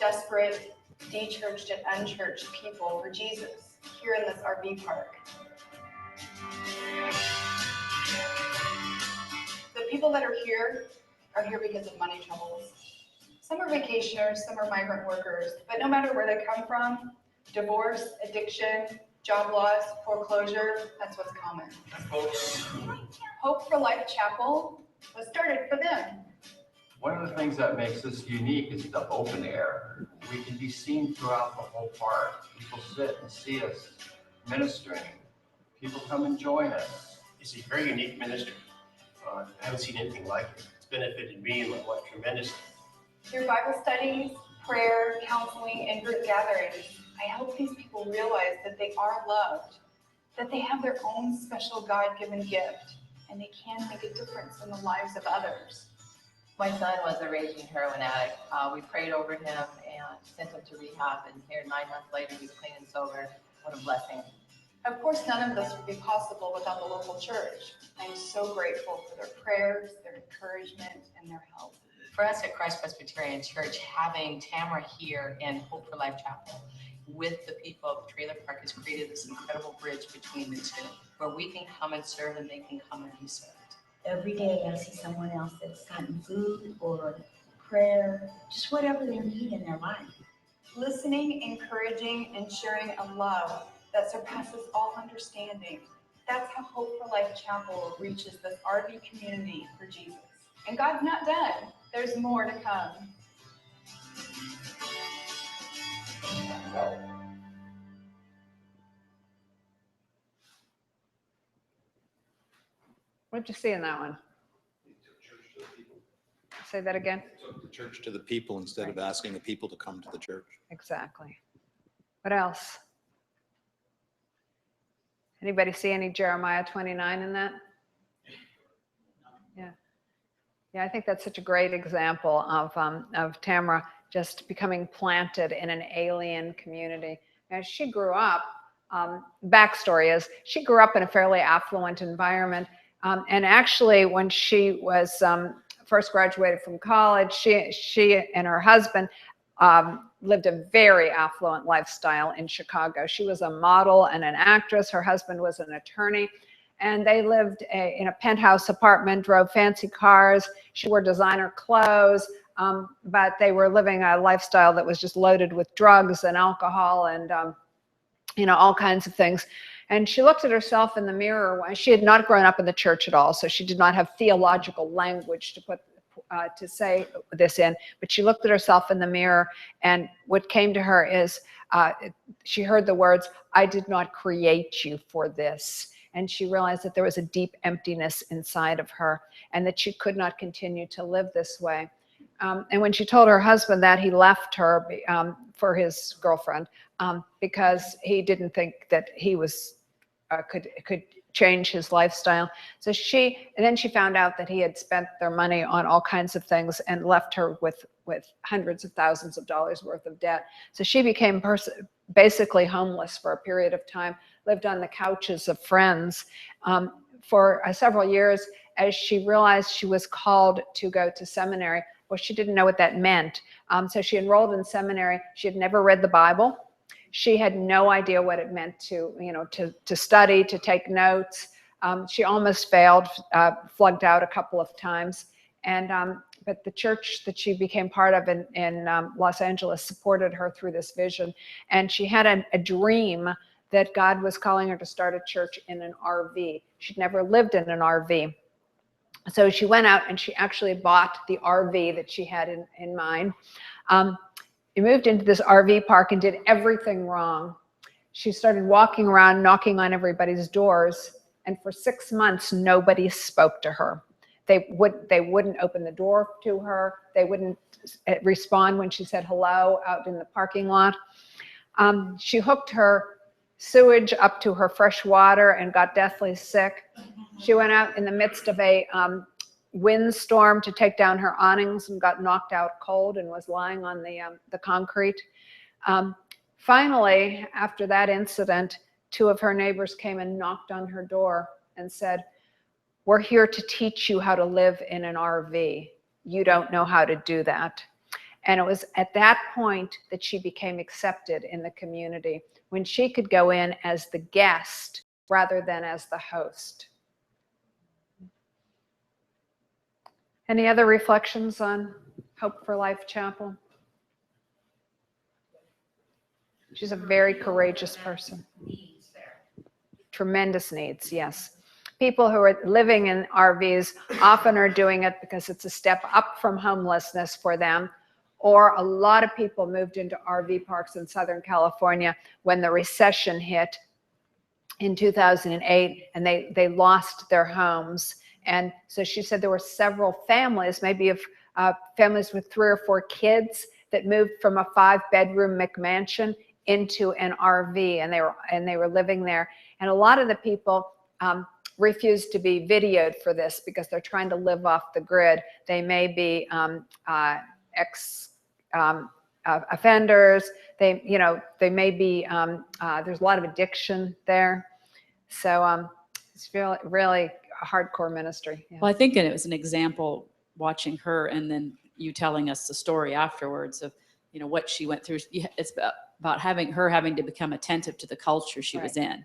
desperate, de-churched and unchurched people for Jesus here in this RV park. The people that are here because of money troubles. Some are vacationers, some are migrant workers, but no matter where they come from, divorce, addiction, job loss, foreclosure, that's what's common. Hope for Life Chapel was started for them. One of the things that makes this unique is the open air. We can be seen throughout the whole park. People sit and see us ministering. People come and join us. It's a very unique ministry. I haven't seen anything like it. It's benefited me and my wife tremendously. Through Bible studies, prayer, counseling, and group gatherings, I help these people realize that they are loved, that they have their own special God-given gift, and they can make a difference in the lives of others. My son was a raging heroin addict. We prayed over him and sent him to rehab, and here 9 months later, he's clean and sober. What a blessing. Of course, none of this would be possible without the local church. I'm so grateful for their prayers, their encouragement, and their help. For us at Christ Presbyterian Church, having Tamara here in Hope for Life Chapel with the people of the trailer park has created this incredible bridge between the two, where we can come and serve and they can come and be served. Every day I see someone else that's gotten food or prayer, just whatever they need in their life. Listening, encouraging, and sharing a love that surpasses all understanding. That's how Hope for Life Chapel reaches this RV community for Jesus. And God's not done. There's more to come. What did you see in that one? Say that again. Took the church to the people instead of asking the people to come to the church. Exactly. What else? Anybody see any Jeremiah 29 in that? Yeah. Yeah, I think that's such a great example of Tamara just becoming planted in an alien community. As she grew up, backstory is she grew up in a fairly affluent environment. And actually, when she was first graduated from college, she and her husband lived a very affluent lifestyle in Chicago. She was a model and an actress. Her husband was an attorney. And they lived in a penthouse apartment, drove fancy cars. She wore designer clothes, but they were living a lifestyle that was just loaded with drugs and alcohol and, all kinds of things. And she looked at herself in the mirror. She had not grown up in the church at all, so she did not have theological language to put to say this in. But she looked at herself in the mirror, and what came to her is she heard the words, "I did not create you for this." And she realized that there was a deep emptiness inside of her and that she could not continue to live this way. And when she told her husband that, he left her for his girlfriend because he didn't think that he was could change his lifestyle. So then she found out that he had spent their money on all kinds of things and left her with hundreds of thousands of dollars worth of debt. So she became basically homeless for a period of time, lived on the couches of friends for several years. As she realized she was called to go to seminary, Well, she didn't know what that meant. So she enrolled in seminary. She had never read the Bible. She had no idea what it meant to, to study, to take notes. She almost failed, flunked out a couple of times. But the church that she became part of in Los Angeles supported her through this vision. And she had a dream that God was calling her to start a church in an RV. She'd never lived in an RV. So she went out and she actually bought the RV that she had in mind. She moved into this RV park and did everything wrong. She started walking around, knocking on everybody's doors. And for 6 months, nobody spoke to her. They wouldn't open the door to her. They wouldn't respond when she said hello out in the parking lot. She hooked her sewage up to her fresh water and got deathly sick. She went out in the midst of a windstorm to take down her awnings and got knocked out cold and was lying on the concrete. Finally, after that incident, 2 of her neighbors came and knocked on her door and said, "We're here to teach you how to live in an RV. You don't know how to do that." And it was at that point that she became accepted in the community, when she could go in as the guest rather than as the host. Any other reflections on Hope for Life Chapel? She's a very courageous person. Tremendous needs, yes. People who are living in RVs often are doing it because it's a step up from homelessness for them. Or a lot of people moved into RV parks in Southern California when the recession hit in 2008 and they lost their homes. And so she said there were several families, maybe of families with 3 or 4 kids, that moved from a 5-bedroom McMansion into an RV, and they were living there. And a lot of the people refused to be videoed for this because they're trying to live off the grid. They may be offenders. They may be. There's a lot of addiction there. So it's really a hardcore ministry. Yeah. Well, I think it was an example watching her and then you telling us the story afterwards of, what she went through. It's about having to become attentive to the culture she was in.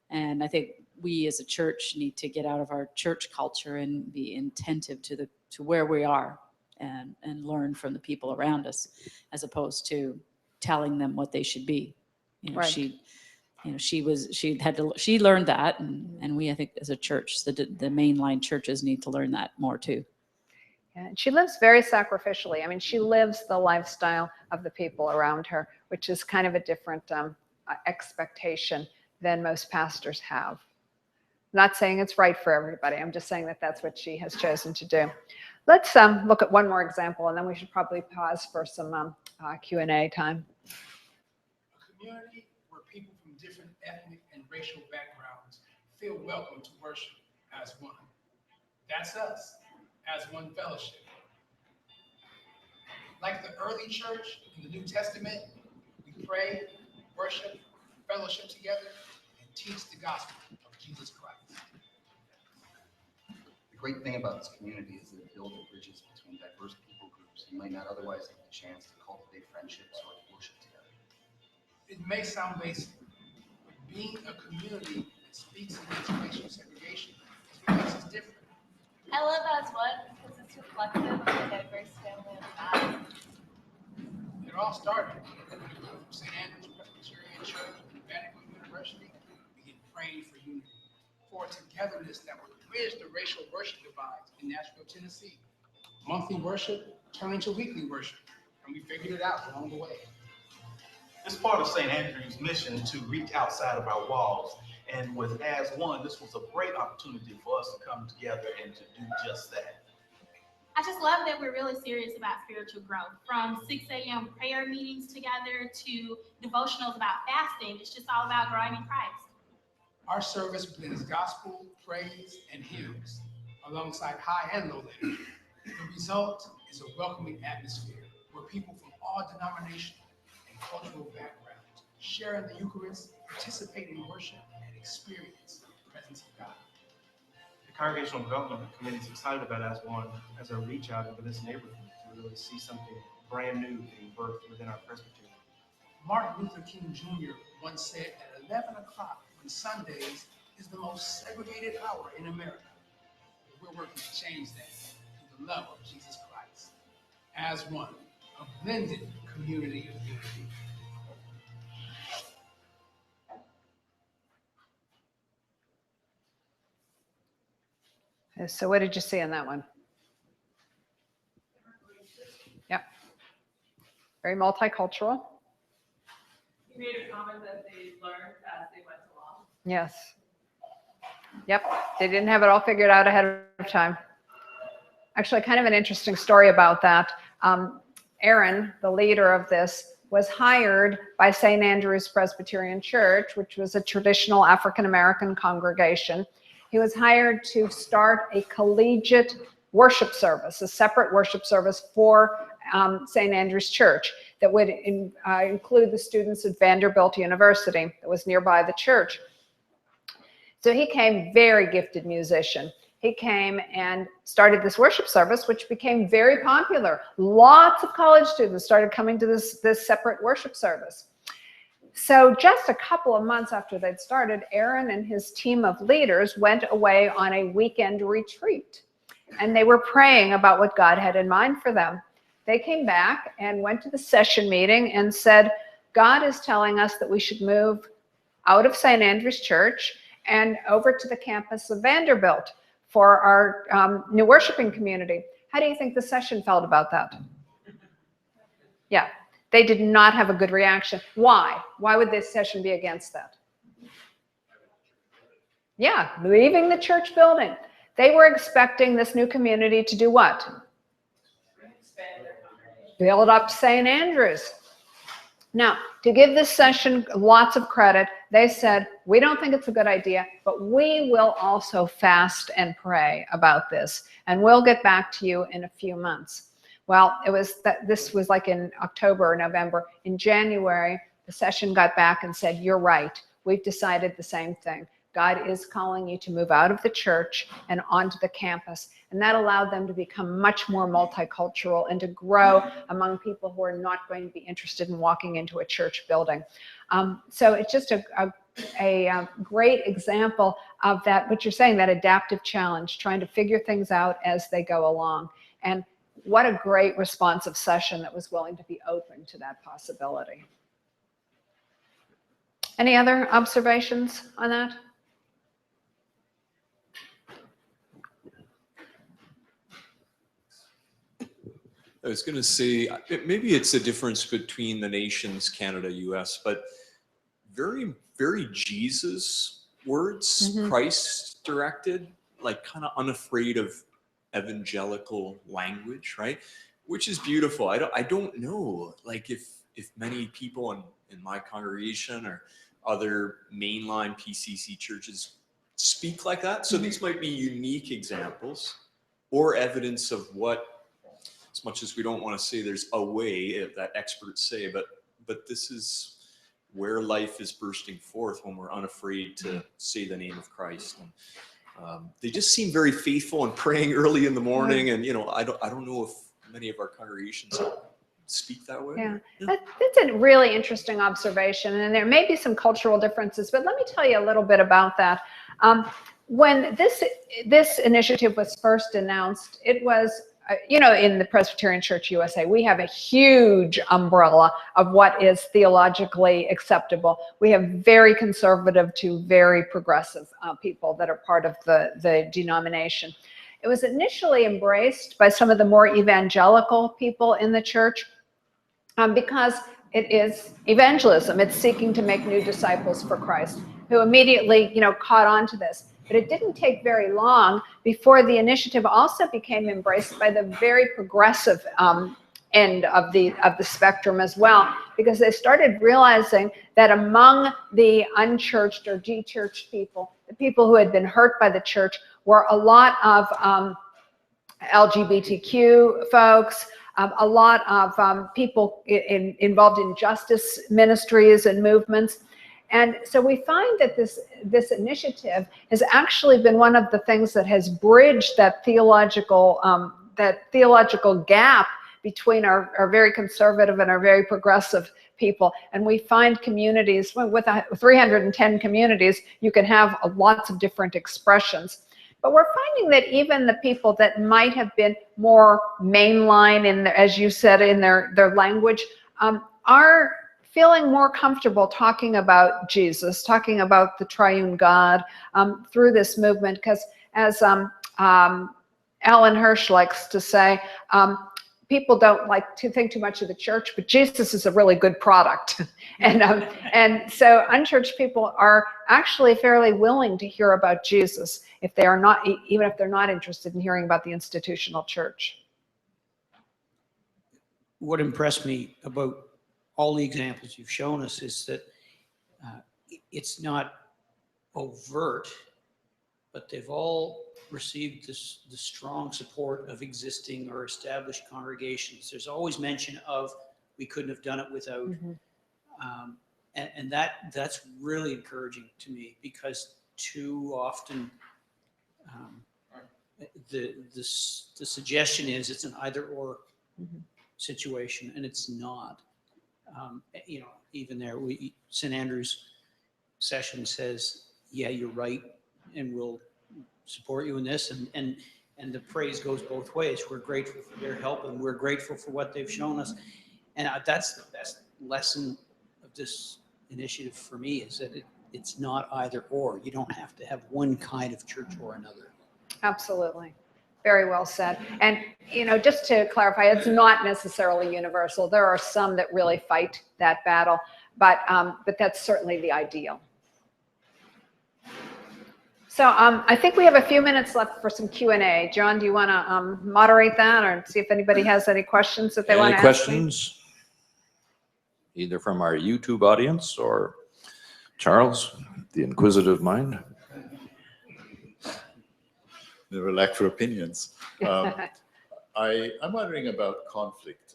And I think we as a church need to get out of our church culture and be attentive to where we are and learn from the people around us, as opposed to telling them what they should be. She learned that, and we, I think, as a church, the mainline churches need to learn that more too. Yeah, and she lives very sacrificially. I mean, she lives the lifestyle of the people around her, which is kind of a different expectation than most pastors have. I'm not saying it's right for everybody. I'm just saying that that's what she has chosen to do. Let's look at one more example, and then we should probably pause for some Q&A time. A community where people from different ethnic and racial backgrounds feel welcome to worship as one. That's us, as one fellowship. Like the early church in the New Testament, we pray, worship, fellowship together, and teach the gospel of Jesus Christ. The great thing about this community is that it builds bridges between diverse people groups who might not otherwise have the chance to cultivate friendships or to worship together. It may sound basic, but being a community that speaks against racial segregation is what makes us different. I love As One because it's reflective of the diverse family of God. It all started from St. Andrew's Presbyterian Church and Vanderbilt University. Begin praying for unity, for a togetherness that would bridge the racial worship divides in Nashville, Tennessee. Monthly worship turned into weekly worship, and we figured it out along the way. It's part of St. Andrew's mission to reach outside of our walls. And with As One, this was a great opportunity for us to come together and to do just that. I just love that we're really serious about spiritual growth. From 6 a.m. prayer meetings together to devotionals about fasting, it's just all about growing in Christ. Our service blends gospel, praise, and hymns alongside high and low liturgy. The result is a welcoming atmosphere where people from all denominational and cultural backgrounds share in the Eucharist, participate in worship, and experience the presence of God. The Congregational Development Committee is excited about As One as a reach out into this neighborhood to really see something brand new being birthed within our presbytery. Martin Luther King Jr. once said at 11 o'clock on Sundays is the most segregated hour in America. We're working to change that through the love of Jesus Christ as one, a blended community of unity. So what did you see in that one? Yep. Very multicultural. You made a comment that they learned as they went along. Yes. Yep. They didn't have it all figured out ahead of time. Actually, kind of an interesting story about that. Aaron, the leader of this, was hired by St. Andrew's Presbyterian Church, which was a traditional African-American congregation. He was hired to start a collegiate worship service, a separate worship service for St. Andrew's Church that would include the students at Vanderbilt University that was nearby the church. So he came, very gifted musician. He came and started this worship service, which became very popular. Lots of college students started coming to this separate worship service. So just a couple of months after they'd started, Aaron and his team of leaders went away on a weekend retreat. And they were praying about what God had in mind for them. They came back and went to the session meeting and said, God is telling us that we should move out of St. Andrew's Church and over to the campus of Vanderbilt for our new worshiping community. How do you think the session felt about that? Yeah, they did not have a good reaction. Why? Why would this session be against that? Yeah, leaving the church building. They were expecting this new community to do what? Build up St. Andrews. Now, to give this session lots of credit, they said, we don't think it's a good idea, but we will also fast and pray about this, and we'll get back to you in a few months. Well, this was like in October or November. In January, the session got back and said, you're right. We've decided the same thing. God is calling you to move out of the church and onto the campus. And that allowed them to become much more multicultural and to grow among people who are not going to be interested in walking into a church building. So it's just a great example of that, what you're saying, that adaptive challenge, trying to figure things out as they go along. And what a great responsive session that was willing to be open to that possibility. Any other observations on that? I was going to say, maybe it's a difference between the nations, Canada, US, but very, very Jesus words, Christ directed, like kind of unafraid of evangelical language, right? Which is beautiful. I don't know, like if many people in my congregation or other mainline PCC churches speak like that. So these might be unique examples or evidence of what, as much as we don't want to say there's a way that experts say, but this is where life is bursting forth when we're unafraid to say the name of Christ. And they just seem very faithful and praying early in the morning. And I don't know if many of our congregations speak that way. Yeah, that's a really interesting observation, and there may be some cultural differences, but let me tell you a little bit about that. When this initiative was first announced, it was in the Presbyterian Church USA, we have a huge umbrella of what is theologically acceptable. We have very conservative to very progressive people that are part of the denomination. It was initially embraced by some of the more evangelical people in the church because it is evangelism. It's seeking to make new disciples for Christ, who immediately, caught on to this. But it didn't take very long before the initiative also became embraced by the very progressive end of the spectrum as well, because they started realizing that among the unchurched or de-churched people, the people who had been hurt by the church, were a lot of LGBTQ folks, a lot of people involved in justice ministries and movements. And so we find that this initiative has actually been one of the things that has bridged that theological gap between our very conservative and our very progressive people. And we find communities, with 310 communities, you can have lots of different expressions. But we're finding that even the people that might have been more mainline in, as you said, in their language, are feeling more comfortable talking about Jesus, talking about the triune God through this movement. Because as Alan Hirsch likes to say, people don't like to think too much of the church, but Jesus is a really good product. And so unchurched people are actually fairly willing to hear about Jesus if they are not, even if they're not interested in hearing about the institutional church. What impressed me about all the examples you've shown us is that it's not overt, but they've all received the strong support of existing or established congregations. There's always mention of, we couldn't have done it without. And that's really encouraging to me, because too often the suggestion is it's an either or situation, and it's not. You know, even there, St. Andrew's session says, yeah, you're right, and we'll support you in this, and the praise goes both ways. We're grateful for their help, and we're grateful for what they've shown us. And that's the best lesson of this initiative for me, is that it's not either or. You don't have to have one kind of church or another. Absolutely. Very well said. And, you know, just to clarify, it's not necessarily universal. There are some that really fight that battle, but that's certainly the ideal. So I think we have a few minutes left for some Q&A. John, do you want to moderate that, or see if anybody has any questions that they want to ask? Any questions? Either from our YouTube audience or Charles, the inquisitive mind. Never lack for opinions. I'm wondering about conflict.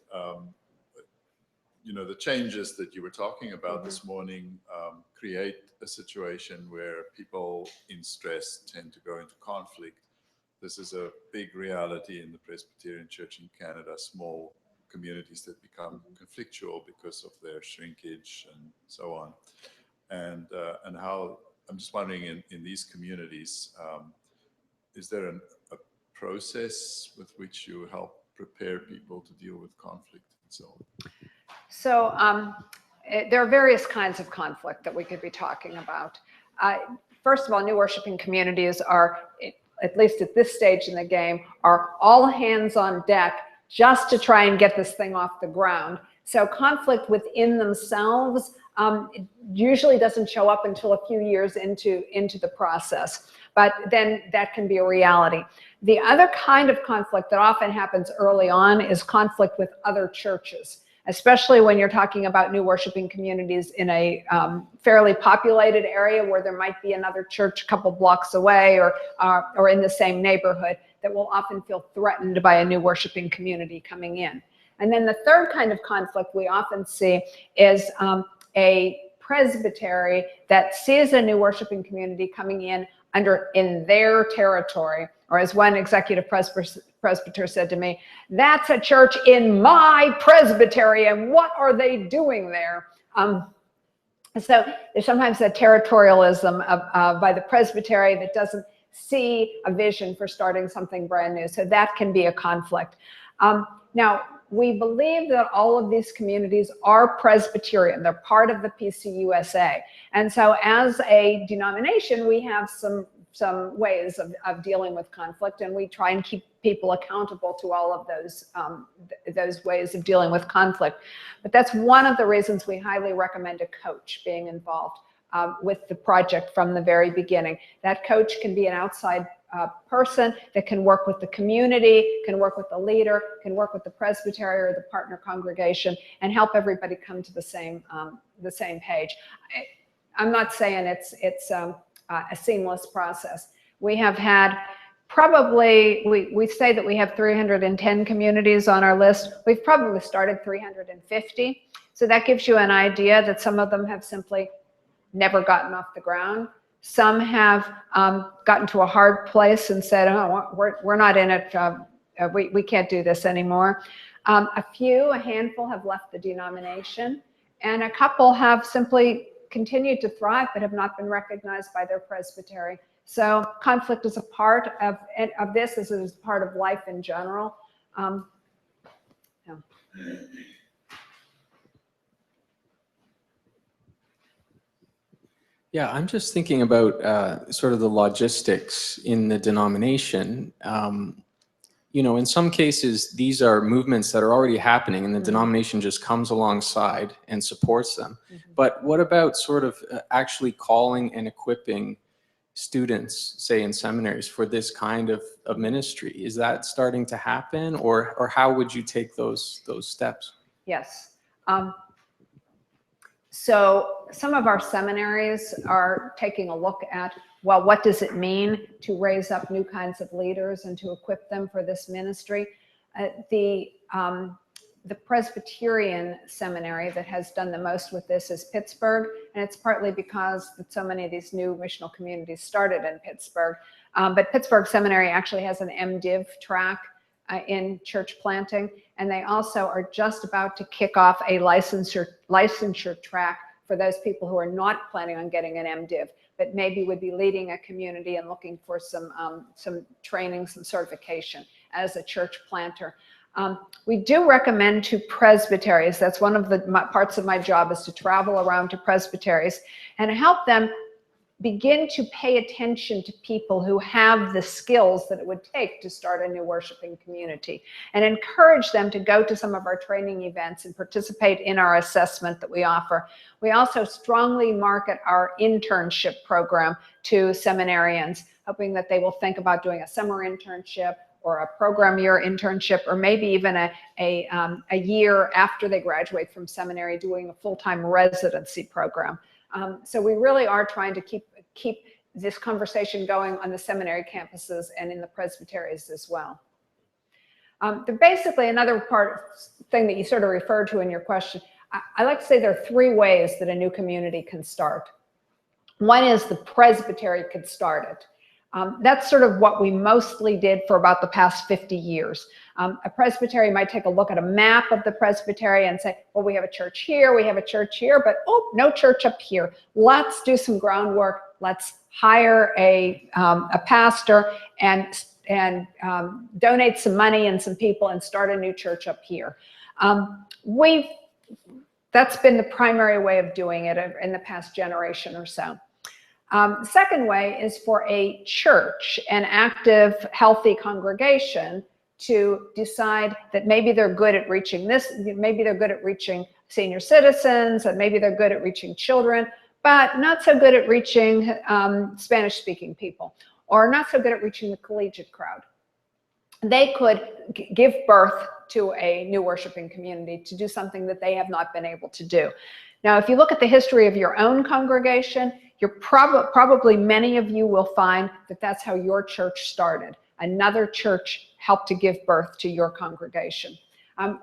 You know, the changes that you were talking about this morning create a situation where people in stress tend to go into conflict. This is a big reality in the Presbyterian Church in Canada, small communities that become conflictual because of their shrinkage and so on. And how, I'm just wondering, in these communities, is there a process with which you help prepare people to deal with conflict and so on? So there are various kinds of conflict that we could be talking about. First of all, new worshiping communities are, at least at this stage in the game, are all hands on deck just to try and get this thing off the ground. So conflict within themselves usually doesn't show up until a few years into the process, but then that can be a reality. The other kind of conflict that often happens early on is conflict with other churches, especially when you're talking about new worshiping communities in a fairly populated area where there might be another church a couple blocks away or in the same neighborhood that will often feel threatened by a new worshiping community coming in. And then the third kind of conflict we often see is a presbytery that sees a new worshiping community coming in their territory, or as one executive presbyter said to me, that's a church in my presbytery, and what are they doing there? So there's sometimes a territorialism by the presbytery that doesn't see a vision for starting something brand new. So that can be a conflict. Now, we believe that all of these communities are Presbyterian. They're part of the PCUSA. And so as a denomination, we have some ways of dealing with conflict, and we try and keep people accountable to all of those ways of dealing with conflict. But that's one of the reasons we highly recommend a coach being involved with the project from the very beginning. That coach can be an outside person that can work with the community, can work with the leader, can work with the presbytery or the partner congregation, and help everybody come to the same page. I'm not saying it's a seamless process. We have had probably, we say that we have 310 communities on our list. We've probably started 350. So that gives you an idea that some of them have simply never gotten off the ground. Some have gotten to a hard place and said, oh, we're not in it. We can't do this anymore. A handful have left the denomination, and a couple have simply continued to thrive but have not been recognized by their presbytery. So conflict is a part of this, as it is part of life in general. Yeah. Yeah, I'm just thinking about sort of the logistics in the denomination. You know, in some cases, these are movements that are already happening and the denomination just comes alongside and supports them. But what about sort of actually calling and equipping students, say in seminaries, for this kind of ministry? Is that starting to happen, or how would you take those steps? Yes. So some of our seminaries are taking a look at, well, what does it mean to raise up new kinds of leaders and to equip them for this ministry? The Presbyterian seminary that has done the most with this is Pittsburgh, and it's partly because so many of these new missional communities started in Pittsburgh. But Pittsburgh Seminary actually has an MDiv track in church planting, and they also are just about to kick off a licensure track for those people who are not planning on getting an MDiv, but maybe would be leading a community and looking for some training, some certification as a church planter. We do recommend to presbyteries. That's one of the parts of my job, is to travel around to presbyteries and help them begin to pay attention to people who have the skills that it would take to start a new worshiping community, and encourage them to go to some of our training events and participate in our assessment that we offer. We also strongly market our internship program to seminarians, hoping that they will think about doing a summer internship or a program year internship, or maybe even a year after they graduate from seminary doing a full-time residency program. So we really are trying to keep this conversation going on the seminary campuses and in the presbyteries as well. Basically, another thing that you sort of referred to in your question, I like to say there are three ways that a new community can start. One is the presbytery could start it. That's sort of what we mostly did for about the past 50 years. A presbytery might take a look at a map of the presbytery and say, well, we have a church here, we have a church here, but oh, no church up here. Let's do some groundwork. Let's hire a pastor and donate some money and some people and start a new church up here. That's been the primary way of doing it in the past generation or so. The second way is for a church, an active, healthy congregation, to decide that maybe they're good at reaching maybe they're good at reaching senior citizens, and maybe they're good at reaching children, but not so good at reaching Spanish-speaking people, or not so good at reaching the collegiate crowd. They could give birth to a new worshiping community, to do something that they have not been able to do. Now, if you look at the history of your own congregation, you're probably many of you will find that that's how your church started. Another church helped to give birth to your congregation.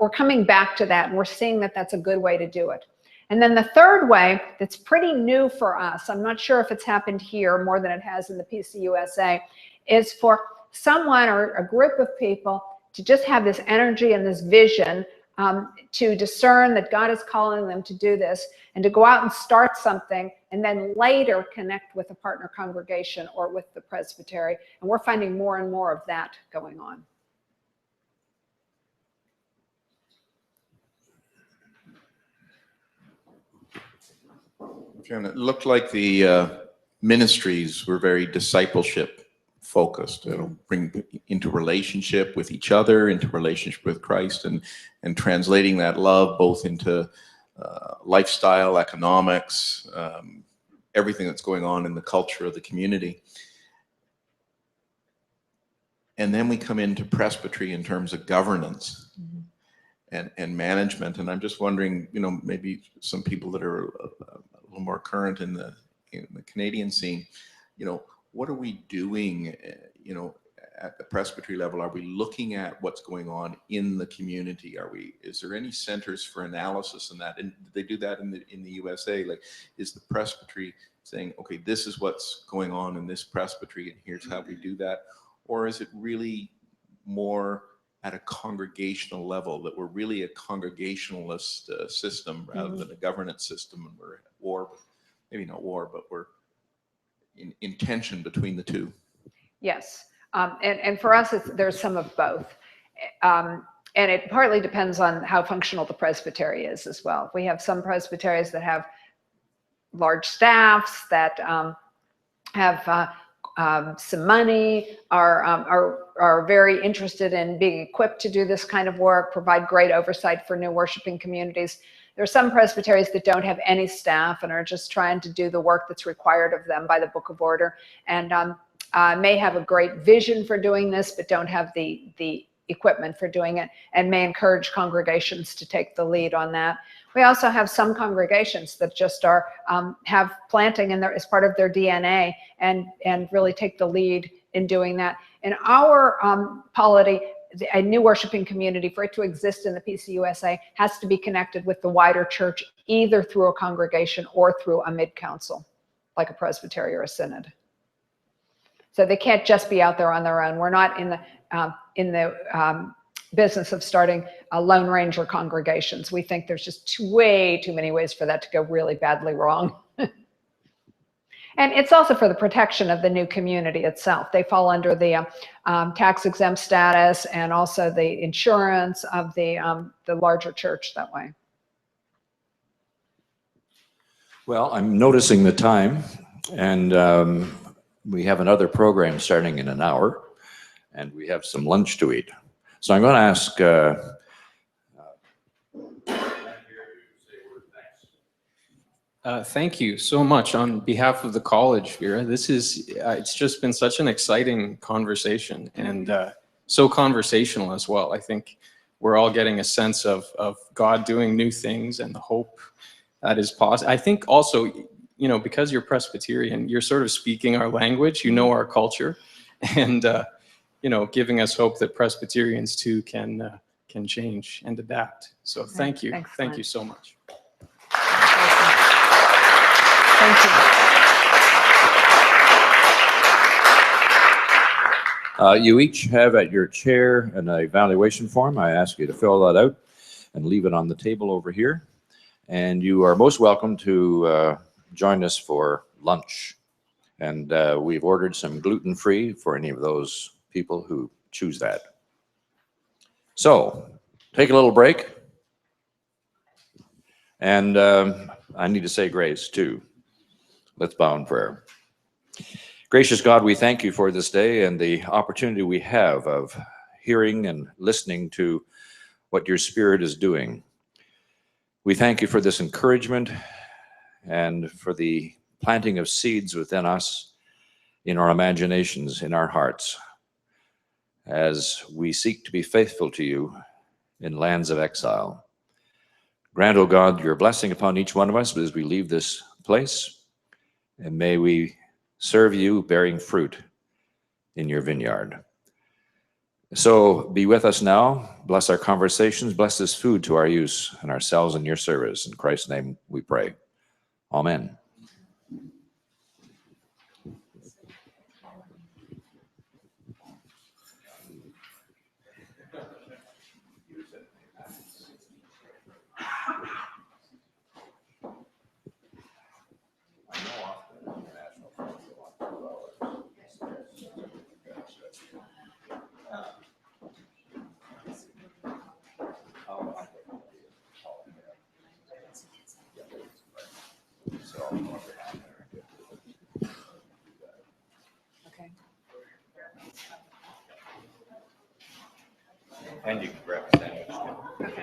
We're coming back to that, and we're seeing that that's a good way to do it. And then the third way that's pretty new for us, I'm not sure if it's happened here more than it has in the PCUSA, is for someone or a group of people to just have this energy and this vision to discern that God is calling them to do this, and to go out and start something, and then later connect with a partner congregation or with the presbytery. And we're finding more and more of that going on. And it looked like the ministries were very discipleship focused, bring into relationship with each other, into relationship with Christ, and translating that love both into lifestyle, economics, everything that's going on in the culture of the community. And then we come into presbytery in terms of governance and management. And I'm just wondering, maybe some people that are a little more current in the Canadian scene, what are we doing, at the presbytery level? Are we looking at what's going on in the community? Is there any centers for analysis in that? And they do that in the USA? Like, is the presbytery saying, okay, this is what's going on in this presbytery, and here's how we do that? Or is it really more at a congregational level, that we're really a congregationalist system rather Mhm. than a governance system, and we're at war, maybe not war, but we're in tension between the two. Yes. And for us, there's some of both. And it partly depends on how functional the presbytery is as well. We have some presbyteries that have large staffs, that have some money, are very interested in being equipped to do this kind of work, provide great oversight for new worshiping communities. There are some presbyteries that don't have any staff and are just trying to do the work that's required of them by the Book of Order, and may have a great vision for doing this, but don't have the equipment for doing it, and may encourage congregations to take the lead on that. We also have some congregations that just are have planting in as part of their DNA, and really take the lead in doing that. In our polity, a new worshiping community, for it to exist in the PCUSA, has to be connected with the wider church, either through a congregation or through a mid-council, like a presbytery or a synod. So they can't just be out there on their own. We're not in the business of starting Lone Ranger congregations. We think there's just way too many ways for that to go really badly wrong. And it's also for the protection of the new community itself. They fall under the tax exempt status, and also the insurance of the larger church that way. Well, I'm noticing the time, and we have another program starting in an hour, and we have some lunch to eat. So I'm going to ask thank you so much on behalf of the college, Vera. This is, it's just been such an exciting conversation, and so conversational as well. I think we're all getting a sense of God doing new things and the hope that is possible. I think also, you know, because you're Presbyterian, you're sort of speaking our language, you know, our culture, and, you know, giving us hope that Presbyterians too can change and adapt. So thank you. Thanks, Thank Glenn. you so much. Thank you. you each have at your chair an evaluation form. I ask you to fill that out and leave it on the table over here. And you are most welcome to join us for lunch. And we've ordered some gluten-free for any of those people who choose that. So take a little break. And I need to say grace too. Let's bow in prayer. Gracious God, we thank you for this day and the opportunity we have of hearing and listening to what your Spirit is doing. We thank you for this encouragement and for the planting of seeds within us, in our imaginations, in our hearts, as we seek to be faithful to you in lands of exile. Grant, O God, your blessing upon each one of us as we leave this place, and may we serve you bearing fruit in your vineyard. So be with us now. Bless our conversations. Bless this food to our use and ourselves in your service. In Christ's name we pray. Amen. Okay. And you can grab a sandwich too. Okay.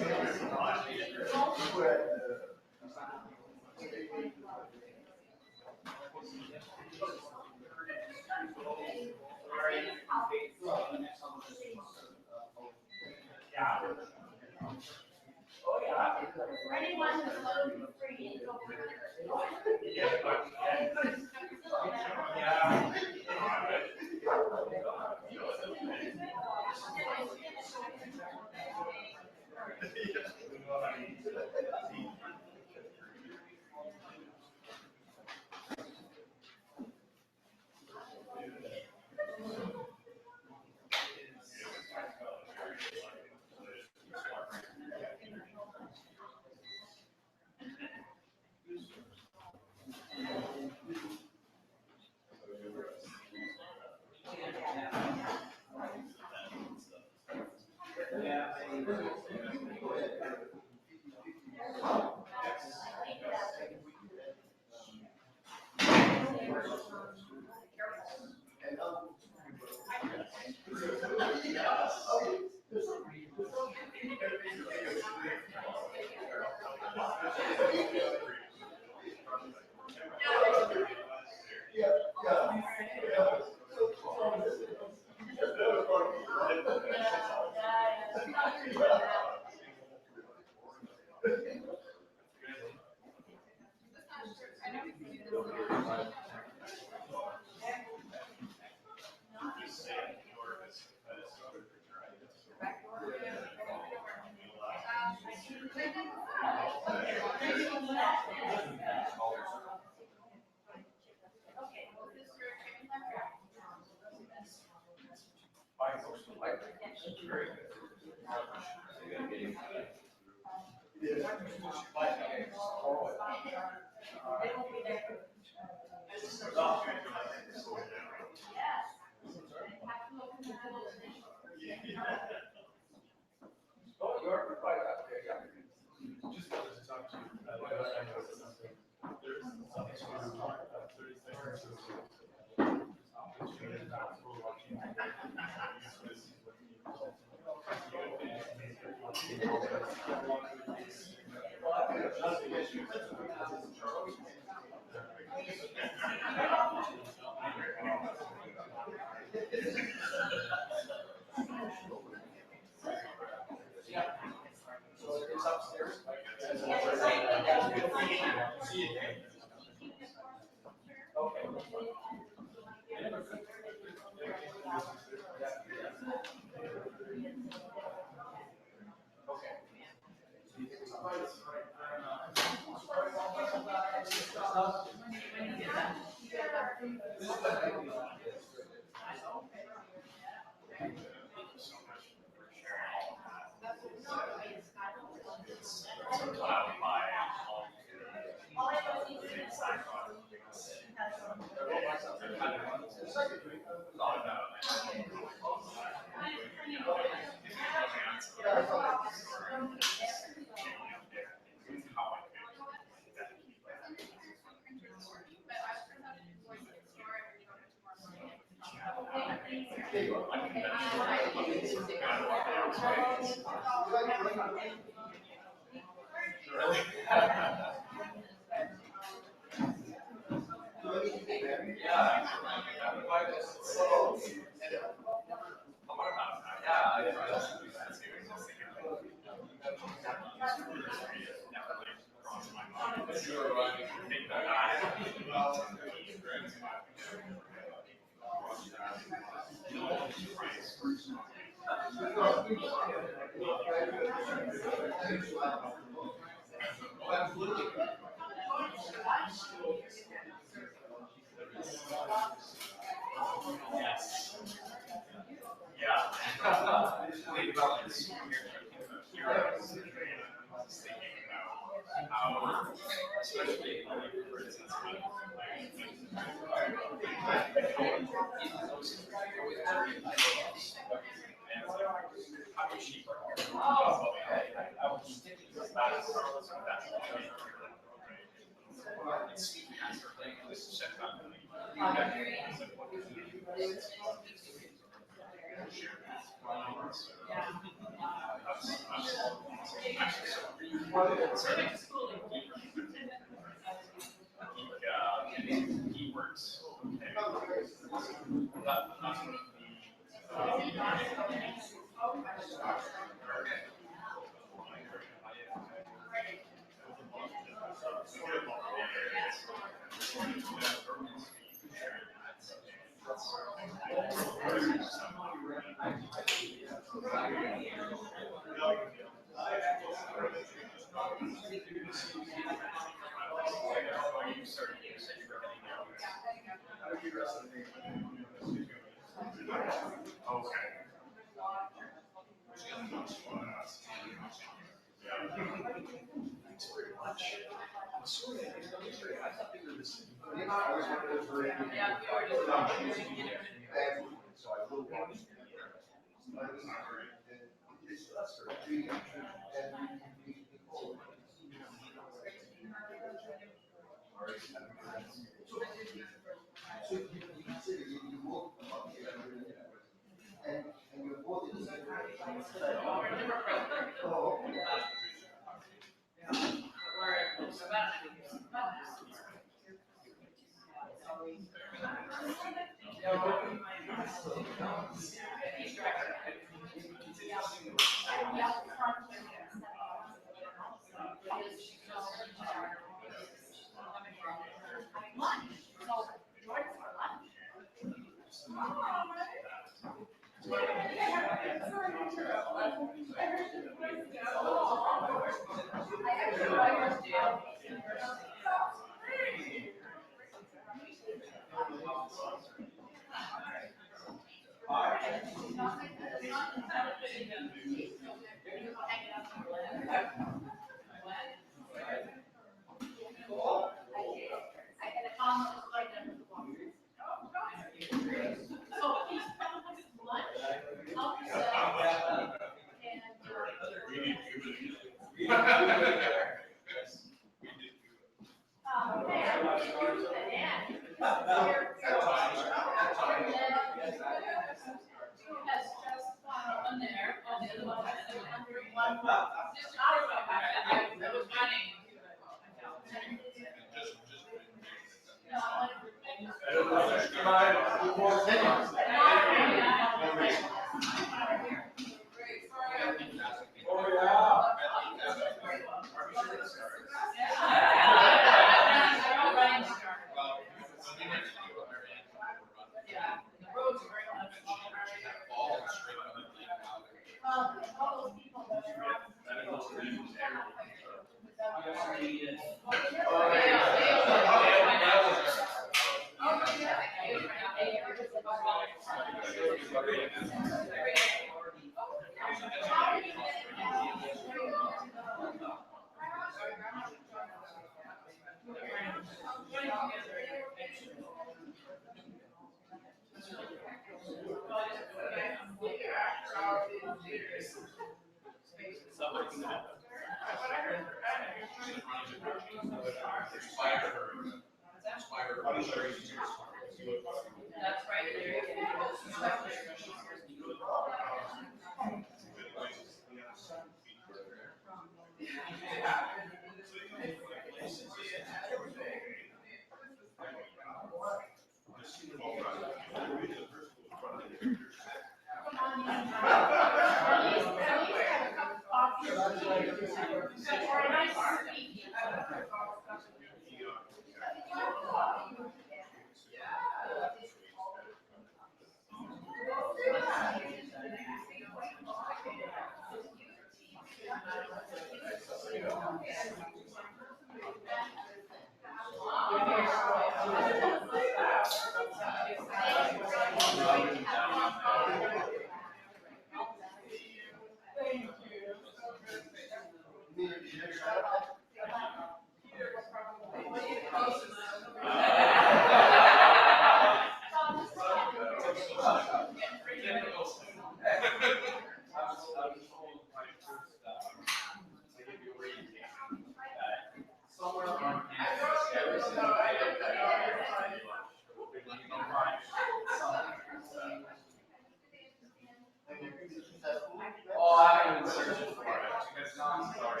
Oh, I haven't been searching for it. It's not sorry.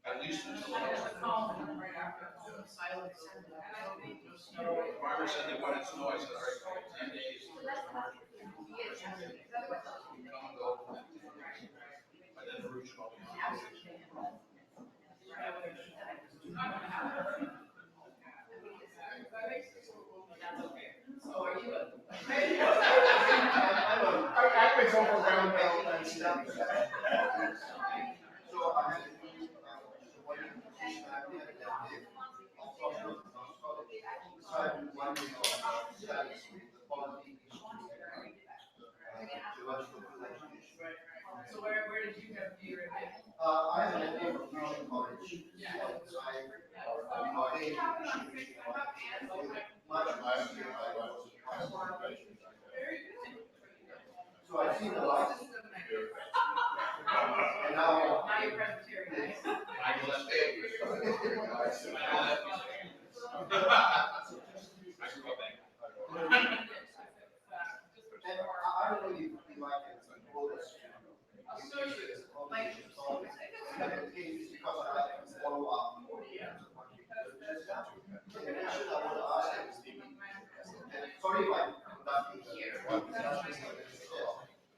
At least until farmer said they wanted snow, I said, all right, 10 days. And then the roof should all be on. I was overwhelmed by all that stuff. So I had to do, So I've seen a lot. And now you're Presbyterian. I really like it. I'll show you. Like, Because I like to follow up. Sorry if I'm conducting here.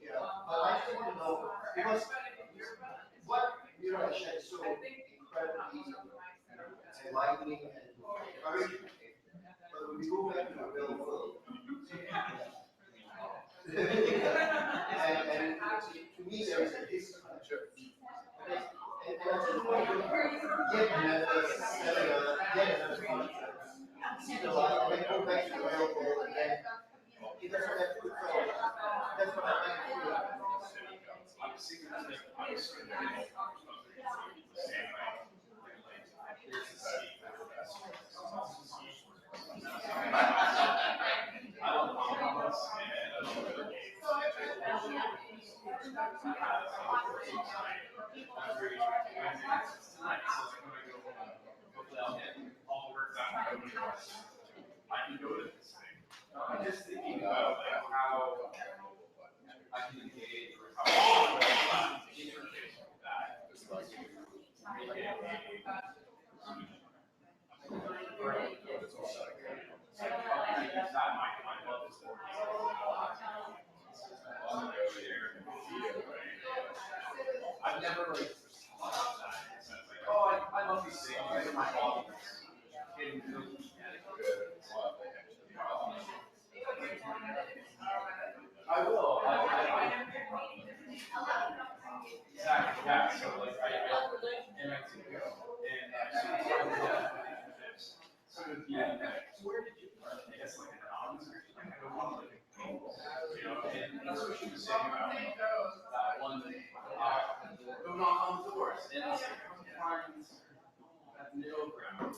Yeah, but I just want to know, because what you are sharing is so incredibly enlightening and encouraging. But when we go back to the real world, and to me there is a disconnect. And I just want to yet another seminar, yet another conference, see the light, and then go back to the real world again. It doesn't have to, so that's what I like to do. I'm just thinking about how I can engage or how I can interface with that. Just like I've never really I love these things. These are my hobbies. I will. Exactly. Yeah. So like in Mexico, and so yeah. Where did you? I guess like an anonymous. I don't want to you know, and that's what she was saying about that one. Go knock on doors and it's like find that middle ground.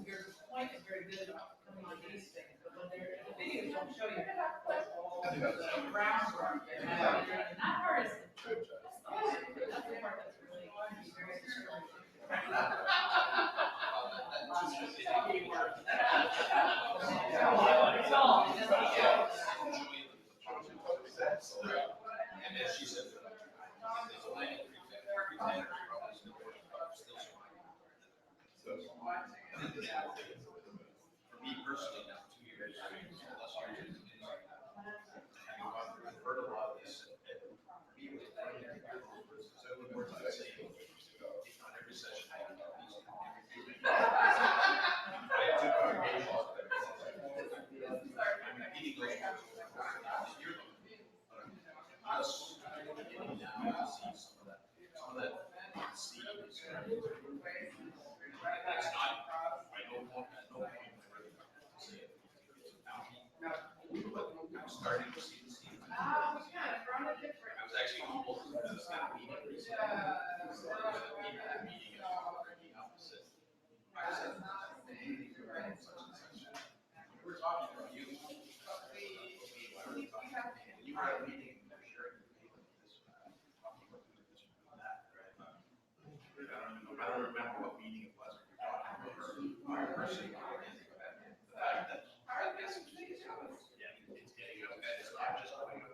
Your point is very good about coming on these things, but when they're, the videos don't show you like all the groundwork and that part is, that's the part that's really very disturbing. And then she said, for me personally, now 2 years, plus years, I've heard a lot of this. So we're not saying, not every session. I took congregations. I'm meeting those. Us, now see some of that seed is. It's not, I don't want that, no point. I'm starting to see the seed. I was actually almost at that meeting recently. The meeting is already opposite. I said, we're talking about you. You were at a meeting. I don't remember what meeting it was. We were talking about her person. It's getting up. It's not just going up.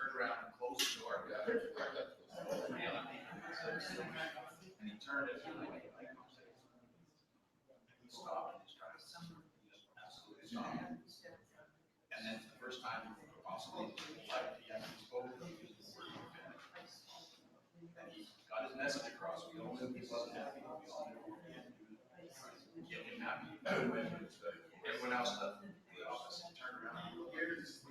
Turned around and closed the door. And he turned it. And he stopped. He was trying to absolutely stop. And then for the first time, possibly in his life, he actually spoke to them using the word repent. And he got his message across. We all knew he wasn't happy. We all knew he had to get him happy. Everyone else left the office and turned around. Here's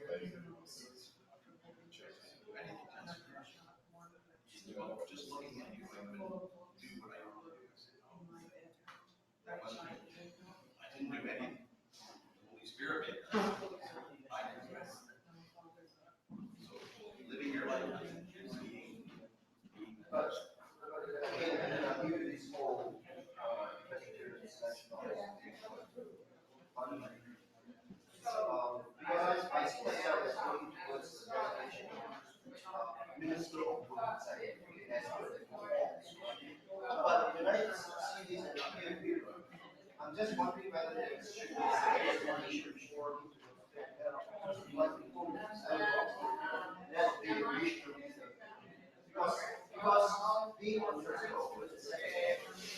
just looking at you, I couldn't do what I wanted to do. That wasn't me. I didn't do anything. The Holy Spirit made that. I didn't do anything. So living your life is being touched. Because I see myself as working towards the ministry of women's but when I see this here, I'm just wondering whether there should be a explanation for what people that they wish to be because being on church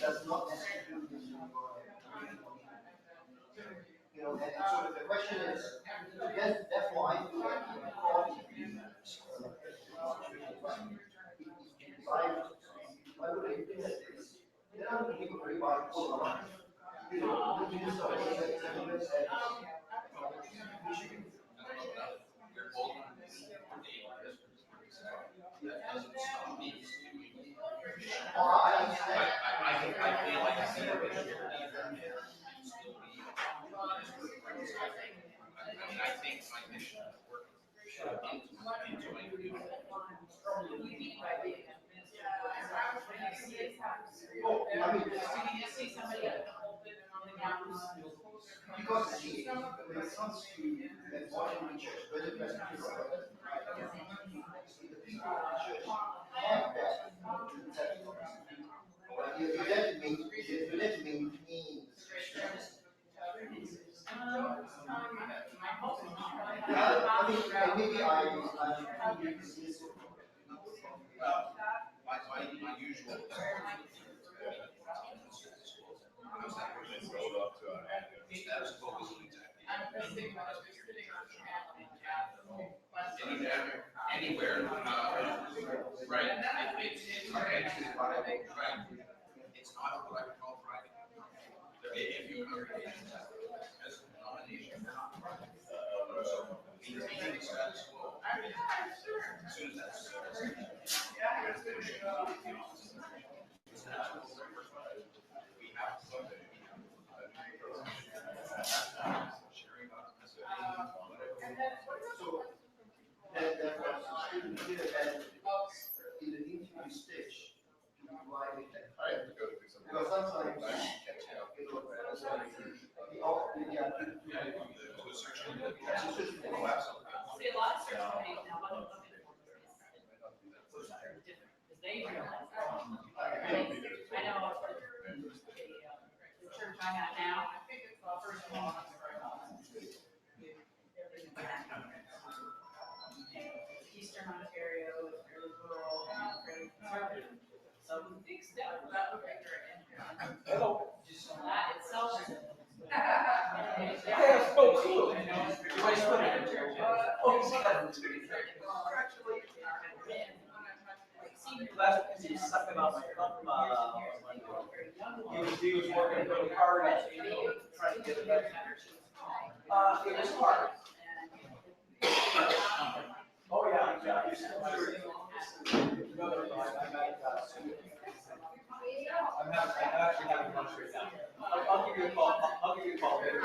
does not necessarily mean and so the question is, therefore I feel like I would have been at this. Then I'm going to give a very bad call. I think my mission is working into my community. Because see, when it comes to watching the church, whether it's the people in the church have that. You let me maybe my usual. Anywhere, right? It's right. It's not what I would call private. There may be a few congregations as a denomination, they're not private. So maintaining the status quo. As soon as that's we have Sunday. Sharing about the message. So that was in the interview stage. Why we can because sometimes they realize that. I know the church I have now, first of all, Eastern Ontario is very rural, very conservative. So we fixed it without a bigger just that itself is He was working really hard at trying to get it back. It was hard. Oh, yeah, yeah. I'm actually having lunch right now. I'll give you a call. I'll give you a call later.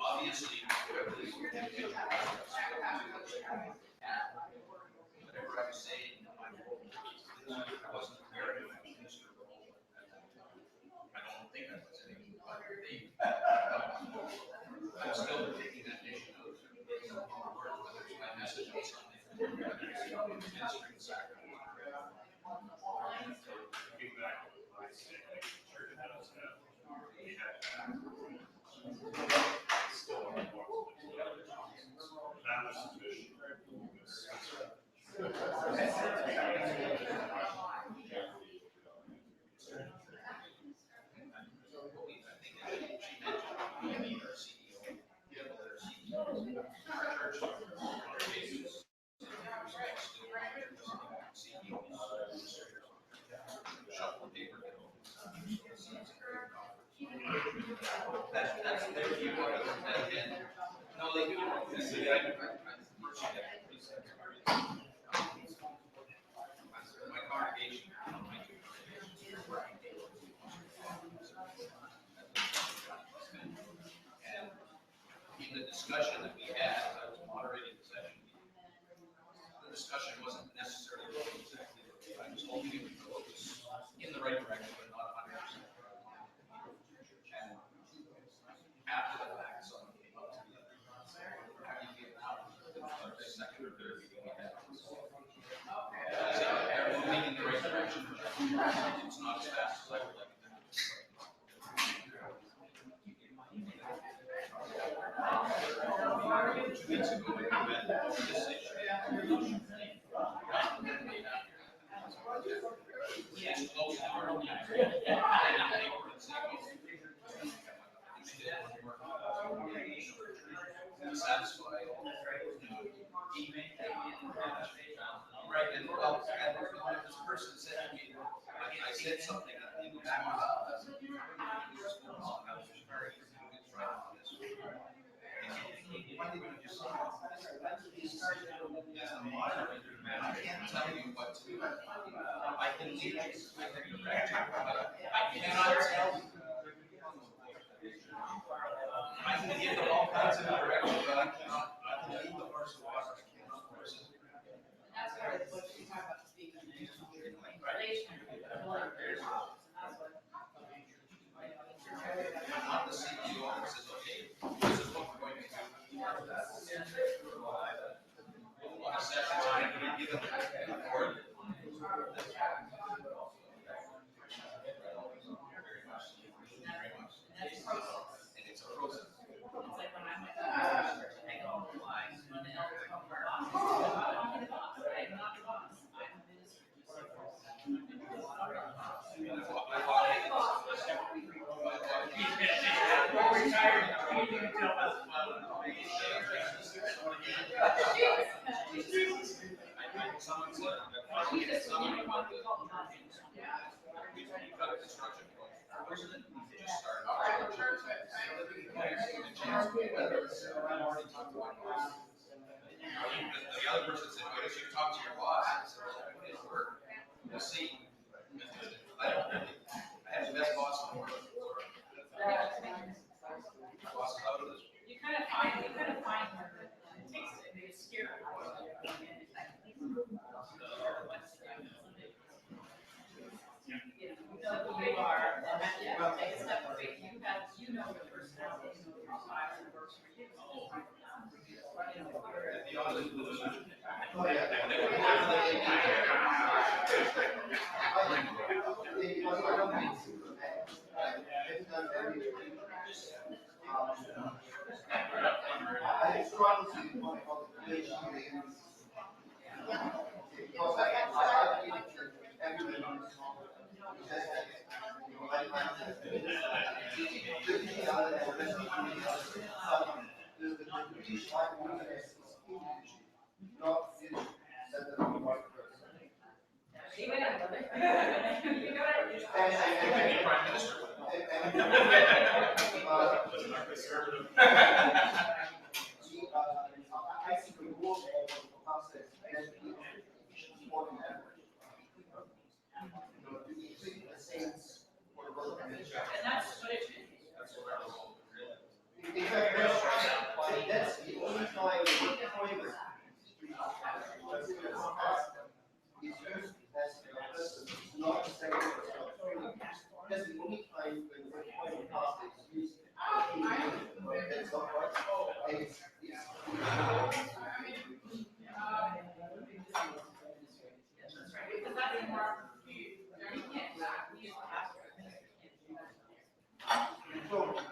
Obviously, whatever I was saying, I wasn't aware of my minister role. I don't think I was any other thing. I'm still taking that nation of whether it's my message on something, whether it's ministering sacrament. No, they do. My congregation. In the discussion that we had, I was moderating the session. The discussion wasn't necessarily exactly what I was hoping it would go in the right direction, but not 100%. After the fact, someone came up to me. How do you feel now? The second or third meeting we had. They're moving in the right direction. It's not as fast as I would like it to be. 2 weeks ago, we met this issue. It's close to our own. Satisfied. Right, and well, this person said to me, I said something that he was I can't tell you what to do. I can lead you, I can direct you, but I cannot tell you. I can give them all kinds of direction, but I can lead the horse to water. I cannot force it. That's what we talk about speaking in relation. Not the CEO that says, okay, this is what we're going to do. A lot of sessions are going to be given the board. The other person said, "What if you talk to your boss?" I said, "Well, what is work?" We'll see. I had the best boss in the world. Boss out of this. You kind of find where it takes it, it's scary. You know who you are, and take a step of faith. You know your personality, you know your style, and works for you.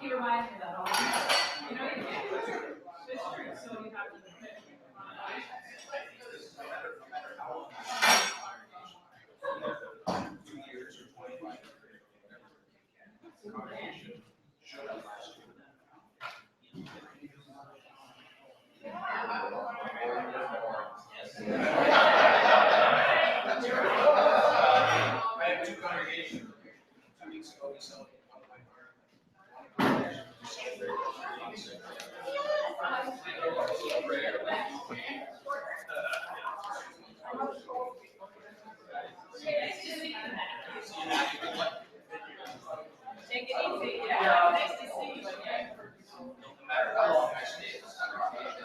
He reminds me of that all the time. You know, you can't do it. It's true, so you have to. I have two congregations. 2 weeks ago, we celebrated one of my Take it easy. Yeah, nice to see you. No matter how long I stay, it's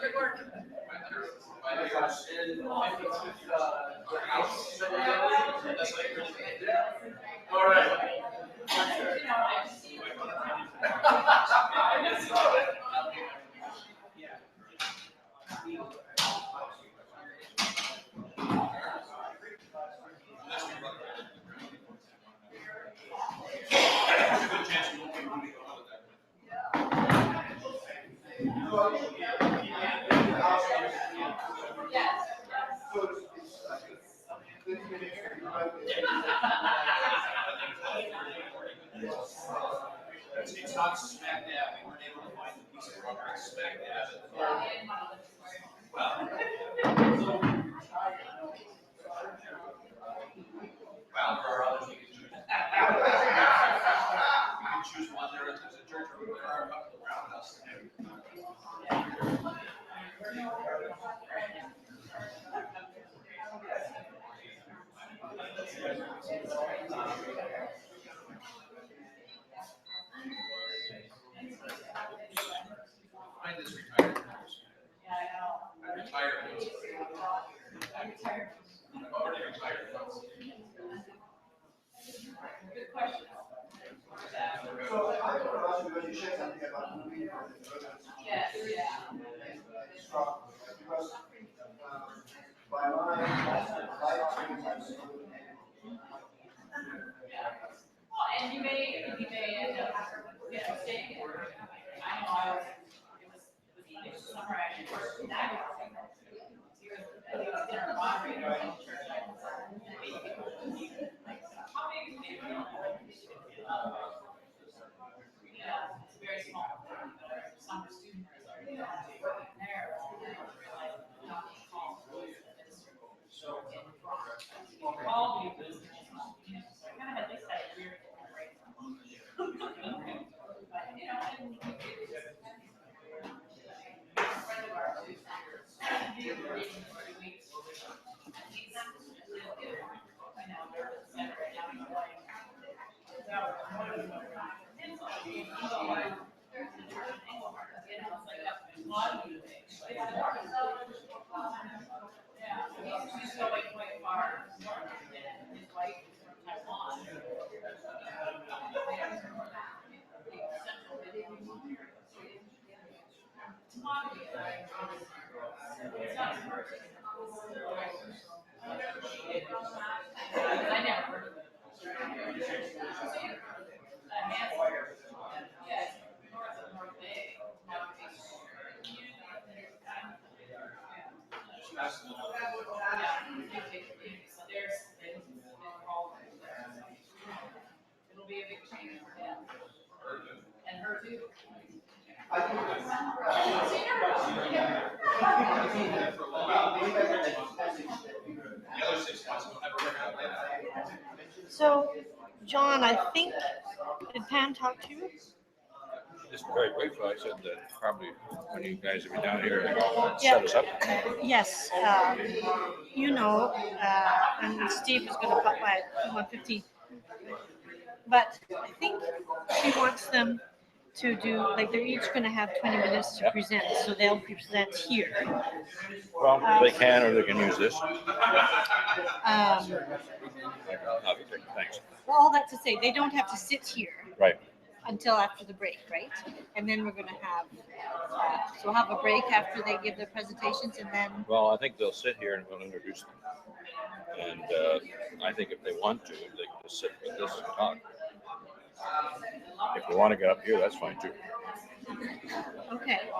Good work. All right. It's not smack dab. We weren't able to find the piece of rubber smack dab. Well, there are others we can choose. We can choose one. There's a church over there, a couple around us. Mine is retired. I'm retired. I'm already retired. Good question. So I want to ask you because you said something about moving from the Yes, yeah. Because by my life Well, and you may end up, staying there. I know I was, it was summer, I actually worked in that. I was dinner moderator in church. How big is it? Yeah, it's very small. Some It'll be a big change for him. And her too. So, John, I think, did Pam talk to you? Just very grateful. I said that probably when you guys will be down here and Yeah. set us up. Yes, and Steve is going to pop by at 1:15. But I think she wants them to do, like, they're each going to have 20 minutes to present, so they'll present here. Well, they can or they can use this. Thanks. Well, all that to say, they don't have to sit here. Right. Until after the break, right? And then we're going to have, so we'll have a break after they give their presentations, and then. Well, I think they'll sit here and we'll introduce them. And I think if they want to, they can just sit with this and talk. If they want to get up here, that's fine too. Okay.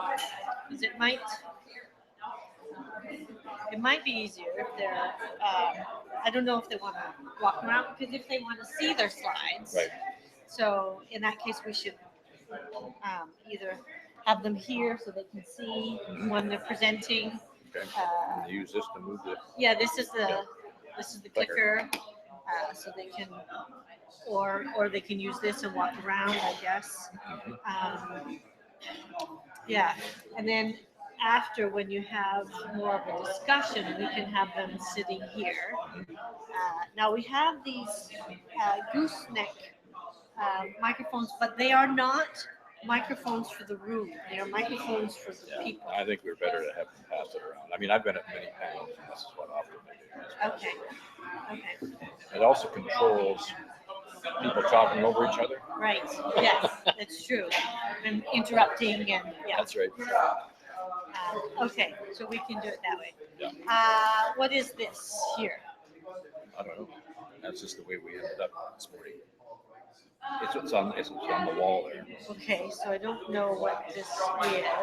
Because it might be easier if they're, I don't know if they want to walk around, because if they want to see their slides. Right. So in that case, we should either have them here so they can see when they're presenting. Okay. And use this to move the. Yeah, this is the clicker, so they can, or they can use this and walk around, I guess. Yeah, and then after, when you have more of a discussion, we can have them sitting here. Now we have these gooseneck microphones, but they are not microphones for the room. They are microphones for the people. I think we're better to have them pass it around. I mean, I've been at many panels, and this is what often they do. Okay. Okay. It also controls people talking over each other. Right. Yes, that's true. And interrupting, and yeah. That's right. Okay, so we can do it that way. Yeah. What is this here? I don't know. That's just the way we ended up this morning. It's on the wall there. Okay, so I don't know what this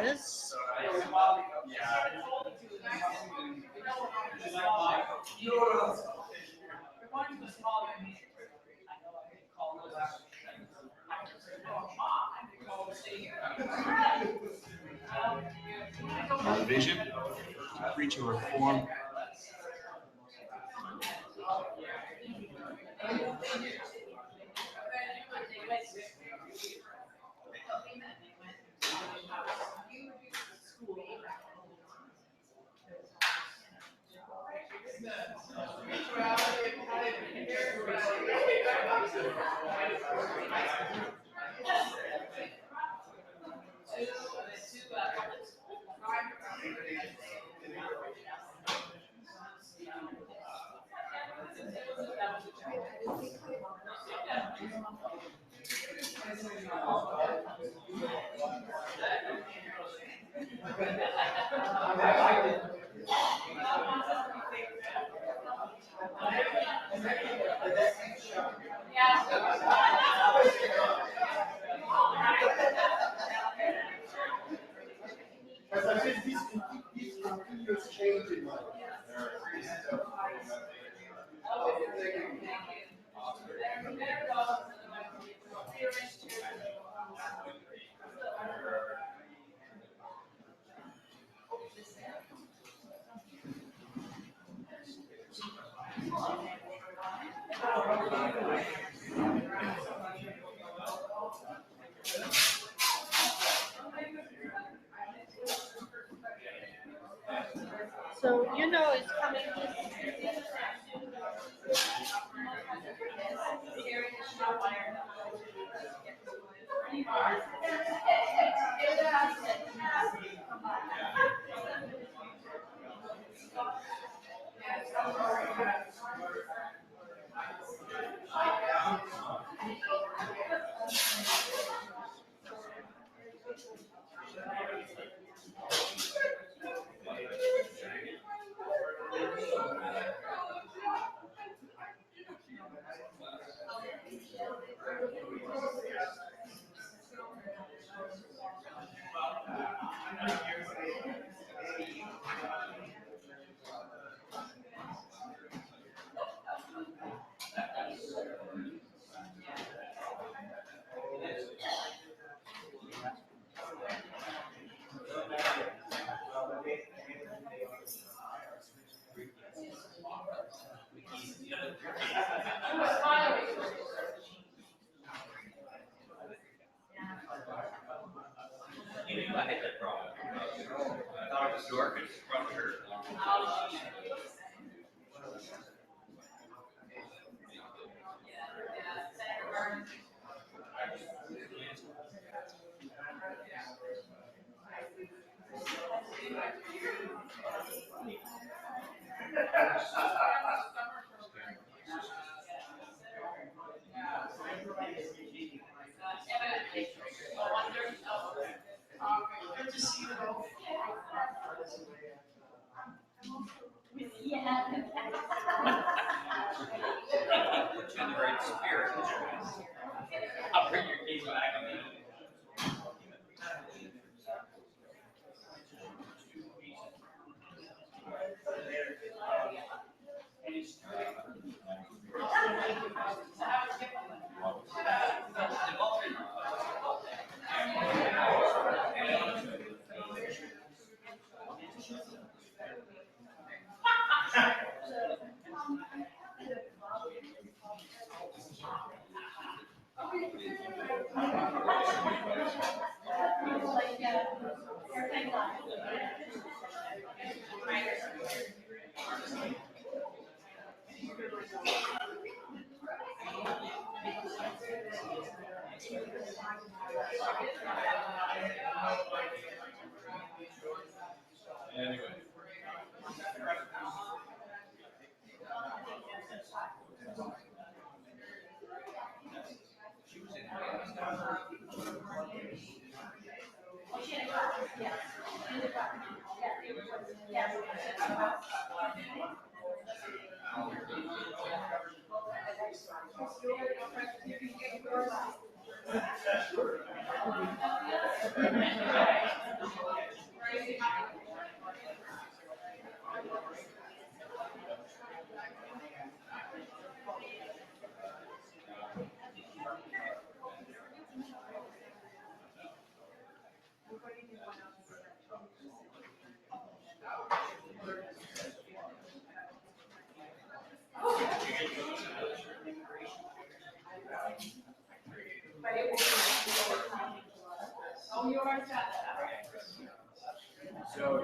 is. Our vision, preach and reform. So you know it's coming. I hit that problem. I thought it was Dorcas from her. Put you in the right spirit. I'll bring your keys back. So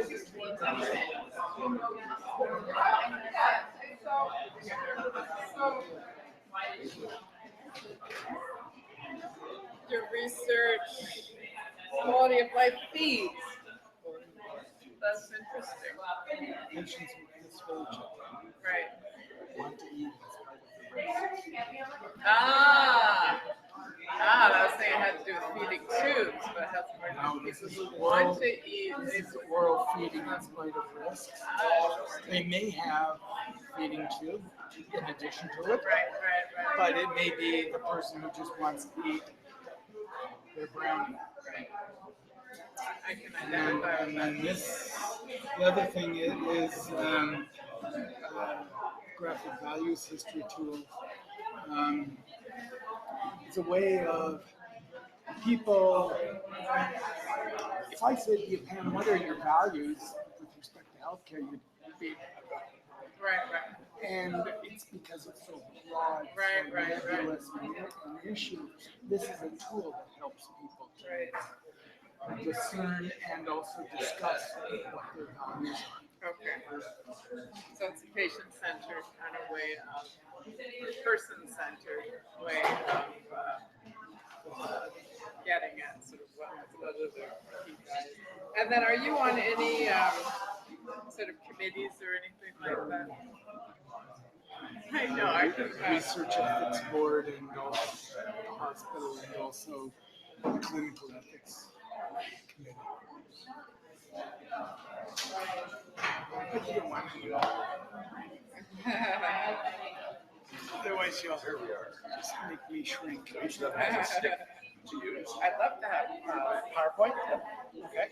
you speak from there. Your research, quality of life feeds. That's interesting. Patients with dysphagia Right. want to eat as part of the research. That was saying it had to do with feeding tubes, but it has more to do with people who want to eat. This is oral feeding in spite of risks. They may have feeding tube in addition to it. Right. But it may be the person who just wants to eat their brownie. Right. I can identify with that. And the other thing is graphic values history tool. It's a way of people. If I said to you, Pam, what are your values with respect to healthcare, you'd be Right. And it's because it's so broad, Right. nebulous, an issue. This is a tool that helps people to discern and also discuss what their values are. Okay. So it's a patient-centered kind of way of, person-centered way of getting at sort of what are the key values. And then are you on any sort of committees or anything like that? I know. I can Research ethics board and also the hospital and also the clinical ethics committee. But you don't want to do that. Otherwise, you'll just make me shrink. I'd love to have PowerPoint? Okay.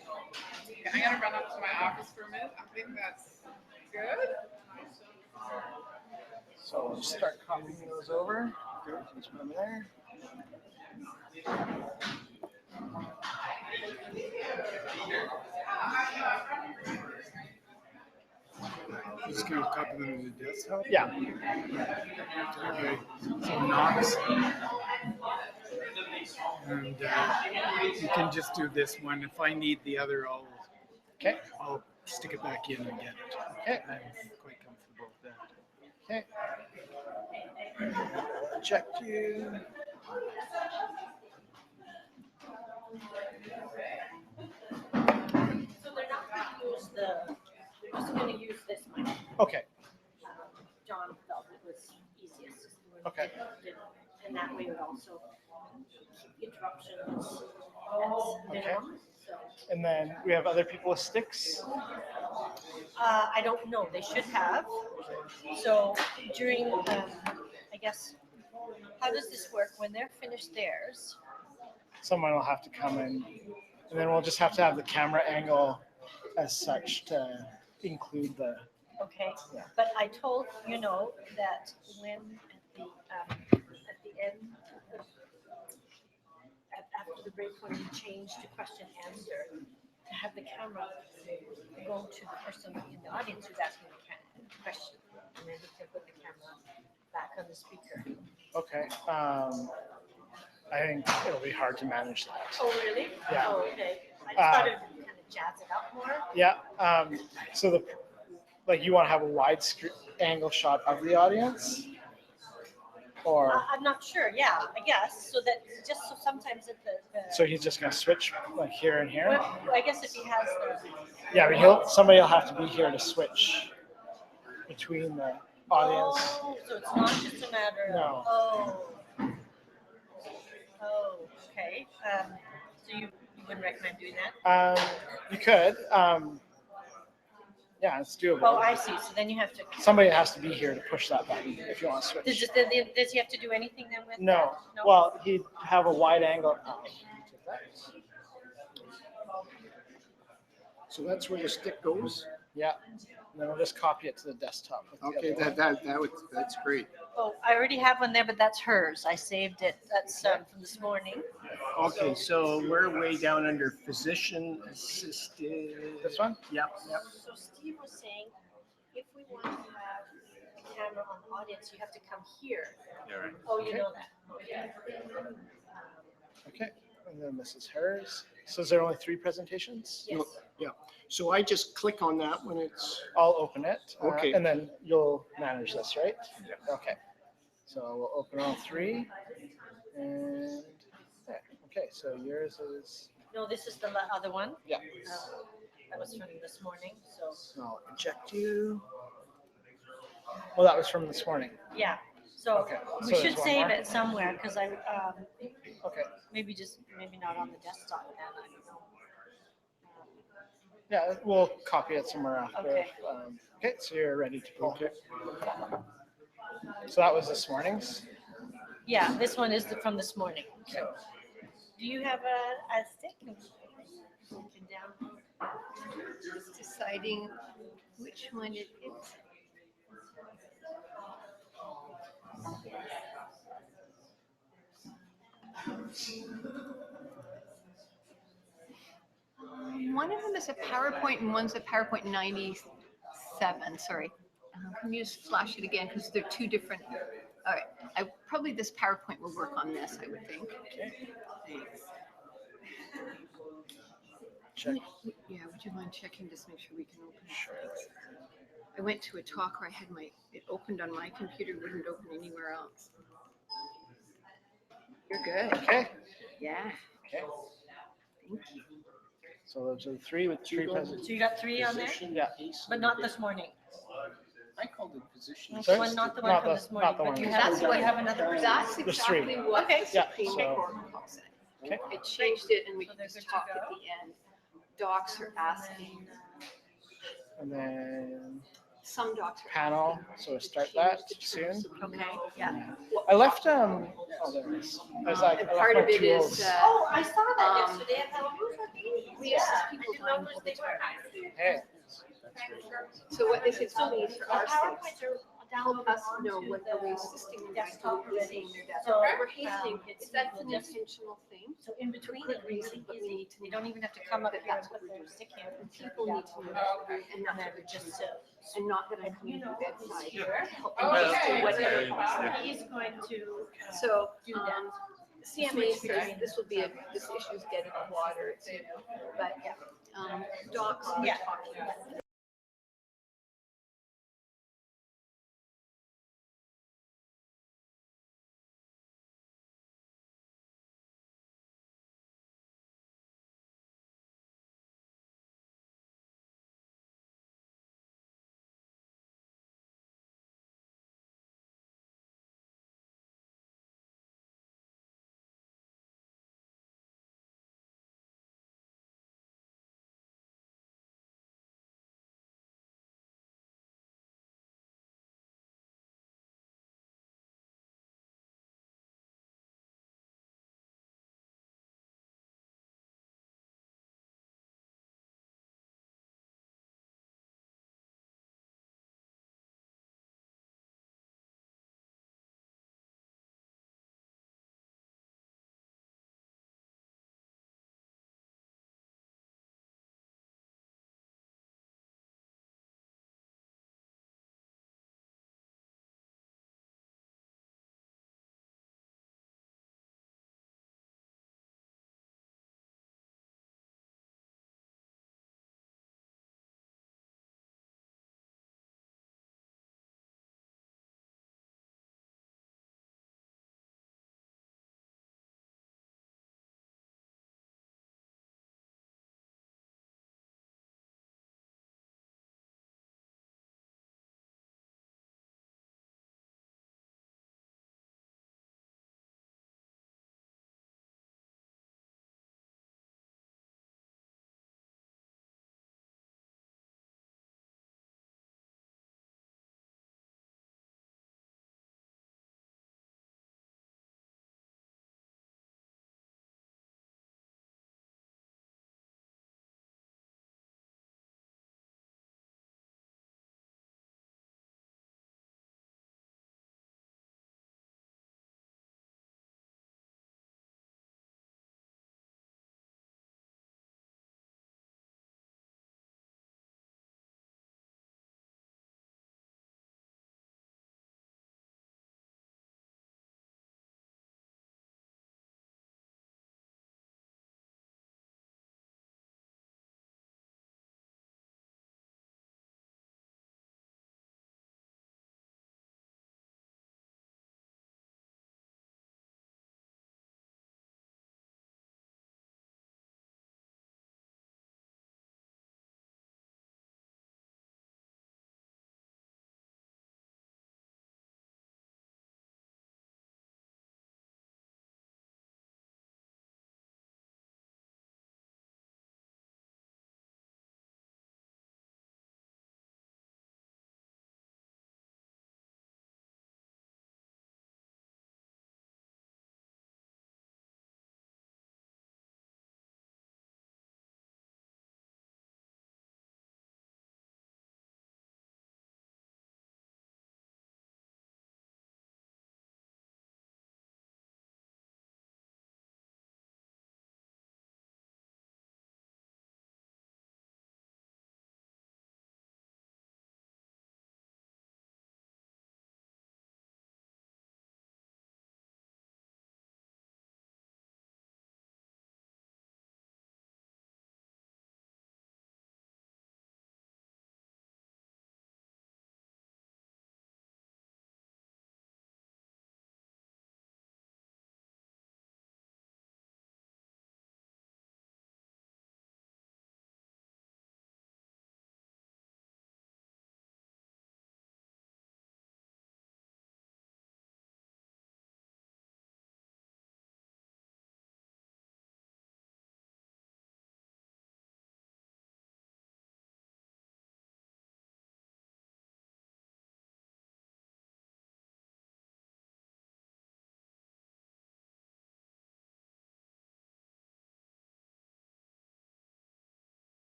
I gotta run up to my office for a minute. I think that's good. So we'll just start copying those over. Good, just put them there. Just gonna copy them to the desktop? Yeah. Okay. So Knox. And you can just do this one. If I need the other, I'll stick it back in and get it. Okay. I'm quite comfortable with that. Okay. Check you. So they're not going to use they're just going to use this mic. Okay. John felt it was easiest. Okay. And that way it would also keep interruptions at Okay. minimum. So, And then we have other people with sticks. I don't know. They should have. So during, I guess, how does this work? When they're finished theirs, Someone will have to come in, and then we'll just have to have the camera angle as such to include the. okay. Yeah. But I told that when at the end, after the break, when we change to question answer, to have the camera go to the person in the audience who's asking the question, and then we can put the camera back on the speaker. Okay. I think it'll be hard to manage that. Oh, really? Yeah. Oh, okay. I just thought it would kind of jazz it up more. Yeah. So you want to have a wide angle shot of the audience, or I'm not sure. Yeah, I guess so that just so sometimes at the so he's just gonna switch like here and here. well, I guess if he has the Yeah, but somebody will have to be here to switch between the audience. Oh, so it's not just a matter of No. Oh, okay. So you wouldn't recommend doing that? You could. Yeah, it's doable. Oh, I see. So then you have to. Somebody has to be here to push that button if you want to switch. Does he have to do anything then with No. that? No. Well, he'd have a wide angle. So that's where the stick goes? Yeah. And then we'll just copy it to the desktop. Okay, that's great. Oh, I already have one there, but that's hers. I saved it. That's from this morning. Okay, so we're way down under physician assisted. This one? Yep. So Steve was saying, if we want to have a camera on the audience, you have to come here. Yeah, right. Oh, you know that. Okay. Okay. And then this is hers. So is there only 3 presentations? Yes. Yeah. So I just click on that when it's. I'll open it. Okay. And then you'll manage this, right? Yeah. Okay. So we'll open all 3. And there. Okay. So yours is. No, this is the other one. Yeah. That was from this morning, so. I'll eject you. Oh, that was from this morning. Yeah, so Okay, we so should there's one save more? it somewhere, because Okay. maybe not on the desktop then, I don't know. Yeah, we'll copy it somewhere after. Okay. Okay, so you're ready to pull. So that was this morning's. Yeah, this one is from this morning. Okay. Do you have a stick? Looking down. Just deciding which one it is. One of them is a PowerPoint and one's a PowerPoint 97. Sorry. Can you just flash it again? Because they're 2 different. All right. Probably this PowerPoint will work on this, I would think. Okay. Thanks. Check. Yeah, would you mind checking just make sure we can open it? Sure. I went to a talk where I had it opened on my computer, wouldn't open anywhere else. You're good. Okay. Yeah. Okay. Thank you. So those are the 3 with 3 presentations. So you got 3 on there? Yeah. But not this morning. I called it position. Not the one, not the one from this morning, but you have another one. That's There's 3. exactly what Okay. the Yeah, Supreme so- Court calls it. Okay. I changed it and we So can they're just good to talk at go? the end. Docs are asking, And then some docs are panel. So we'll start that soon. Okay, yeah. I left oh there it is. I was like, And I left part my of it tools. is, Oh, I saw that um, yesterday. I thought, who's are these? we assist Yeah, people I didn't know buying who all the they were. time. Hey. So what this is So only the for our sakes. PowerPoints are Help downloaded us know onto what are we assisting them by desktop doing, already. using their desktop. So, We're hastening, it's that's an just- intentional thing. So in between, Good it's really reason, but we easy. need to They don't even have to come up that here and that's what put we're their doing. stick in. And people need to know, and not then to just, and not that I'm coming to the bedside. Here. Help them do whatever. He's going to So, do that. CMA says this will be this issue's dead in the water, but docs, we're Yeah. talking.